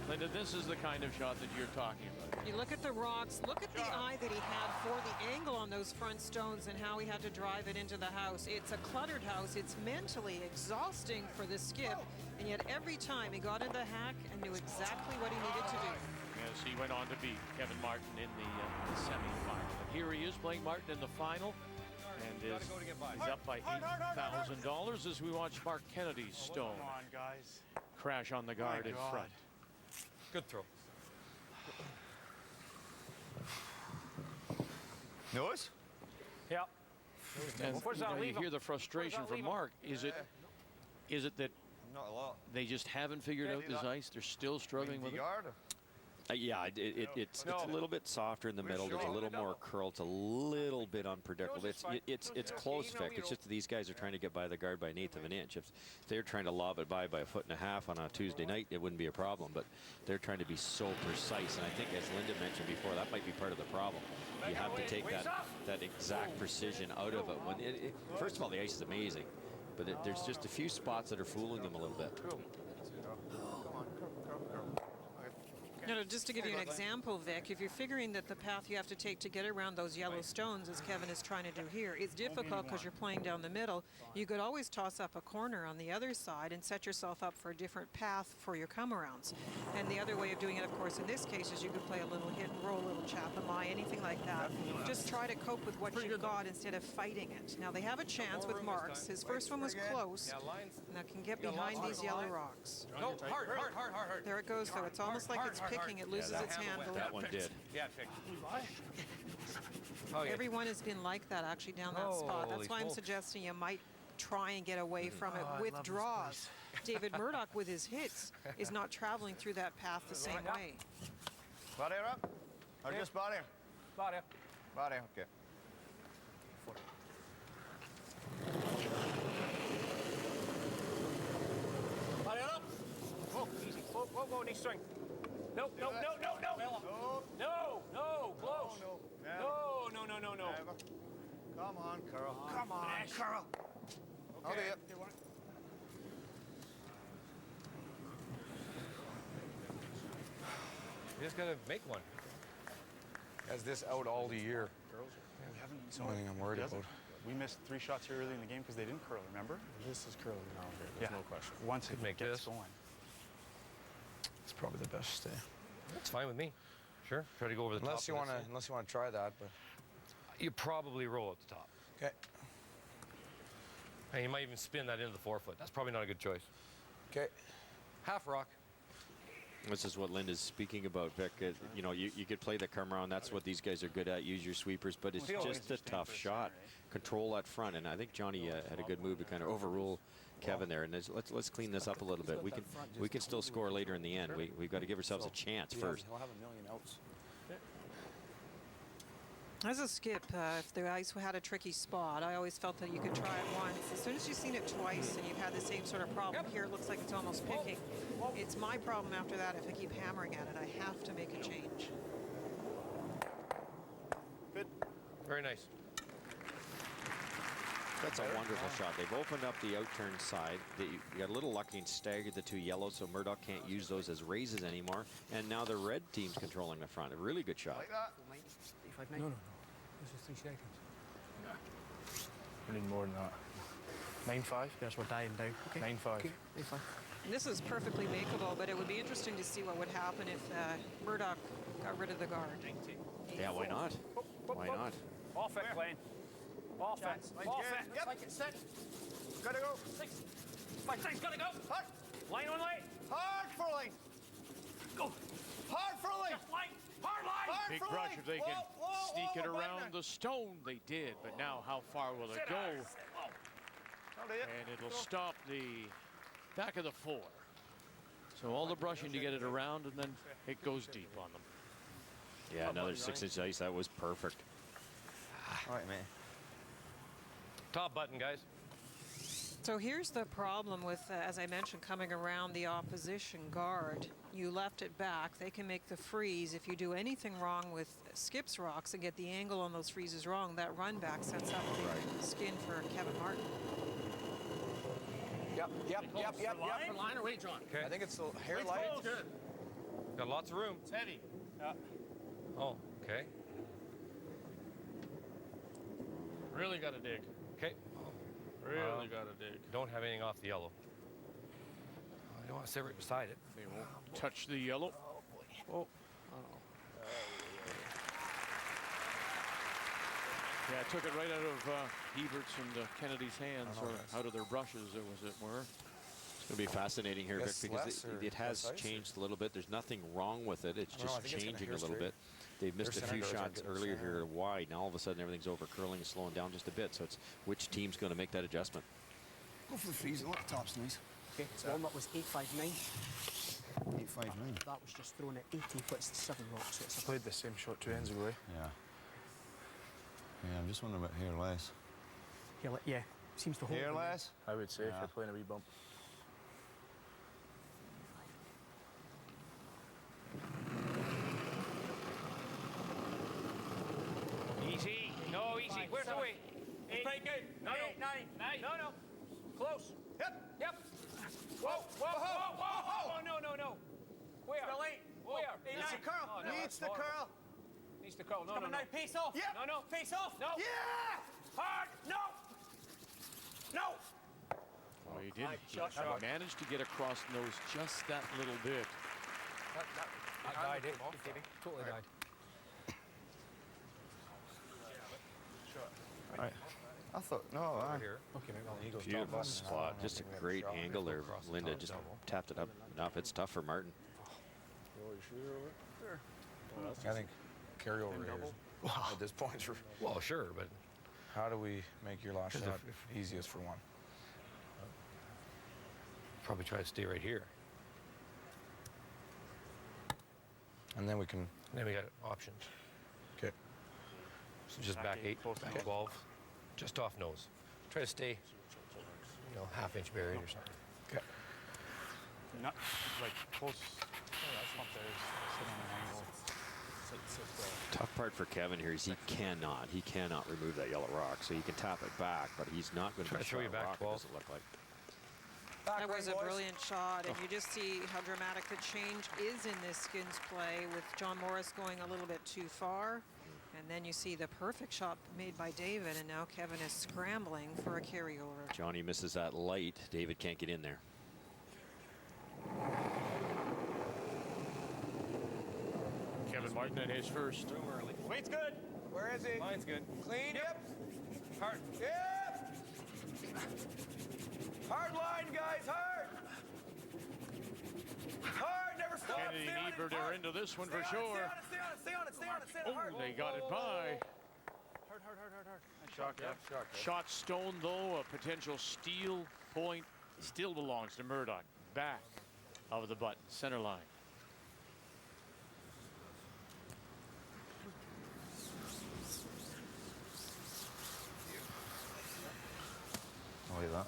Linda, this is the kind of shot that you're talking about. You look at the rocks, look at the eye that he had for the angle on those front stones and how he had to drive it into the house. It's a cluttered house. It's mentally exhausting for the skip, and yet every time he got in the hack and knew exactly what he needed to do. Yes, he went on to beat Kevin Martin in the semifinal. And here he is playing Martin in the final, and is up by $8,000 as we watch Mark Kennedy's stone crash on the guard in front. Good throw. Noise? Yeah. And you hear the frustration from Mark. Is it that Not a lot. they just haven't figured out this ice? They're still struggling with it? Yeah, it's a little bit softer in the middle. There's a little more curl. It's a little bit unpredictable. It's close Vic. It's just that these guys are trying to get by the guard by 1/8 of an inch. If they're trying to lob it by 1.5 feet on a Tuesday night, it wouldn't be a problem. But they're trying to be so precise, and I think, as Linda mentioned before, that might be part of the problem. You have to take that exact precision out of it. First of all, the ice is amazing, but there's just a few spots that are fooling them a little bit. Just to give you an example, Vic, if you're figuring that the path you have to take to get around those yellow stones, as Kevin is trying to do here, is difficult because you're playing down the middle, you could always toss up a corner on the other side and set yourself up for a different path for your come-arounds. And the other way of doing it, of course, in this case, is you could play a little hit and roll, a little chap and lie, anything like that. Just try to cope with what you've got instead of fighting it. Now, they have a chance with Marks. His first one was close, and that can get behind these yellow rocks. No, hard. There it goes, though. It's almost like it's picking. It loses its handle. That one did. Yeah, pick. Everyone has been like that, actually, down that spot. That's why I'm suggesting you might try and get away from it with draws. David Murdoch, with his hits, is not traveling through that path the same way. Body up? Or just body? Body. Body, okay. Body up. Whoa, easy. Whoa, knee strength. No, close. No. Come on, Carl. Come on, Carl. Okay. You just gotta make one. Has this out all the year? That's the only thing I'm worried about. We missed 3 shots here early in the game because they didn't curl, remember? This is curling now here. There's no question. Once it make gets this going. It's probably the best stay. That's fine with me. Sure. Try to go over the top. Unless you want to try that, but you probably roll at the top. Okay. And you might even spin that into the forefoot. That's probably not a good choice. Okay. Half rock. This is what Linda's speaking about, Vic. You know, you could play the come around. That's what these guys are good at. Use your sweepers, but it's just a tough shot. Control that front, and I think Johnny had a good move to kind of overrule Kevin there. And let's clean this up a little bit. We can still score later in the end. We've got to give ourselves a chance first. He'll have a million outs. As a skip, if the ice had a tricky spot, I always felt that you could try it once. As soon as you've seen it twice and you've had the same sort of problem here, it looks like it's almost picking. It's my problem after that. If I keep hammering at it, I have to make a change. Good. Very nice. That's a wonderful shot. They've opened up the outturn side. You got a little lucky and staggered the two yellows, so Murdoch can't use those as raises anymore. And now the red team's controlling the front. A really good shot. Like that? No. This is 3 seconds. We need more than that. 9-5? Yes, we're dying down. Okay. 9-5. Okay. 9-5. This is perfectly makeable, but it would be interesting to see what would happen if Murdoch got rid of the guard. Yeah, why not? Why not? Off it, Blaine. Off it. Off it. Yep. Like it's set. Gotta go. 6, 5, 6, gotta go. Hard. Line on line. Hard for line. Go. Hard for line. Just line. Hard line. Hard Big for brush line. if they can sneak it whoa, around the stone. They did, but now how far will it go? And it'll stop the back of the 4. So all the brushing to get it around, and then it goes deep on them. Yeah, another 6-inch ice. That was perfect. All right, man. Top button, guys. So here's the problem with, as I mentioned, coming around the opposition guard. You left it back. They can make the freeze. If you do anything wrong with Skip's rocks and get the angle on those freezes wrong, that run back sets up the skin for Kevin Martin. Yep. Line or wait, John? Okay. I think it's the hair light. Good. Got lots of room. It's heavy. Oh, okay. Really got to dig. Okay. Really got to dig. Don't have anything off the yellow. I don't want to sit right beside it. They won't touch the yellow. Oh. Yeah, I took it right out of Ebert's and Kennedy's hands, or out of their brushes, as it were. It's going to be fascinating here, Vic, because it has changed a little bit. There's nothing wrong with it. It's just changing a little bit. They've missed a few shots earlier here wide, and all of a sudden everything's over curling and slowing down just a bit. So it's which team's going to make that adjustment. Go for the freeze. Look, the top's nice. Okay, warm-up was 8.59. 8.59. That was just thrown at 80, but it's 7 rocks. So I played the same shot 2 ends away. Yeah. Yeah, I'm just wondering about hair less. Yeah, seems to hold. Hair less? I would say if you're playing a wee bump. Easy. No, easy. 5, Where's the 7, weight? 8, Very good. No, 8, 9. No. Close. Yep. Whoa. No. Where? Still 8. Where? Needs the curl. Oh, no, Needs the curl. Needs the curl. No. Now, face off. Yep. No. Face off. No. Yeah! Hard. No. Oh, he did. He managed to get across nose just that little bit. That died, Totally died. I thought, no, Here. Okay, maybe I'll Beautiful spot. Just a great angle there. Linda just tapped it up enough. It's tough for Martin. I think carryover is at this point. Well, sure, but How do we make your last shot easiest for one? probably try to stay right here. And then we can. Then we got options. Okay. So just back 8, back 12, just off nose. Try to stay, half-inch buried or something. Okay. Not like close. Oh, that's not there. Sitting on an angle. Tough part for Kevin here is he cannot remove that yellow rock. So you can tap it back, but he's not going to Try to show you back rock, 12. it doesn't look like. That was a brilliant shot, and you just see how dramatic the change is in this skins play with John Morris going a little bit too far. And then you see the perfect shot made by David, and now Kevin is scrambling for a carryover. Johnny misses that light. David can't get in there. Kevin Martin at his first. Too early. Weight's good. Where is he? Mine's good. Clean. Yep. Hard. Yep. Hard line, guys, hard. Hard, never stop. Kennedy and Ebert are into this one for sure. Stay on it, hard. Oh, they got it by. Hard. Shot, shot stone, though. A potential steal point still belongs to Murdoch. Back of the button, center line. I like that.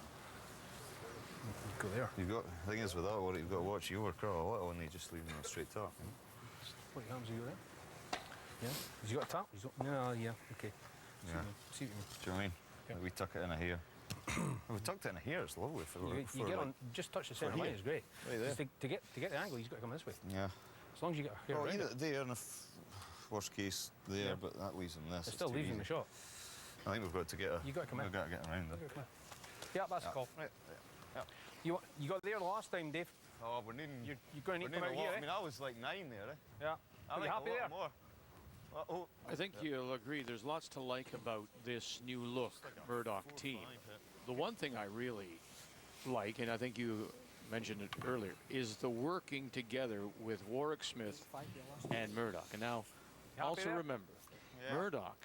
Go there. You've got, the thing is with that one, you've got to watch you overcurl a little and they just leave them on a straight top. You know? What happens you go there? Yeah. Has you got a tap? No, yeah, okay. Yeah. See what you mean. Do you know what I mean? Like we tuck it in here. We tucked it in here, it's lovely. For, You get on, just touch the centre line, it's great. Right there. Just to get the angle, you've got to come this way. Yeah. As long as you get here. Well, either there and worst case there, but that leaves them this. It's still leaving the shot. I think we've got to get a. You've got to come in. We've got to get around it. Yeah, that's a call. Right. Yeah. You got there last time, Dave. Oh, we're needing. You're going to need to come out here. I mean, I was like 9 there. Yeah. I Are you happy there? More. I think you'll agree there's lots to like about this new look Murdoch team. The one thing I really like, and I think you mentioned it earlier, is the working together with Warwick Smith and Murdoch. And now, also remember, Murdoch,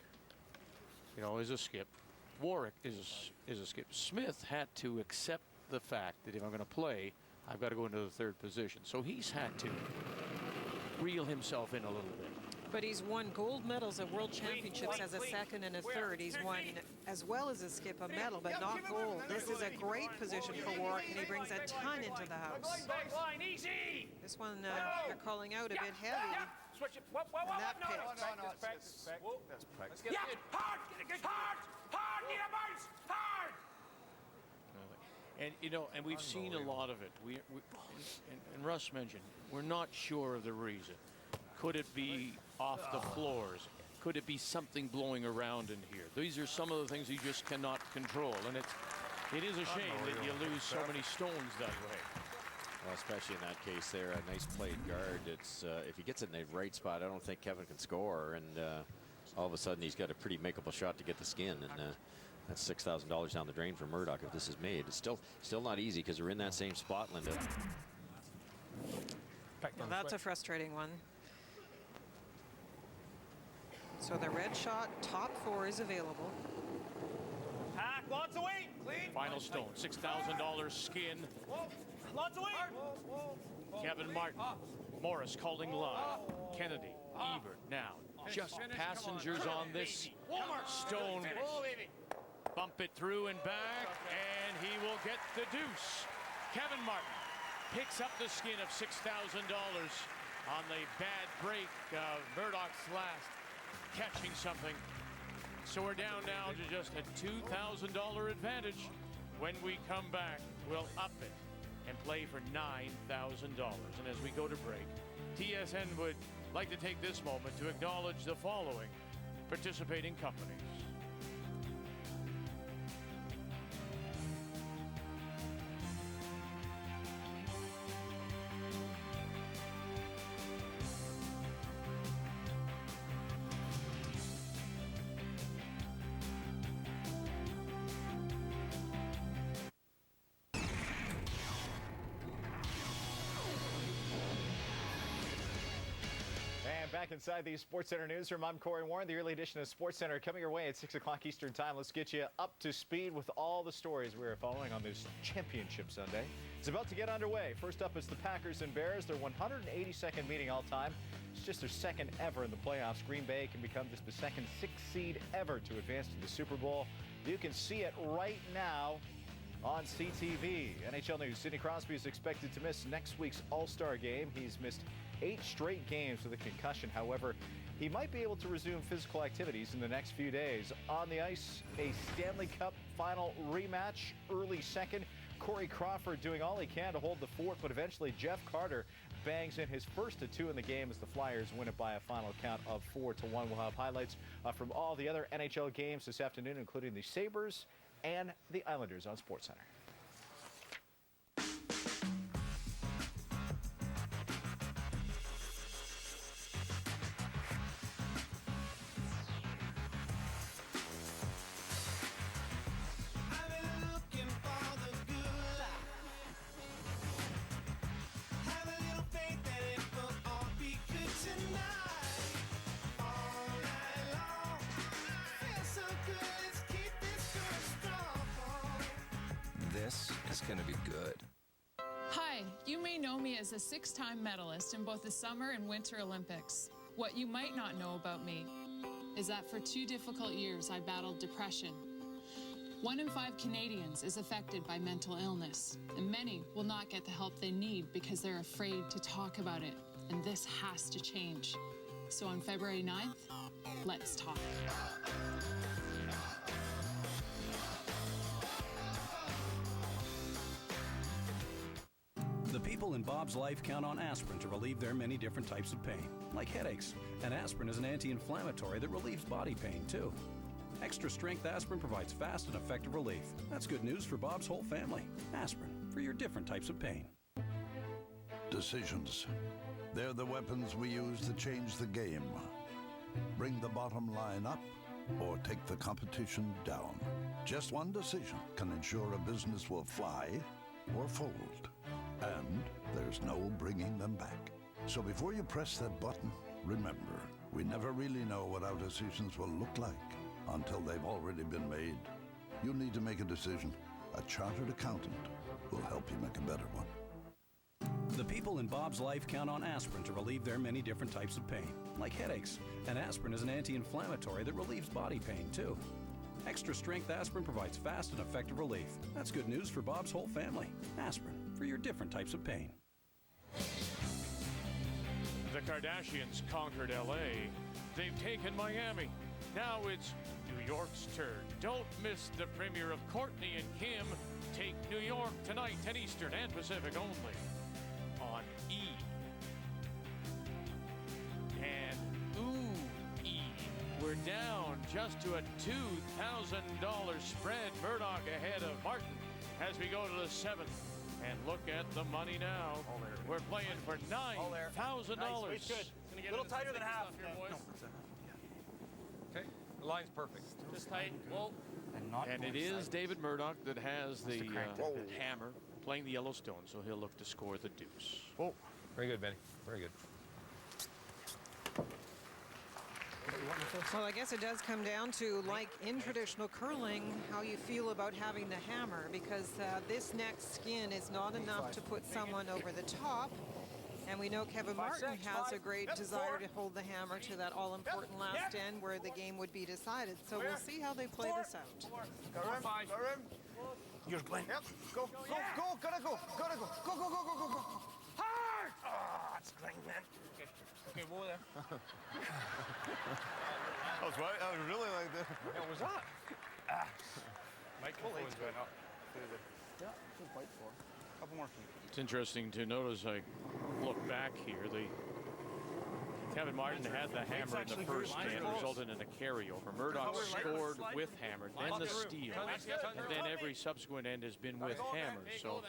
is a skip. Warwick is a skip. Smith had to accept the fact that if I'm going to play, I've got to go into the third position. So he's had to reel himself in a little bit. But he's won gold medals at World Championships as a second and a third. He's won, as well as a skip, a medal, but not gold. This is a great position for Warwick, and he brings a ton into the house. This one, they're calling out a bit heavy. Switch it. And that pick. No, that's practice. Yeah, hard, need a bounce, hard. And we've seen a lot of it. And Russ mentioned, we're not sure of the reason. Could it be off the floors? Could it be something blowing around in here? These are some of the things you just cannot control, and it is a shame that you lose so many stones that way. Well, especially in that case there, a nice played guard. It's if he gets it in the right spot, I don't think Kevin can score, and all of a sudden he's got a pretty makeable shot to get the skin, and that's $6,000 down the drain for Murdoch if this is made. It's still not easy because we're in that same spot, Linda. Well, that's a frustrating one. So the red shot, top 4 is available. Hack, lots of weight, clean. Final stone, $6,000 skin. Lots of weight. Kevin Martin, Morris calling live. Kennedy, Ebert now. Just passengers on this stone. Bump it through and back, and he will get the deuce. Kevin Martin picks up the skin of $6,000 on the bad break of Murdoch's last. Catching something. So we're down now to just a $2,000 advantage. When we come back, we'll up it and play for $9,000. And as we go to break, TSN would like to take this moment to acknowledge the following participating companies. Back inside the SportsCenter newsroom, I'm Corey Warren. The early edition of SportsCenter coming your way at 6 o'clock Eastern Time. Let's get you up to speed with all the stories we're following on this championship Sunday. It's about to get underway. First up is the Packers and Bears, their 182nd meeting all time. It's just their second ever in the playoffs. Green Bay can become just the second 6th seed ever to advance to the Super Bowl. You can see it right now on CTV. NHL news, Sidney Crosby is expected to miss next week's All-Star game. He's missed 8 straight games with a concussion. However, he might be able to resume physical activities in the next few days. On the ice, a Stanley Cup final rematch, early second. Corey Crawford doing all he can to hold the fort, but eventually Jeff Carter bangs in his first of 2 in the game as the Flyers win it by a final count of 4-1. We'll have highlights from all the other NHL games this afternoon, including the Sabres and the Islanders on SportsCenter. gonna be good. Hi, you may know me as a 6-time medalist in both the Summer and Winter Olympics. What you might not know about me is that for 2 difficult years I battled depression. 1 in 5 Canadians is affected by mental illness, and many will not get the help they need because they're afraid to talk about it, and this has to change. So on February 9th, let's talk. The people in Bob's life count on aspirin to relieve their many different types of pain, like headaches. And aspirin is an anti-inflammatory that relieves body pain, too. Extra strength aspirin provides fast and effective relief. That's good news for Bob's whole family. Aspirin, for your different types of pain. Decisions. They're the weapons we use to change the game. Bring the bottom line up or take the competition down. Just one decision can ensure a business will fly or fold. And there's no bringing them back. So before you press that button, remember, we never really know what our decisions will look like until they've already been made. You need to make a decision. A chartered accountant will help you make a better one. The people in Bob's life count on aspirin to relieve their many different types of pain, like headaches. And aspirin is an anti-inflammatory that relieves body pain, too. Extra strength aspirin provides fast and effective relief. That's good news for Bob's whole family. Aspirin, for your different types of pain. The Kardashians conquered L.A. They've taken Miami. Now it's New York's turn. Don't miss the premiere of Courtney and Kim Take New York tonight, 10 Eastern and Pacific only on E! And ooh, E! We're down just to a $2,000 spread. Murdoch ahead of Martin as we go to the 7th. And look at the money now. We're playing for $9,000. Nice, good. A little tighter than half here, boys. Okay, the line's perfect. Just tight. Whoa. And it is David Murdoch that has the hammer playing the Yellowstone, so he'll look to score the deuce. Oh, very good, Benny. Very good. Well, I guess it does come down to, like in traditional curling, how you feel about having the hammer, because this next skin is not enough to put someone over the top. And we know Kevin Martin has a great desire to hold the hammer to that all-important last end where the game would be decided. So we'll see how they play this out. Go room. Go room. Here's Glenn. Yep. Go. Gotta go. Go. Hard! Ah, it's Glenn, man. Okay, whoa there. I was right. I was really like this. What was that? Microphone's going up. Yeah, just bite for. Couple more feet. It's interesting to notice, I look back here, Kevin Martin had the hammer in the first end, resulted in a carryover. Murdoch scored with hammer, then the steal, and then every subsequent end has been with hammer. So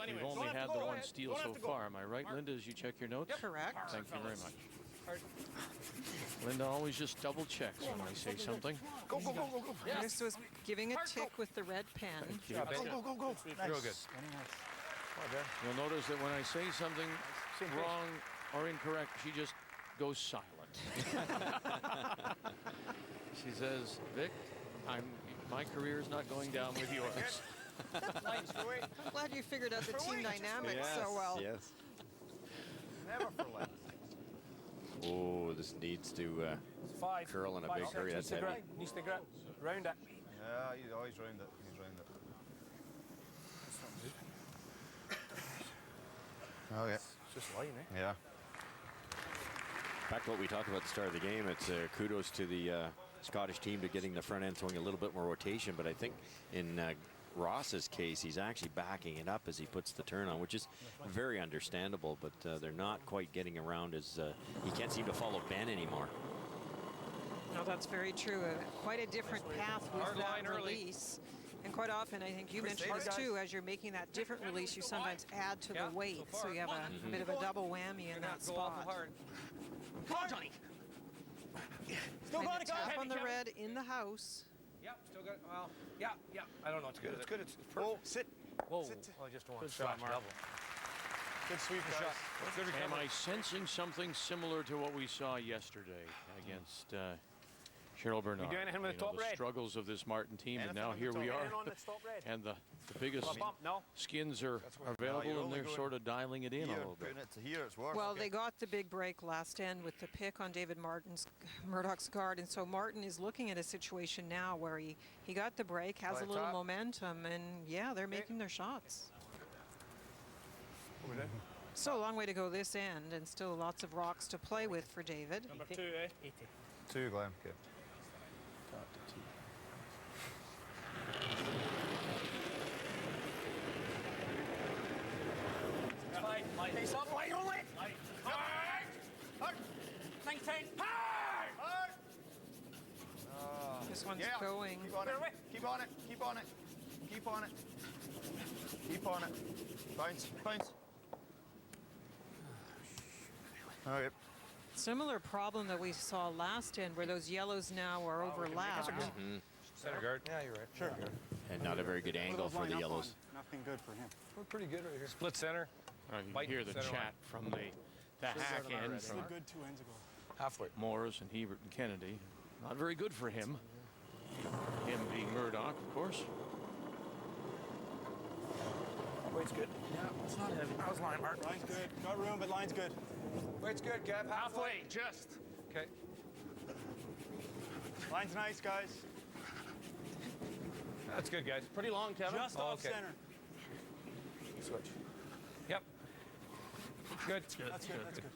we've only had the one steal so far. Am I right, Linda, as you check your notes? Correct. Thank you very much. Linda always just double checks when I say something. Go. This was giving a tick with the red pen. Go. Real good. You'll notice that when I say something wrong or incorrect, she just goes silent. She says, Vic, my career is not going down with yours. I'm glad you figured out the team dynamics so well. Yes. Never for less. Oh, this needs to curl in a big hurry. That's heavy. Needs to grab. Round it. Yeah, he's always round it. Oh, yeah. It's just line, eh? Yeah. Back to what we talked about at the start of the game, it's kudos to the Scottish team to getting the front end throwing a little bit more rotation, but I think in Ross's case, he's actually backing it up as he puts the turn on, which is very understandable, but they're not quite getting around as he can't seem to follow Ben anymore. No, that's very true. Quite a different path with that release. And quite often, I think you mentioned this too, as you're making that different release, you sometimes add to the weight, so you have a bit of a double whammy in that spot. Come on, Johnny. Still And got a it, tap on the red in the house. Yep, still got it. Well, yeah. I don't know what to do. It's good. It's perfect. Sit. Whoa. Sit. Oh, just one. Good shot, Mark. Double. Good sweep, guys. Good recovery. Am I sensing something similar to what we saw yesterday against Carol Bernard. You doing anything with You the know, top the red? struggles of this Martin team, and Anything now on the here top we red? are. Anything on the top red? And the biggest Bump, no? skins are available, and they're sort of dialing it in a little bit. It to here, it's worth. Well, they got the big break last end with the pick on David Murdoch's guard, and so Martin is looking at a situation now where he got the break, has a little momentum, and yeah, they're making their shots. Over there. So a long way to go this end, and still lots of rocks to play with for David. Number 2, eh? 80. 2, Glenn. Okay. Face up, light only. Hard. 19. Hard. This one's going. Keep on it. Keep on it. Keep on it. Keep on it. Keep on it. Bounce. Bounce. Okay. Similar problem that we saw last end, where those yellows now are overlapped. Center guard. Yeah, you're right. Sure. And not a very good angle for the yellows. Nothing good for him. We're pretty good right here. Split center. You can hear the chat from the hack end This from looked good 2 ends ago. Halfway. Morris and Hebert and Kennedy. Not very good for him. Him being Murdoch, of course. Weight's good. Yeah, it's not heavy. How's line, Mark? Line's good. Got room, but line's good. Weight's good, Kev. Halfway, just. Okay. Line's nice, guys. That's good, guys. Pretty long, Kevin. Just off center. Switch. Yep. Good. That's good. That's good. That's good.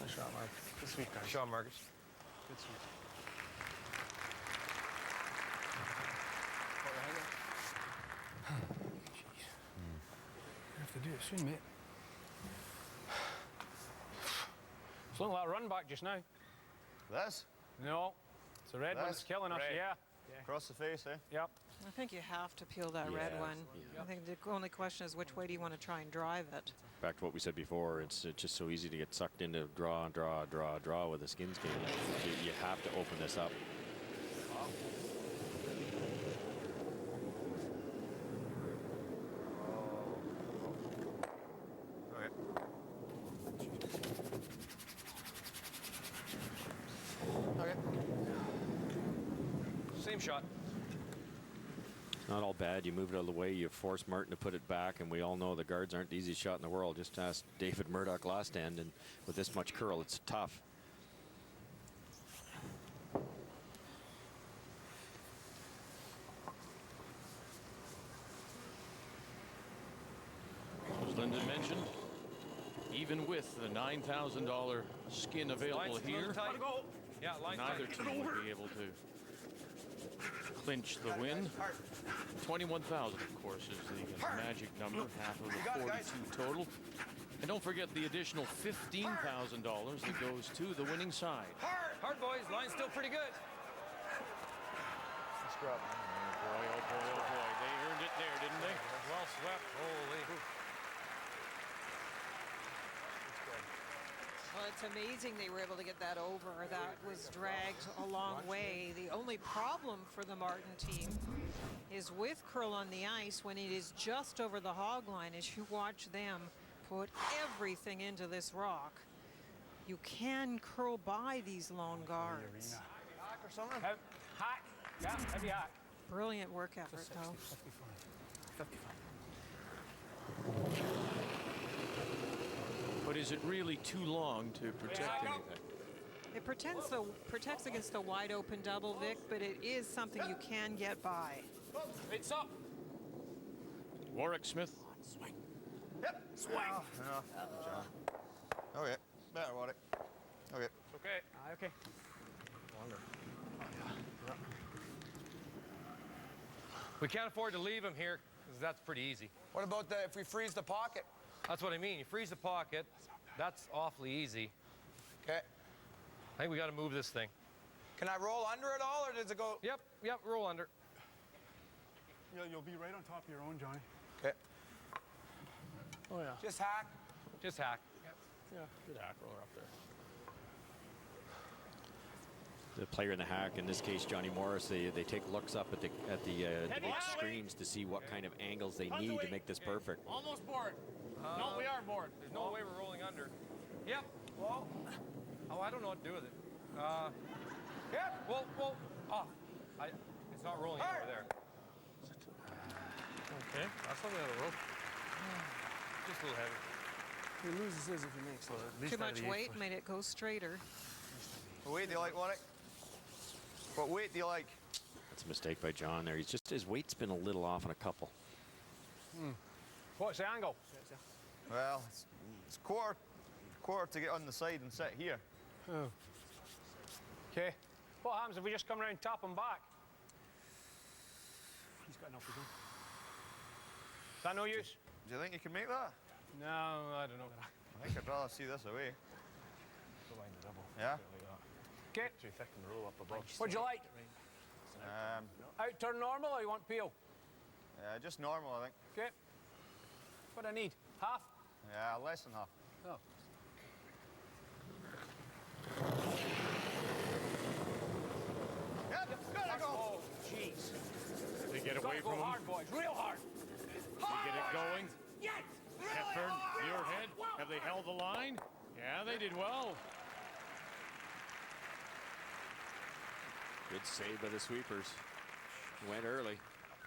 Nice shot, Mark. Good sweep, guys. Sean Marcus. Good sweep. You have to do it soon, mate. It's looking like a run back just now. This? No. It's the red one that's killing us. Yeah. Across the face, eh? Yep. I think you have to peel that red Yeah, one. I think the only question is which way do you want to try and drive it? Back to what we said before, it's just so easy to get sucked into draw with the skins game. You have to open this up. Okay. Same shot. Not all bad. You move it out of the way. You force Martin to put it back, and we all know the guards aren't the easiest shot in the world. Just ask David Murdoch last end, and with this much curl, it's tough. As Lyndon mentioned, even with the $9,000 skin available here, Yeah, line neither team will be able to clinch the win. 21,000, of course, is the magic number, half of the 42 total. And don't forget the additional $15,000 that goes to the winning side. Hard, boys. Line's still pretty good. Oh boy, oh boy, oh boy. They earned it there, didn't they? Well swept. Holy. Well, it's amazing they were able to get that over. That was dragged a long way. The only problem for the Martin team is with curl on the ice when it is just over the hog line. As you watch them put everything into this rock, you can curl by these long guards. Hack or something? Hack. Yeah, heavy hack. Brilliant work effort, though. 55. But is it really too long to protect anything? It protects against the wide open double, Vic, but it is something you can get by. It's up. Warwick Smith. Swing. Yep. Swing. Okay. Better, Warwick. Okay. It's okay. Okay. We can't afford to leave him here, because that's pretty easy. What about if we freeze the pocket? That's what I mean. You freeze the pocket. That's awfully easy. Okay. I think we got to move this thing. Can I roll under it all, or does it go? Yep, roll under. Yeah, you'll be right on top of your own, Johnny. Okay. Oh, yeah. Just hack. Just hack. Yeah, good hack roller up there. The player in the hack, in this case Johnny Morris, they take looks up at the big screens to see what kind of angles they need to make this perfect. Almost bored. No, we are bored. There's no way we're rolling under. Yep. Well, I don't know what to do with it. Yep. Well, Off. It's not rolling over there. Okay, that's not the end of the world. Just a little heavy. He loses his if he makes it. Too much weight made it go straighter. What weight do you like, Warwick? What weight do you like? That's a mistake by John there. He's just, his weight's been a little off on a couple. What's the angle? Well, it's quarter to get on the side and sit here. Oh. Okay. What happens if we just come around top and back? He's got enough to do. Is that no use? Do you think you can make that? No, I don't know. I think I'd rather see this away. Go line the double. Yeah? Okay. Too thick and roll up above. What'd you like? Out turn normal or you want peel? Just normal, I think. Okay. What do I need? Half? Yeah, less than half. Oh. Yep, gotta go. Oh, jeez. They get away from him. Hard, boys. Real hard. They get it going. Yes. Hepburn, Muirhead, have they held the line? Yeah, they did well. Good save by the sweepers. Went early.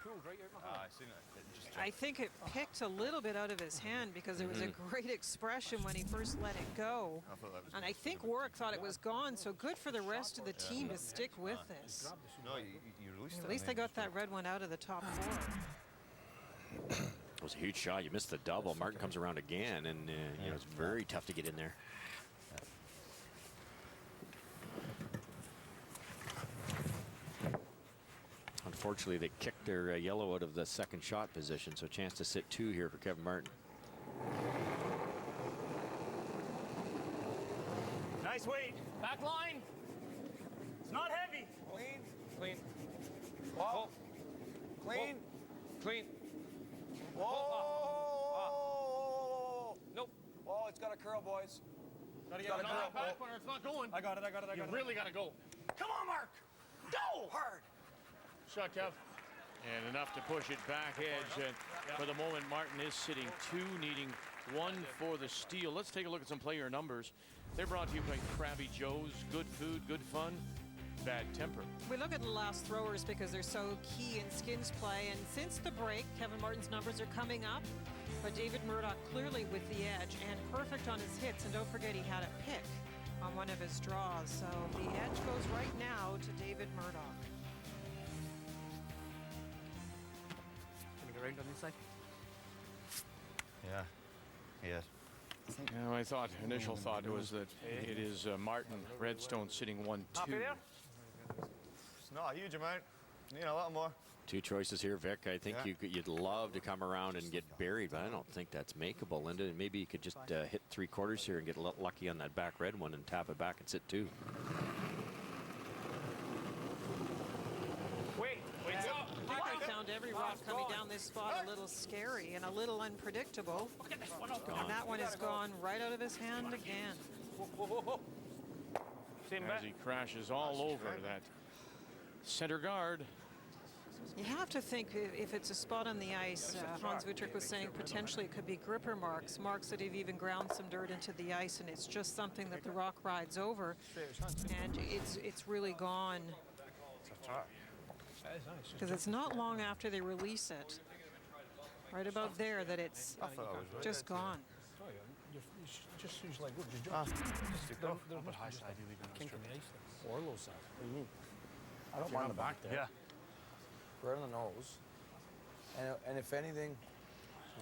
I seen it. I think it picked a little bit out of his hand because there was a great expression when he first let it go. And I think Warwick thought it was gone, so good for the rest of the team to stick with this. No, you released it. At least they got that red one out of the top four. It was a huge shot. You missed the double. Martin comes around again, and you know, it's very tough to get in there. Unfortunately, they kicked their yellow out of the second shot position, so a chance to sit 2 here for Kevin Martin. Nice weight. Back line. It's not heavy. Clean. Clean. Whoa. Clean. Clean. Whoa. Nope. Oh, it's got a curl, boys. Gotta get it on that back corner. It's not going. I got it. You really gotta go. Come on, Mark. Go hard. Shot, Kev. And enough to push it back edge. And for the moment, Martin is sitting 2, needing 1 for the steal. Let's take a look at some player numbers. They're brought to you by Krabby Joe's. Good food, good fun, bad temper. We look at the last throwers because they're so key in Skins play. And since the break, Kevin Martin's numbers are coming up. But David Murdoch clearly with the edge and perfect on his hits. And don't forget he had a pick on one of his draws. So the edge goes right now to David Murdoch. Around on this side. Yeah. Yes. Yeah, my thought, initial thought was that it is Martin Redstone sitting 1-2. It's not a huge amount. Need a lot more. 2 choices here, Vic. I think you'd love to come around and get buried, but I don't think that's makeable, Linda. Maybe you could just hit 3/4 here and get a little lucky on that back red one and tap it back and sit 2. I found every rock coming down this spot a little scary and a little unpredictable. And that one is gone right out of his hand again. As he crashes all over that center guard. You have to think if it's a spot on the ice, Hans Wittrich was saying potentially it could be gripper marks that have even ground some dirt into the ice, and it's just something that the rock rides over, and it's really gone. Because it's not long after they release it, right about there, that it's just gone. Just use like what you do. But high side, you leave it on the strip. Or low side. What do you mean? I don't mind the back there. Yeah. Right on the nose. And if anything...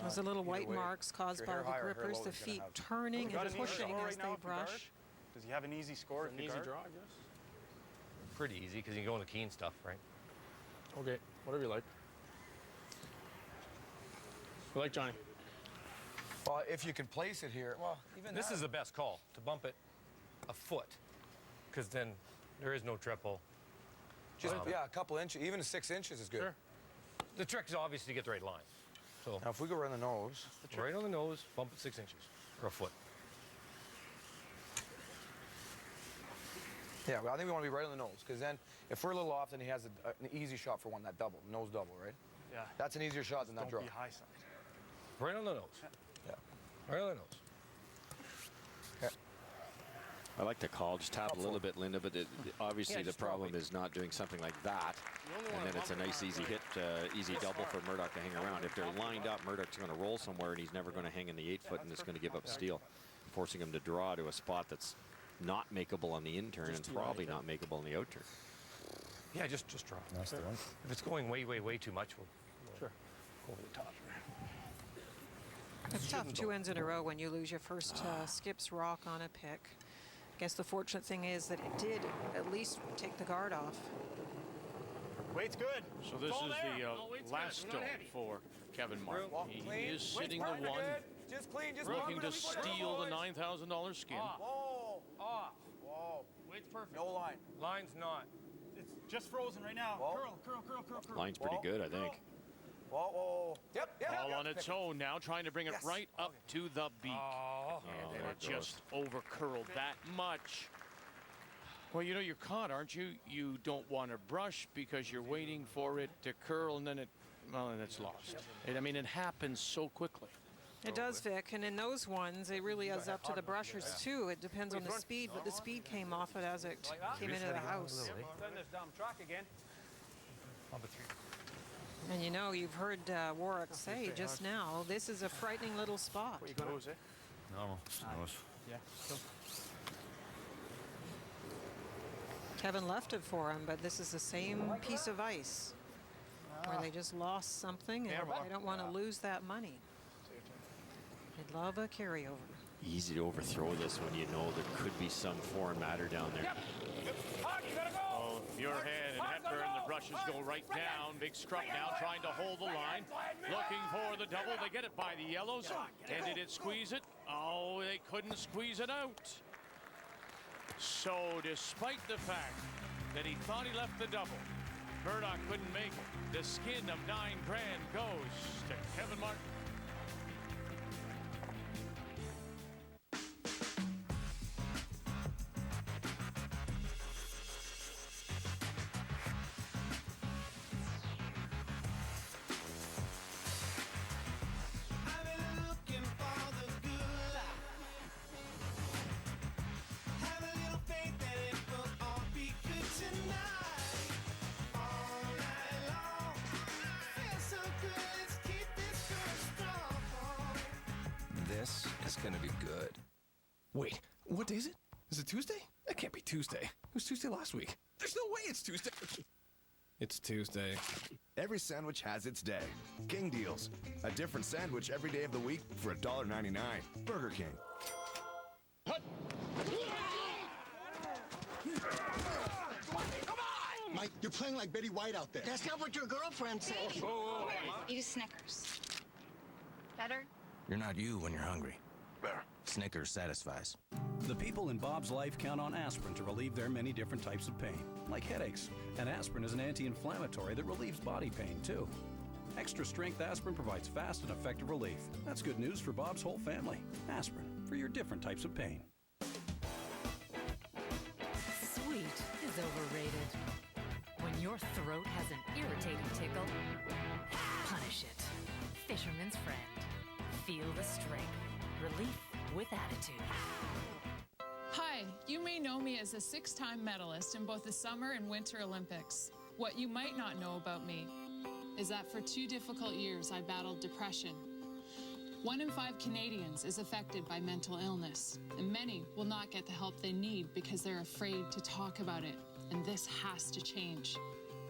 Those are little white marks caused by the grippers, the feet turning and pushing as they brush. Does he have an easy score? An easy draw, I guess. Pretty easy because you can go in the keen stuff, right? Okay, whatever you like. We like Johnny. Well, if you can place it here, well, even this is the best call, to bump it a foot, because then there is no triple. Just a couple inches, even 6 inches is good. Sure. The trick is obviously to get the right line. So now if we go right on the nose, right on the nose, bump it 6 inches or a foot. Yeah, well, I think we want to be right on the nose, because then if we're a little off, then he has an easy shot for one, that double, nose double, right? Yeah. That's an easier shot than that draw. Don't be high side. Right on the nose. Yeah. Right on the nose. Okay. I like the call. Just tap a little bit, Linda, but obviously the problem is not doing something like that. And then it's a nice, easy hit, easy double for Murdoch to hang around. If they're lined up, Murdoch's going to roll somewhere, and he's never going to hang in the 8-foot, and it's going to give up steal, forcing him to draw to a spot that's not makeable on the in-turn and probably not makeable on the out-turn. Yeah, just draw. That's the one. If it's going way too much, we'll go over the top. It's tough 2 ends in a row when you lose your first skips rock on a pick. I guess the fortunate thing is that it did at least take the guard off. Weight's good. So this is the last stone for Kevin Martin. He is sitting the one, Just clean, just looking to steal the $9,000 skin. Whoa, off. Whoa. Weight's perfect. No line. Line's not. It's just frozen right now. Curl. Line's pretty good, I think. Whoa. Yep. All on its own now, trying to bring it right up to the beak. And then it just over-curled that much. Well, you know, you're caught, aren't you? You don't want to brush because you're waiting for it to curl, and then it's lost. I mean, it happens so quickly. It does, Vic, and in those ones, it really is up to the brushers, too. It depends on the speed, but the speed came off it as it came into the house. Done this dumb truck again. And you know, you've heard Warwick say just now, this is a frightening little spot. What you going to say? No. Yeah. Kevin left it for him, but this is the same piece of ice where they just lost something and they don't want to lose that money. They'd love a carryover. Easy to overthrow this when you know there could be some foreign matter down there. Oh, Muirhead and Hepburn, the brushes go right down. Big scrub now trying to hold the line. Looking for the double. They get it by the yellows. And did it squeeze it? Oh, they couldn't squeeze it out. So despite the fact that he thought he left the double, Murdoch couldn't make it. The skin of $9,000 goes to Kevin Martin. This is gonna be good. Wait, what day is it? Is it Tuesday? That can't be Tuesday. It was Tuesday last week. There's no way it's Tuesday. It's Tuesday. Every sandwich has its day. King Deals. A different sandwich every day of the week for $1.99. Burger King. Mike, you're playing like Betty White out there. That's not what your girlfriend said. Eat a Snickers. Better? You're not you when you're hungry. Snickers satisfies. The people in Bob's life count on aspirin to relieve their many different types of pain, like headaches. And aspirin is an anti-inflammatory that relieves body pain, too. Extra strength aspirin provides fast and effective relief. That's good news for Bob's whole family. Aspirin, for your different types of pain. Sweet is overrated. When your throat has an irritating tickle, punish it. Fisherman's friend. Feel the strength. Relief with attitude. Hi, you may know me as a 6-time medalist in both the Summer and Winter Olympics. What you might not know about me is that for 2 difficult years I battled depression. 1 in 5 Canadians is affected by mental illness, and many will not get the help they need because they're afraid to talk about it, and this has to change.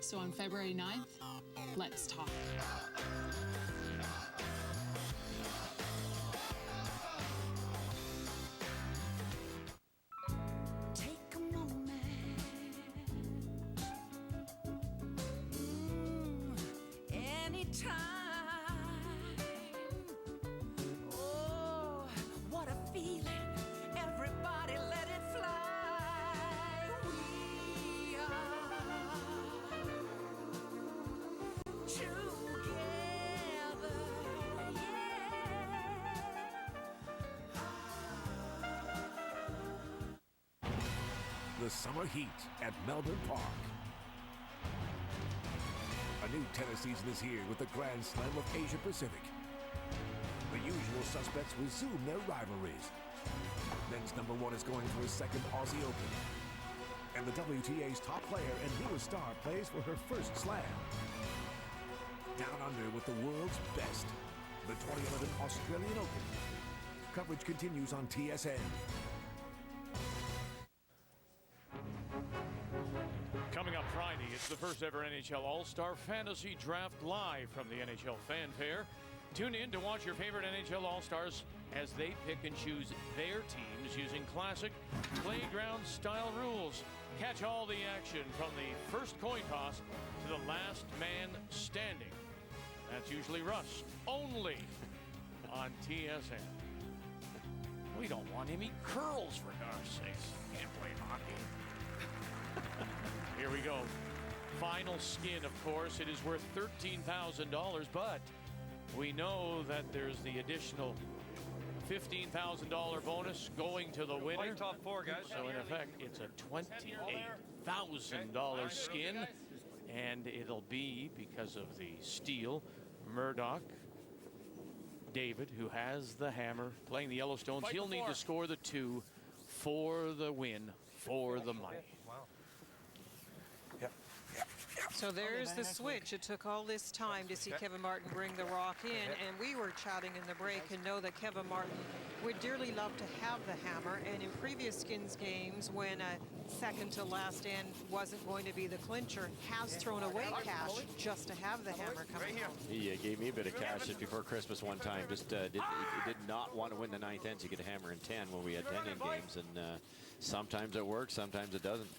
So on February 9th, let's talk. The summer heat at Melbourne Park. A new tennis season is here with the Grand Slam of Asia Pacific. The usual suspects resume their rivalries. Then TSN's #1 is going for his second Aussie Open. And the WTA's top player and newest star plays for her first slam. Down under with the world's best. The 2011 Australian Open. Coverage continues on TSN. Coming up Friday, it's the first ever NHL All-Star Fantasy Draft live from the NHL Fanfare. Tune in to watch your favorite NHL All-Stars as they pick and choose their teams using classic playground-style rules. Catch all the action from the first coin toss to the last man standing. That's usually Russ, only on TSN. We don't want any curls, for gosh sakes. Can't play hockey. Here we go. Final skin, of course. It is worth $13,000, but we know that there's the additional $15,000 bonus going to the winner. Top four, guys. So in effect, it's a $28,000 skin, and it'll be, because of the steal, Murdoch, David, who has the hammer, playing the Yellowstones. He'll need to score the 2 for the win, for the money. So there's the switch. It took all this time to see Kevin Martin bring the rock in, and we were chatting in the break and know that Kevin Martin would dearly love to have the hammer, and in previous Skins games, when a second to last end wasn't going to be the clincher, has thrown away cash just to have the hammer coming home. He gave me a bit of cash just before Christmas one time. Just he did not want to win the 9th ends. He get a hammer in 10 when we had 10-end games, and sometimes it works, sometimes it doesn't.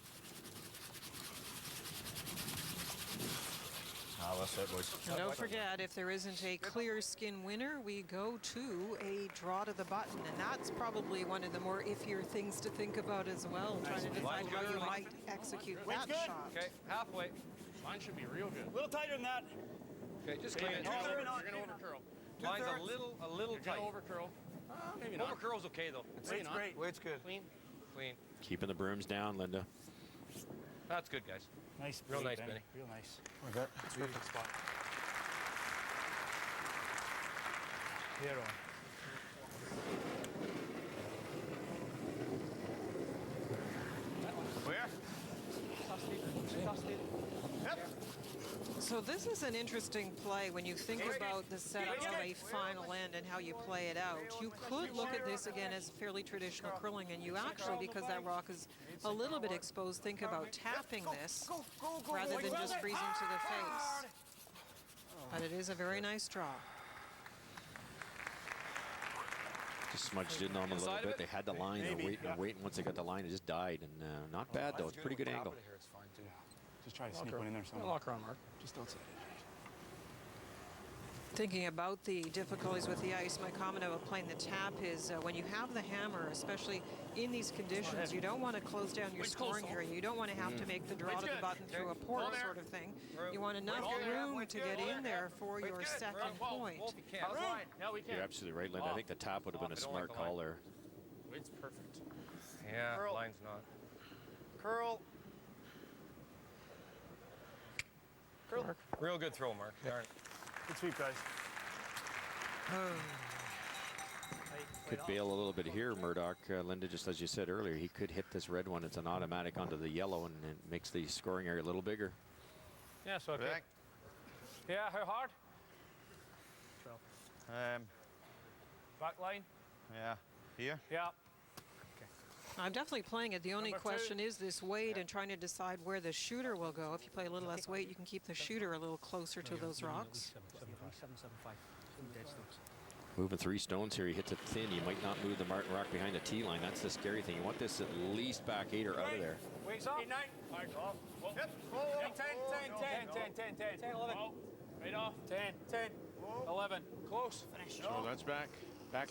That's it, boys. And don't forget, if there isn't a clear skin winner, we go to a draw to the button, and that's probably one of the more iffier things to think about as well, trying to decide how you might execute that shot. Okay, halfway. Mine should be real good. A little tighter than that. Okay, just clean it. You're going to overcurl. Mine's a little tight. Overcurl. Maybe not. Overcurl's okay, though. Weight's great. Weight's good. Clean. Keeping the brooms down, Linda. That's good, guys. Nice. Real nice, Benny. Real nice. We're good. Perfect spot. Hero. Where? So this is an interesting play when you think about the setup of a final end and how you play it out. You could look at this again as fairly traditional curling, and you actually, because that rock is a little bit exposed, think about tapping this rather than just freezing to the face. But it is a very nice draw. Just smudged in on them a little bit. They had the line. They were waiting. Once they got the line, it just died. And not bad, though. It's a pretty good angle. Just try to sneak one in there somewhere. Lock her on, Mark. Just don't say it. Thinking about the difficulties with the ice, my comment about playing the tap is when you have the hammer, especially in these conditions, you don't want to close down your scoring area. You don't want to have to make the draw to the button through a port sort of thing. You want enough room to get in there for your second point. You're absolutely right, Linda. I think the tap would have been a smart call there. It's perfect. Yeah, line's not. Curl. Mark. Real good throw, Mark. Darn. Good sweep, guys. Could bail a little bit here, Murdoch. Linda, just as you said earlier, he could hit this red one. It's an automatic onto the yellow, and it makes the scoring area a little bigger. Yeah, so okay. Yeah, how hard? Back line? Yeah. Here? Yeah. I'm definitely playing it. The only question is this weight and trying to decide where the shooter will go. If you play a little less weight, you can keep the shooter a little closer to those rocks. Moving 3 stones here. He hits it thin. You might not move the Martin rock behind the tee line. That's the scary thing. You want this at least back 8 or out of there. Weights up. 9. 10, 11. Right off. 10, 11. Close. So that's back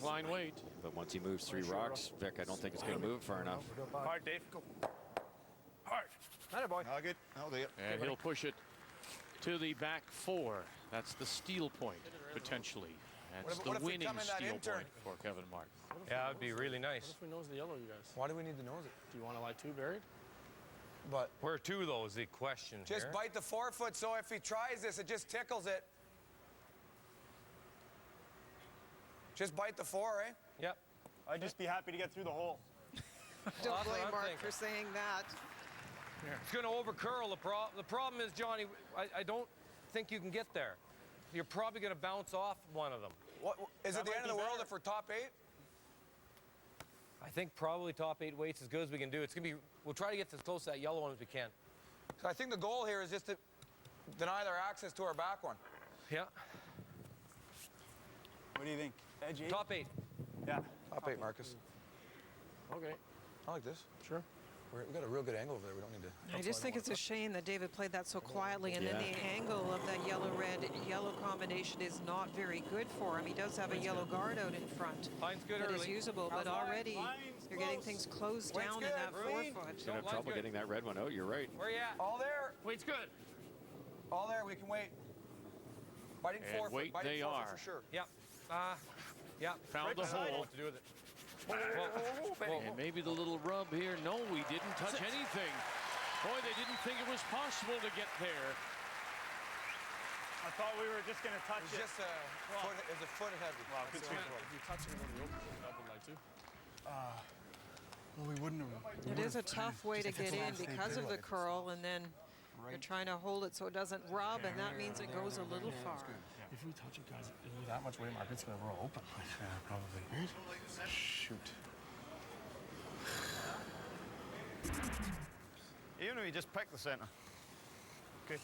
line weight. But once he moves 3 rocks, Vic, I don't think it's going to move far enough. Hard, Dave. Hard. Atta boy. All good. I'll do it. And he'll push it to the back 4. That's the steal point, potentially. That's the winning steal point for Kevin Martin. Yeah, it'd be really nice. What if we nose the yellow, you guys? Why do we need to nose it? Do you want to lie 2 buried? But where to, though, is the question just here. bite the forefoot, so if he tries this, it just tickles it. Just bite the 4, eh? Yep. I'd just be happy to get through the hole. Don't That's what blame I'm Mark thinking. for saying that. It's going to overcurl. The problem is, Johnny, I don't think you can get there. You're probably going to bounce off one of them. What is it the end of the world if we're top 8? I think probably top 8 weights as good as we can do. It's going to be. We'll try to get as close to that yellow one as we can. So I think the goal here is just to deny their access to our back one. Yeah. What do you think? Edge 8? Top 8. Yeah. Top 8, Marcus. Okay. I like this. Sure. We've got a real good angle over there. We don't need to. I just think it's a shame that David played that so quietly, and then the angle of that yellow combination is not very good for him. He does have a yellow guard out in front Line's good that is early. usable, but already you're getting things closed down in that forefoot. He's gonna have trouble getting that red one out. You're right. Where you at? All there. Weight's good. All there. We can wait. Biting And forefoot. wait, Biting they forefoot are. for sure. Yep. Yep. Found Right the beside hole. What to do with it? And maybe the little rub here. No, we didn't touch anything. Boy, they didn't think it was possible to get there. I thought we were just going to touch It's just a foot heavy. Wow, good swing. If you touch it, you're going to be open. That would like to. Well, we wouldn't have. It is a tough way to get in because of the curl, and then you're trying to hold it so it doesn't rub, and that means it goes a little far. If we touch it, guys, if you that much weight, Mark, it's going to roll open. Yeah, probably. Shoot. Even if you just pick the center. Okay.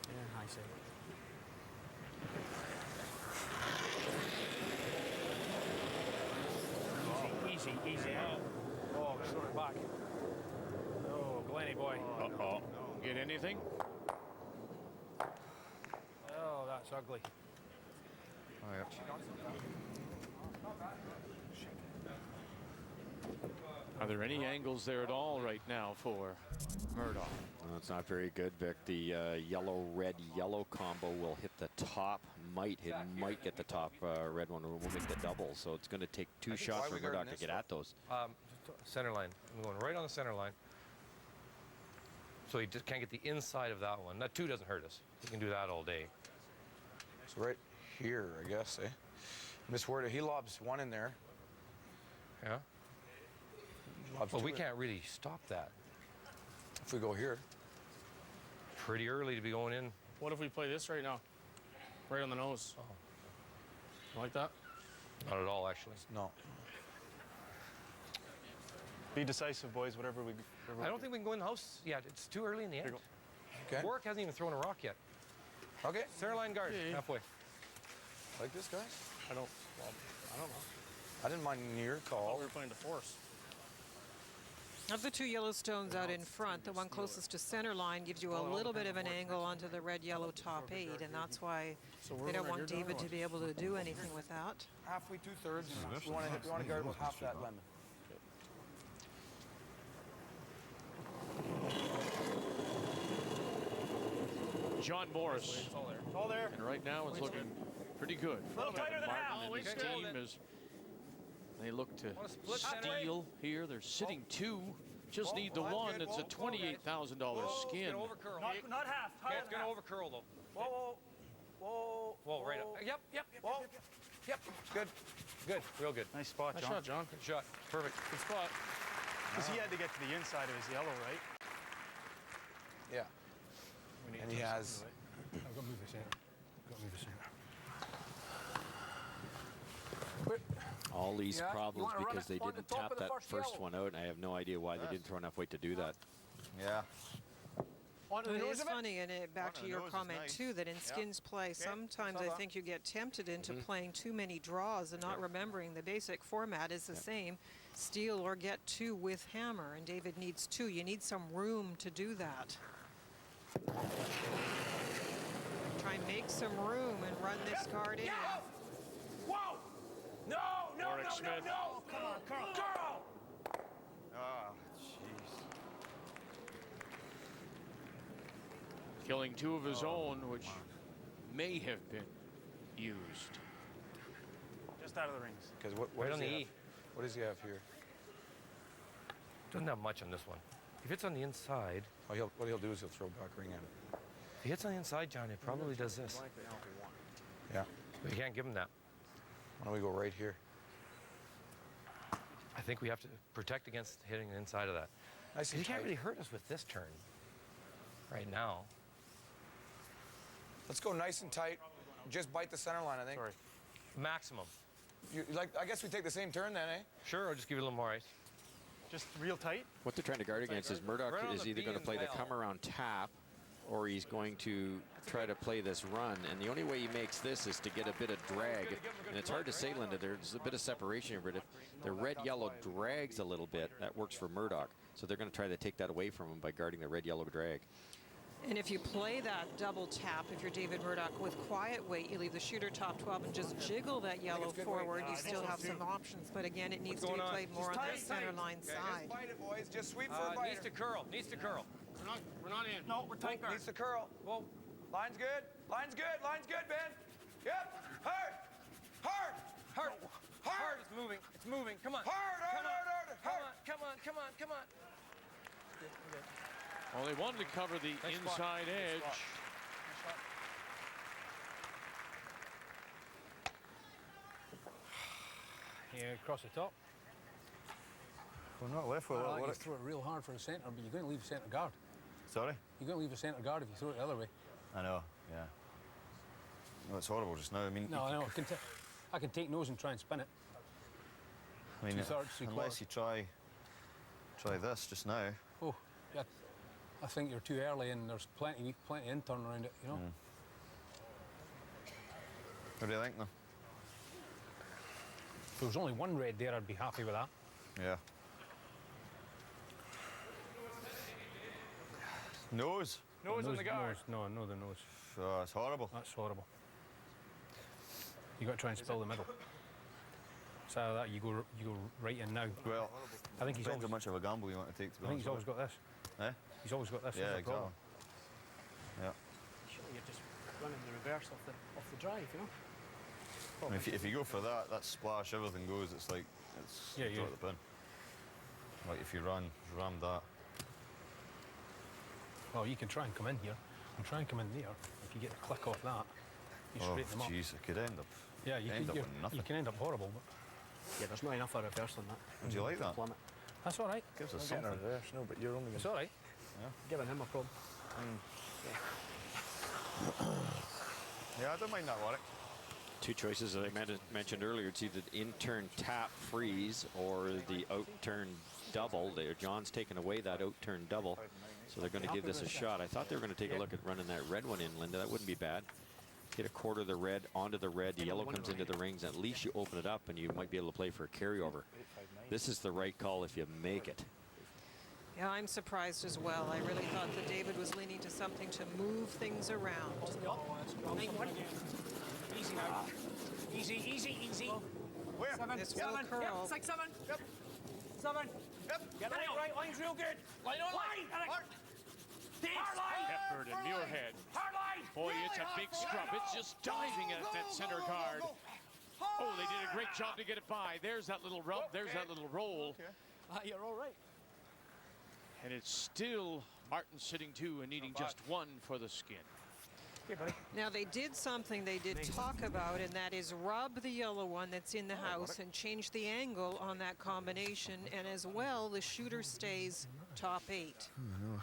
Yeah, I see. Easy, easy. Oh, sort it back. Oh, Glenny boy. Uh-oh. Get anything? Oh, that's ugly. Oh, yeah. Are there any angles there at all right now for Murdoch? No, it's not very good, Vic. The yellow combo will hit the top. Might get the top red one. We'll make the double. So it's going to take 2 shots for Murdoch to get at those. Center line. I'm going right on the center line. So he just can't get the inside of that one. That 2 doesn't hurt us. He can do that all day. So right here, I guess, eh? Misworded. He lobs one in there. Yeah. Lobs Well, two we in. can't really stop that. If we go here. Pretty early to be going in. What if we play this right now? Right on the nose. Oh. You like that? Not at all, actually. No. Be decisive, boys, whatever we... I don't think we can go in the house yet. It's too early in the end. Okay. Warwick hasn't even thrown a rock yet. Okay. Center line guard, halfway. Like this, guys? I don't know. I didn't mind your I call. thought we were playing to force. Of the 2 Yellowstones out in front, the one closest to center line gives you a little bit of an angle onto the red-yellow top 8, and that's why they don't want David to be able to do anything with that. Halfway, 2/3. We want to guard with half that lemon. John Morris. It's all there. It's all there. And right now it's looking pretty good. A little tighter than half. Martin and his team is. They look to split steal here. They're sitting 2. Just need the one. It's a $28,000 skin. Not half. Okay, it's going to overcurl, though. Whoa. Whoa, right up. Yep. Good. Good, real good. Nice spot, Nice John. shot, John. Good shot. Perfect. Good spot. Because he had to get to the inside of his yellow, right? Yeah. We need And to he touch has... something, right? I've got to move this in. Got to move this in. All these Yeah, you problems wanna run because it they on the didn't top tap of the that first first yellow. one out, and I have no idea why they didn't throw enough weight to do that. Yeah. It is funny, and back to your comment too, that in skins play, sometimes I think you get tempted into playing too many draws and not remembering the basic format is the same, steal or get 2 with hammer, and David needs 2. You need some room to do that. Try and make some room and run this guard in. Whoa! No! Warwick Smith. Come on, Carl! Oh, jeez. Killing 2 of his own, which may have been used. Just out of the rings. Because what Right does on the he have? E. What does he have here? Doesn't have much on this one. If it's on the inside, Oh, what he'll do is he'll throw back ring at it. if he hits on the inside, John, it probably does this. Yeah. But you can't give him that. Why don't we go right here? I think we have to protect against hitting the inside of that. Nice and You can't tight. really hurt us with this turn right now. Let's go nice and tight. Just bite the center line, I think. Sorry. Maximum. I guess we take the same turn then, eh? Sure, I'll just give you a little more ice. Just real tight? What they're trying to guard against is Murdoch Right on is the either going to beam play the well. come around tap, or he's going to try to play this run. And the only way he makes this is to get a bit of drag. And it's hard to say, Linda, there's a bit of separation here, but if the red-yellow drags a little bit, that works for Murdoch. So they're going to try to take that away from him by guarding the red-yellow drag. And if you play that double tap, if you're David Murdoch, with quiet weight, you leave the shooter top 12 and just jiggle that yellow forward. You still have some options, but again, it needs to be played more on the center line side. Just bite it, boys. Just sweep for a bite. Needs to curl. Needs to curl. We're not in. No, we're tight guard. Needs to curl. Whoa. Line's good. Line's good. Line's good, Ben. Yep. Hard. Hard. Hard. Hard. It's moving. It's moving. Come on. Hard. Hard. Hard. Hard. Come on. Come on. Come on. Well, they wanted to cover the inside edge. Yeah, across the top. We're not left with Well, it. you throw it real hard for the centre, but you're going to leave the centre guard. Sorry? You're going to leave the centre guard if you throw it the other way. I know, yeah. No, it's horrible just now. I mean, No, I know. I can take nose and try and spin it. I mean, 2/3, 3/4. unless you try this just now. Oh, yeah. I think you're too early, and there's plenty in turn around it, you know. What do you think, though? If there was only one red there, I'd be happy with that. Yeah. Nose. Nose on the guard. No, the nose. Oh, it's horrible. That's horrible. You got to try and spill the middle. So out of that, you go right in now. Well, I think he's depends always, how much of a gamble you want to take. To be I think he's honest always got this. with you. Eh? He's always got this. Yeah, as a exactly. problem. Yeah. Surely you're just running the reverse off the drive, you know? I mean, if you go for that splash, everything goes. It's like it's Yeah, draw the pin. Like if you ram that. Well, you can try and come in here and try and come in there. If you get the click off that, you Oh, straighten them up. jeez, it could end up. Yeah, you end can, up with nothing. you can end up horrible, but Yeah, there's not enough of a reverse on that. Do you like that? Plummet. that's all right. Gives us I'm getting a something. reverse, no, but you're only It's all right. giving him a problem. Yeah, I don't mind that, Warwick. Two choices that I mentioned earlier. It's either the in-turn tap freeze or the out-turn double. John's taken away that out-turn double, so they're going to give this a shot. I thought they were going to take a look at running that red one in, Linda. That wouldn't be bad. Get a quarter of the red onto the red. The yellow comes into the rings. At least you open it up, and you might be able to play for a carryover. This is the right call if you make it. Yeah, I'm surprised as well. I really thought that David was leaning to something to move things around. Easy now. Easy, easy, easy. Where? This will curl. Yep, it's like 7. Yep. 7. Yep. Get right, line's real good. Line on line. Hard line. Hepburn and Muirhead. Hard line. Boy, it's a big scrub. It's just diving at that center guard. Oh, they did a great job to get it by. There's that little rub. There's that little roll. You're all right. And it's still Martin sitting 2 and needing just 1 for the skin. Here, buddy. Now, they did something they did talk about, and that is rub the yellow one that's in the house and change the angle on that combination. And as well, the shooter stays top 8.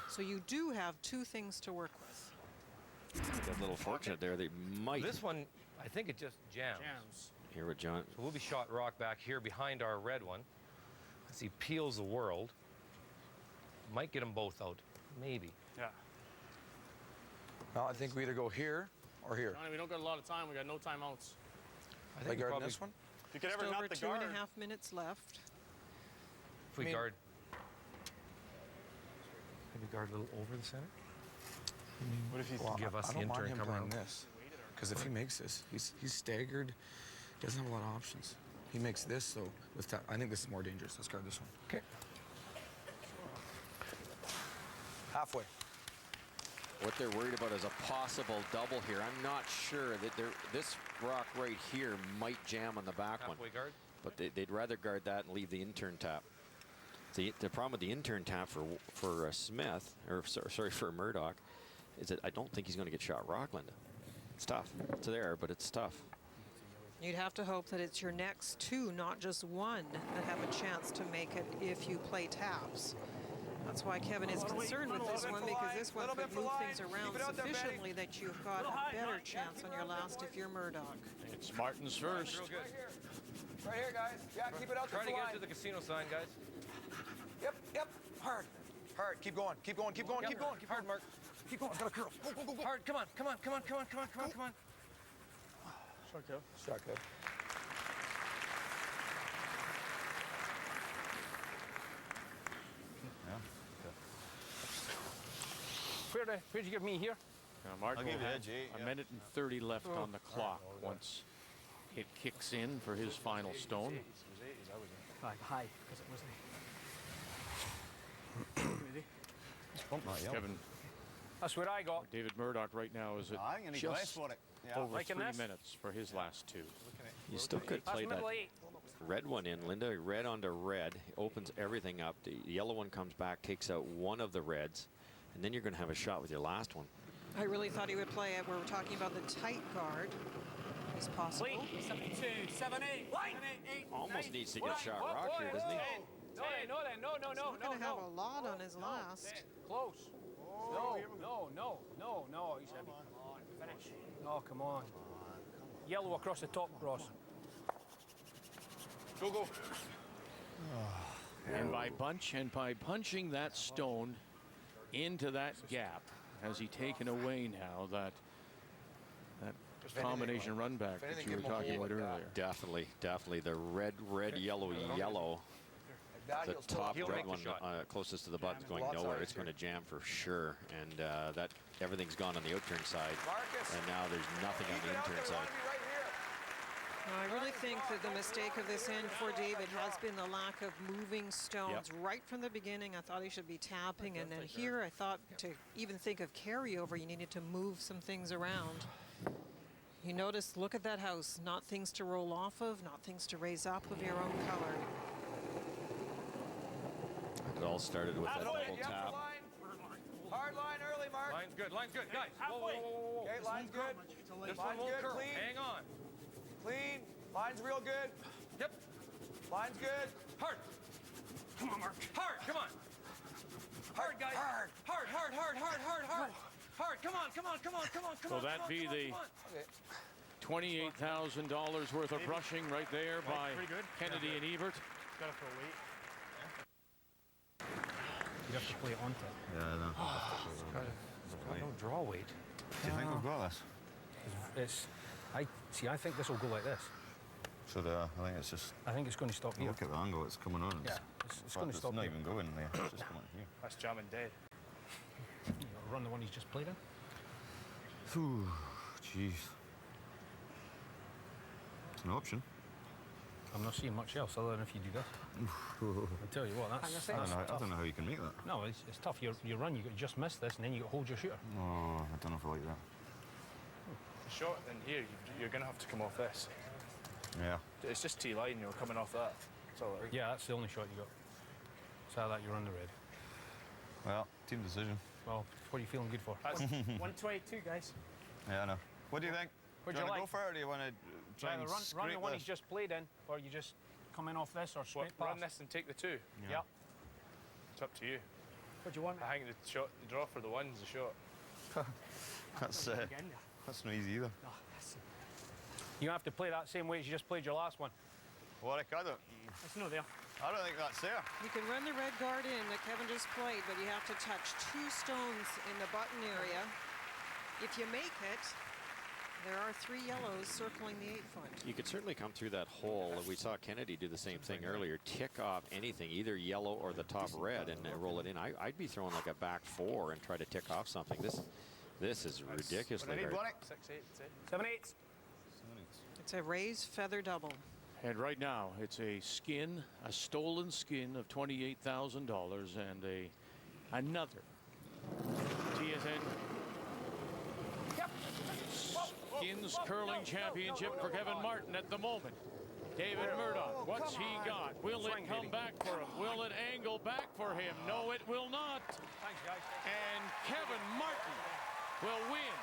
So you do have 2 things to work with. Got a little fortunate there. They might. This one, I think it just jams. Here with John. So we'll be shot rock back here behind our red one. As he peels the world. Might get them both out. Maybe. Yeah. No, I think we either go here or here. Johnny, we don't got a lot of time. We got no timeouts. I Like think we guarding probably, this one? If you could ever Just not over the 2.5 guard. minutes left. if we mean- guard. Maybe guard a little over the center. What if you Well, give us I the don't mind intern him come playing around. this. Because if he makes this, he's staggered. He doesn't have a lot of options. He makes this, so with that, I think this is more dangerous. Let's guard this one. Okay. Halfway. What they're worried about is a possible double here. I'm not sure that this rock right here might jam on the back one. Halfway guard. But they'd rather guard that and leave the intern tap. The problem with the intern tap for Smith, or sorry, for Murdoch, is that I don't think he's going to get shot rock, Linda. It's tough. It's there, but it's tough. You'd have to hope that it's your next two, not just one, that have a chance to make it if you play taps. That's why Kevin is concerned with this one, because this one could move things around sufficiently that you've got a better chance on your last if you're Murdoch. It's Martin's first. Real good. Right here, guys. Yeah, keep it out there. Try to get to the casino sign, guys. Yep, yep. Hard. Hard. Keep going. Keep going. Keep going. Keep going. Keep hard, Mark. Keep going. It's got a curl. Go, go, go, go. Hard. Come on. Come on. Come on. Come on. Come on. Come on. Come on. Shot kill. Shot kill. Where'd you give me here? Martin I'll give will you have that, Jay. a minute and 30 left on the clock once it kicks in for his final stone. Hi, because it wasn't. Kevin. That's what I got. David Murdoch right now is at I'm going to go just for it. Yeah. over Liking 3 this? minutes for his last two. You still could play That's that middle 8. red one in, Linda. Red onto red, opens everything up. The yellow one comes back, takes out one of the reds, and then you're going to have a shot with your last one. I really thought he would play it where we're talking about the tight guard. Is possible. 72, 7, 8, 8, Almost needs to get shot rock here, doesn't he? No, He's not going to have a lot on his last. Close. No. He's heavy. Finish. Oh, come on. Yellow across the top, Ross. Go, go. And by punching that stone into that gap, has he taken away now that combination run back that you were talking about earlier? Definitely. The red, yellow. The top red one closest to the button is going nowhere. It's going to jam for sure. And that everything's gone on the outturn side. And now there's nothing on the inturn side. I really think that the mistake of this end for David has been the lack of moving stones. Right from the beginning, I thought he should be tapping, and then here I thought to even think of carryover, you needed to move some things around. You notice, look at that house, not things to roll off of, not things to raise up of your own color. It all started with that double tap. Hard line early, Mark. Line's good, guys. Whoa. Okay, line's good. This one won't curl. Hang on. Clean. Line's real good. Yep. Line's good. Hard. Come on, Mark. Hard. Come on. Hard, guys. Hard. Come on. Will that be the $28,000 worth of brushing right there by Kennedy and Ebert? Got to throw weight. You have to play it onto it. Yeah, I know. No draw weight. Do you think we've got this? I think this will go like this. So I think it's just... I think it's going to stop here. Look at the angle it's coming on. Yeah, it's going to stop It's not here. even going there. It's just coming here. That's jamming dead. Run the one he's just played in. Ooh, jeez. It's an option. I'm not seeing much else other than if you do this. I tell you what, that's I don't know how you can make that. No, it's tough. You run, you just miss this, and then you hold your shooter. Oh, I don't know if I like that. The shot in here, you're going to have to come off this. Yeah. It's just T-line, you're coming off that. That's all it is. Yeah, that's the only shot you got. So that you run the red. Well, team decision. Well, what are you feeling good for? That's 122, guys. Yeah, I know. What do you think? What do do you you want to go for it, or do you want to try and run scrape the one this? he's just played in, or you just come in off this, or straight past? Run this and take the two. Yeah. It's up to you. What do you want? I think the draw for the one's the shot. That's not easy either. You have to play that same way as you just played your last one. Warwick, I don't there. I don't think that's there. You can run the red guard in that Kevin just played, but you have to touch two stones in the button area. If you make it, there are 3 yellows circling the 8-foot. You could certainly come through that hole. We saw Kennedy do the same thing earlier. Tick off anything, either yellow or the top red, and roll it in. I'd be throwing like a back 4 and try to tick off something. This is ridiculously hard. 6, 8, 7, 8. It's a raised feather double. And right now, it's a stolen skin of $28,000 and another TSN Skins Curling Championship for Kevin Martin at the moment. David Murdoch, what's he got? Will it come back for him? Will it angle back for him? No, it will not. Thanks, guys. And Kevin Martin will win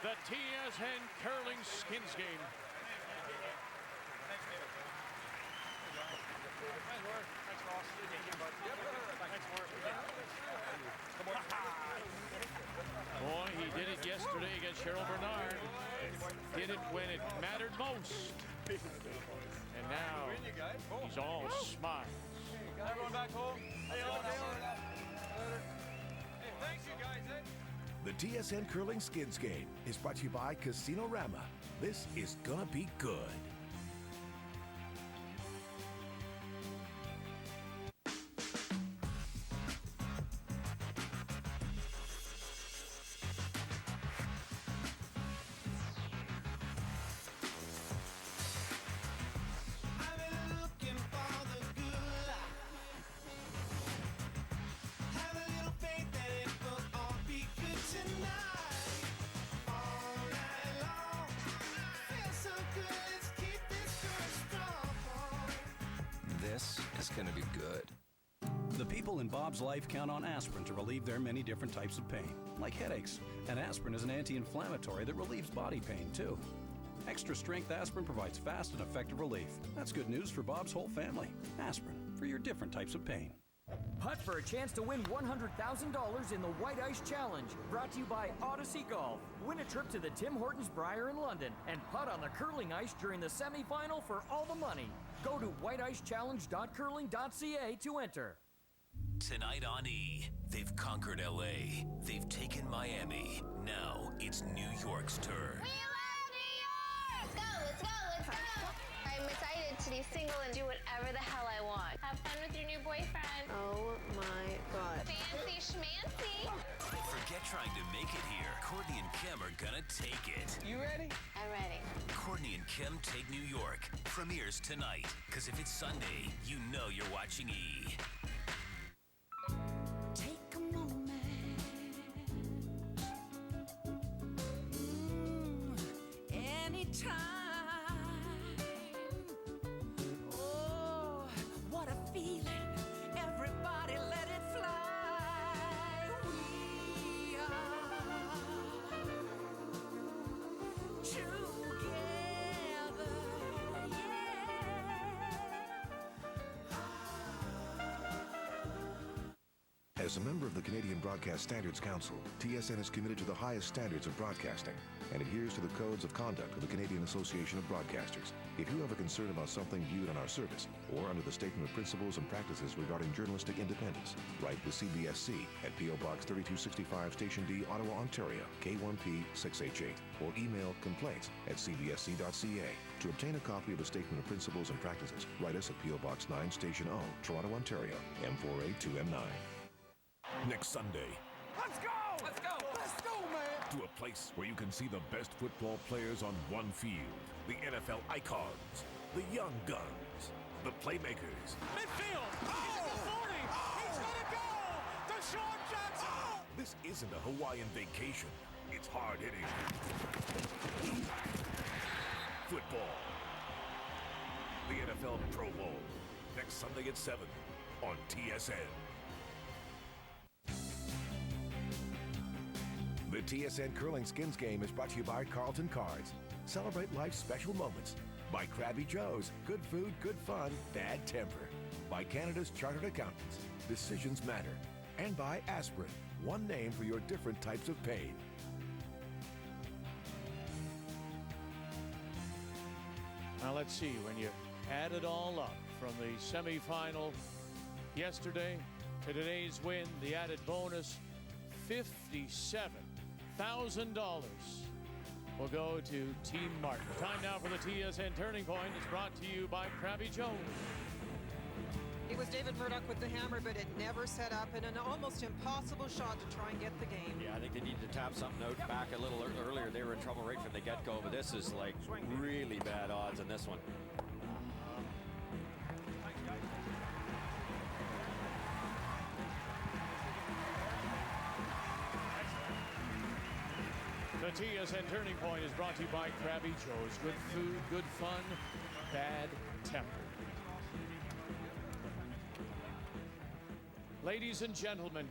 the TSN Curling Skins game. Boy, he did it yesterday against Cheryl Bernard. Did it when it mattered most. And now he's all smiles. Everyone back home. Hey, thanks, you guys. The TSN Curling Skids game is brought to you by Casino Rama. This is gonna be good. This is gonna be good. The people in Bob's life count on aspirin to relieve their many different types of pain, like headaches. And aspirin is an anti-inflammatory that relieves body pain, too. Extra strength aspirin provides fast and effective relief. That's good news for Bob's whole family. Aspirin, for your different types of pain. Putt for a chance to win $100,000 in the White Ice Challenge. Brought to you by Odyssey Golf. Win a trip to the Tim Hortons Briar in London and putt on the curling ice during the semifinal for all the money. Go to whiteicechallenge.curling.ca to enter. Tonight on E, they've conquered LA. They've taken Miami. Now it's New York's turn. We love New York! Let's go, let's go, let's go! I'm excited to be single and do whatever the hell I want. Have fun with your new boyfriend. Oh my God. Fancy schmancy. Forget trying to make it here. Courtney and Kim are gonna take it. You ready? I'm ready. Courtney and Kim Take New York. Premieres tonight. Because if it's Sunday, you know you're watching E. Take a moment. Anytime. Oh, what a feeling. Everybody let it fly. We are together. As a member of the Canadian Broadcast Standards Council, TSN is committed to the highest standards of broadcasting and adheres to the codes of conduct of the Canadian Association of Broadcasters. If you have a concern about something viewed on our service or under the Statement of Principles and Practices regarding journalistic independence, write to CBSC at P.O. Box 3265 Station D, Ottawa, Ontario, K1P 6H8, or email complaints@cbsc.ca. To obtain a copy of the Statement of Principles and Practices, write us at P.O. Box 9 Station O, Toronto, Ontario, M4A2M9. Next Sunday, Let's go! Let's go! Let's go, man! to a place where you can see the best football players on one field. The NFL icons, the young guns, the playmakers. Midfield! He's at the 40! He's gonna go! Deshaun Jackson! This isn't a Hawaiian vacation. It's hard hitting football. The NFL Pro Bowl, next Sunday at 7 on TSN. The TSN Curling Skins game is brought to you by Carlton Cards. Celebrate life's special moments. By Krabby Joe's, good food, good fun, bad temper. By Canada's Chartered Accountants, decisions matter. And by Aspirin, one name for your different types of pain. Now let's see, when you add it all up from the semifinal yesterday to today's win, the added bonus, $57,000 will go to Team Martin. Time now for the TSN Turning Point. It's brought to you by Krabby Joe's. It was David Murdoch with the hammer, but it never set up, and an almost impossible shot to try and get the game. Yeah, I think they needed to tap something out back a little earlier. They were in trouble right from the get-go, but this is like really bad odds in this one. The TSN Turning Point is brought to you by Krabby Joe's. Good food, good fun, bad temper. Ladies and gentlemen,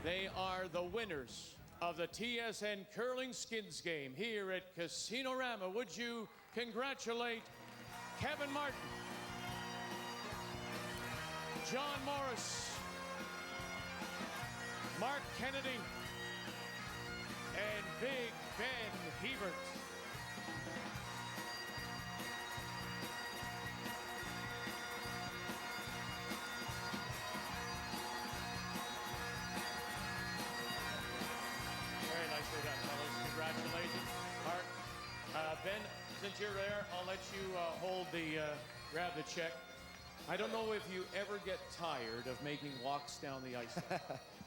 they are the winners of the TSN Curling Skins game here at Casino Rama. Would you congratulate Kevin Martin? John Morris, Mark Kennedy, and Big Ben Hebert. Very nicely done, fellas. Congratulations. Mark, Ben, since you're there, I'll let you hold the, grab the check. I don't know if you ever get tired of making walks down the ice.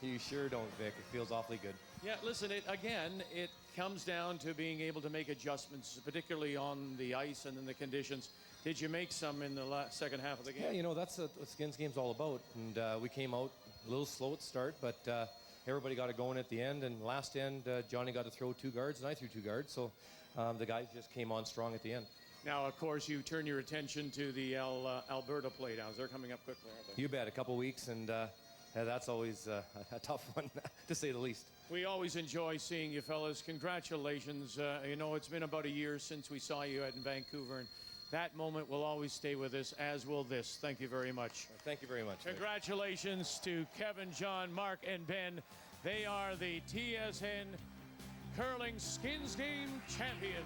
You sure don't, Vic. It feels awfully good. Yeah, listen, it comes down to being able to make adjustments, particularly on the ice and in the conditions. Did you make some in the second half of the game? Yeah, you know, that's what Skins game's all about. And we came out a little slow at the start, but everybody got it going at the end. And last end, Johnny got to throw 2 guards, and I threw 2 guards. So the guys just came on strong at the end. Now, of course, you turn your attention to the Alberta playdowns. They're coming up quickly, aren't they? You bet. A couple weeks, and that's always a tough one, to say the least. We always enjoy seeing you, fellas. Congratulations. You know, it's been about a year since we saw you in Vancouver, and that moment will always stay with us, as will this. Thank you very much. Thank you very much. Congratulations to Kevin, John, Mark, and Ben. They are the TSN Curling Skins Game champions.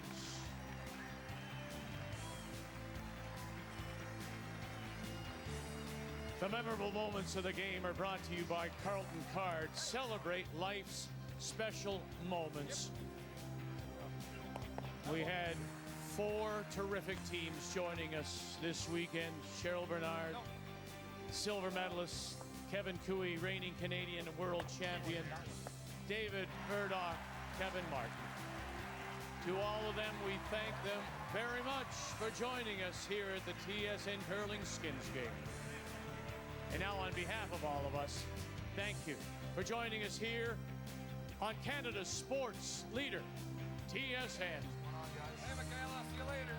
The memorable moments of the game are brought to you by Carlton Cards. Celebrate life's special moments. We had 4 terrific teams joining us this weekend. Cheryl Bernard, silver medalist. Kevin Cooey, reigning Canadian world champion. David Murdoch, Kevin Martin. To all of them, we thank them very much for joining us here at the TSN Curling Skins Game. And now, on behalf of all of us, thank you for joining us here on Canada's sports leader, TSN. Hey, Michaela, see you later.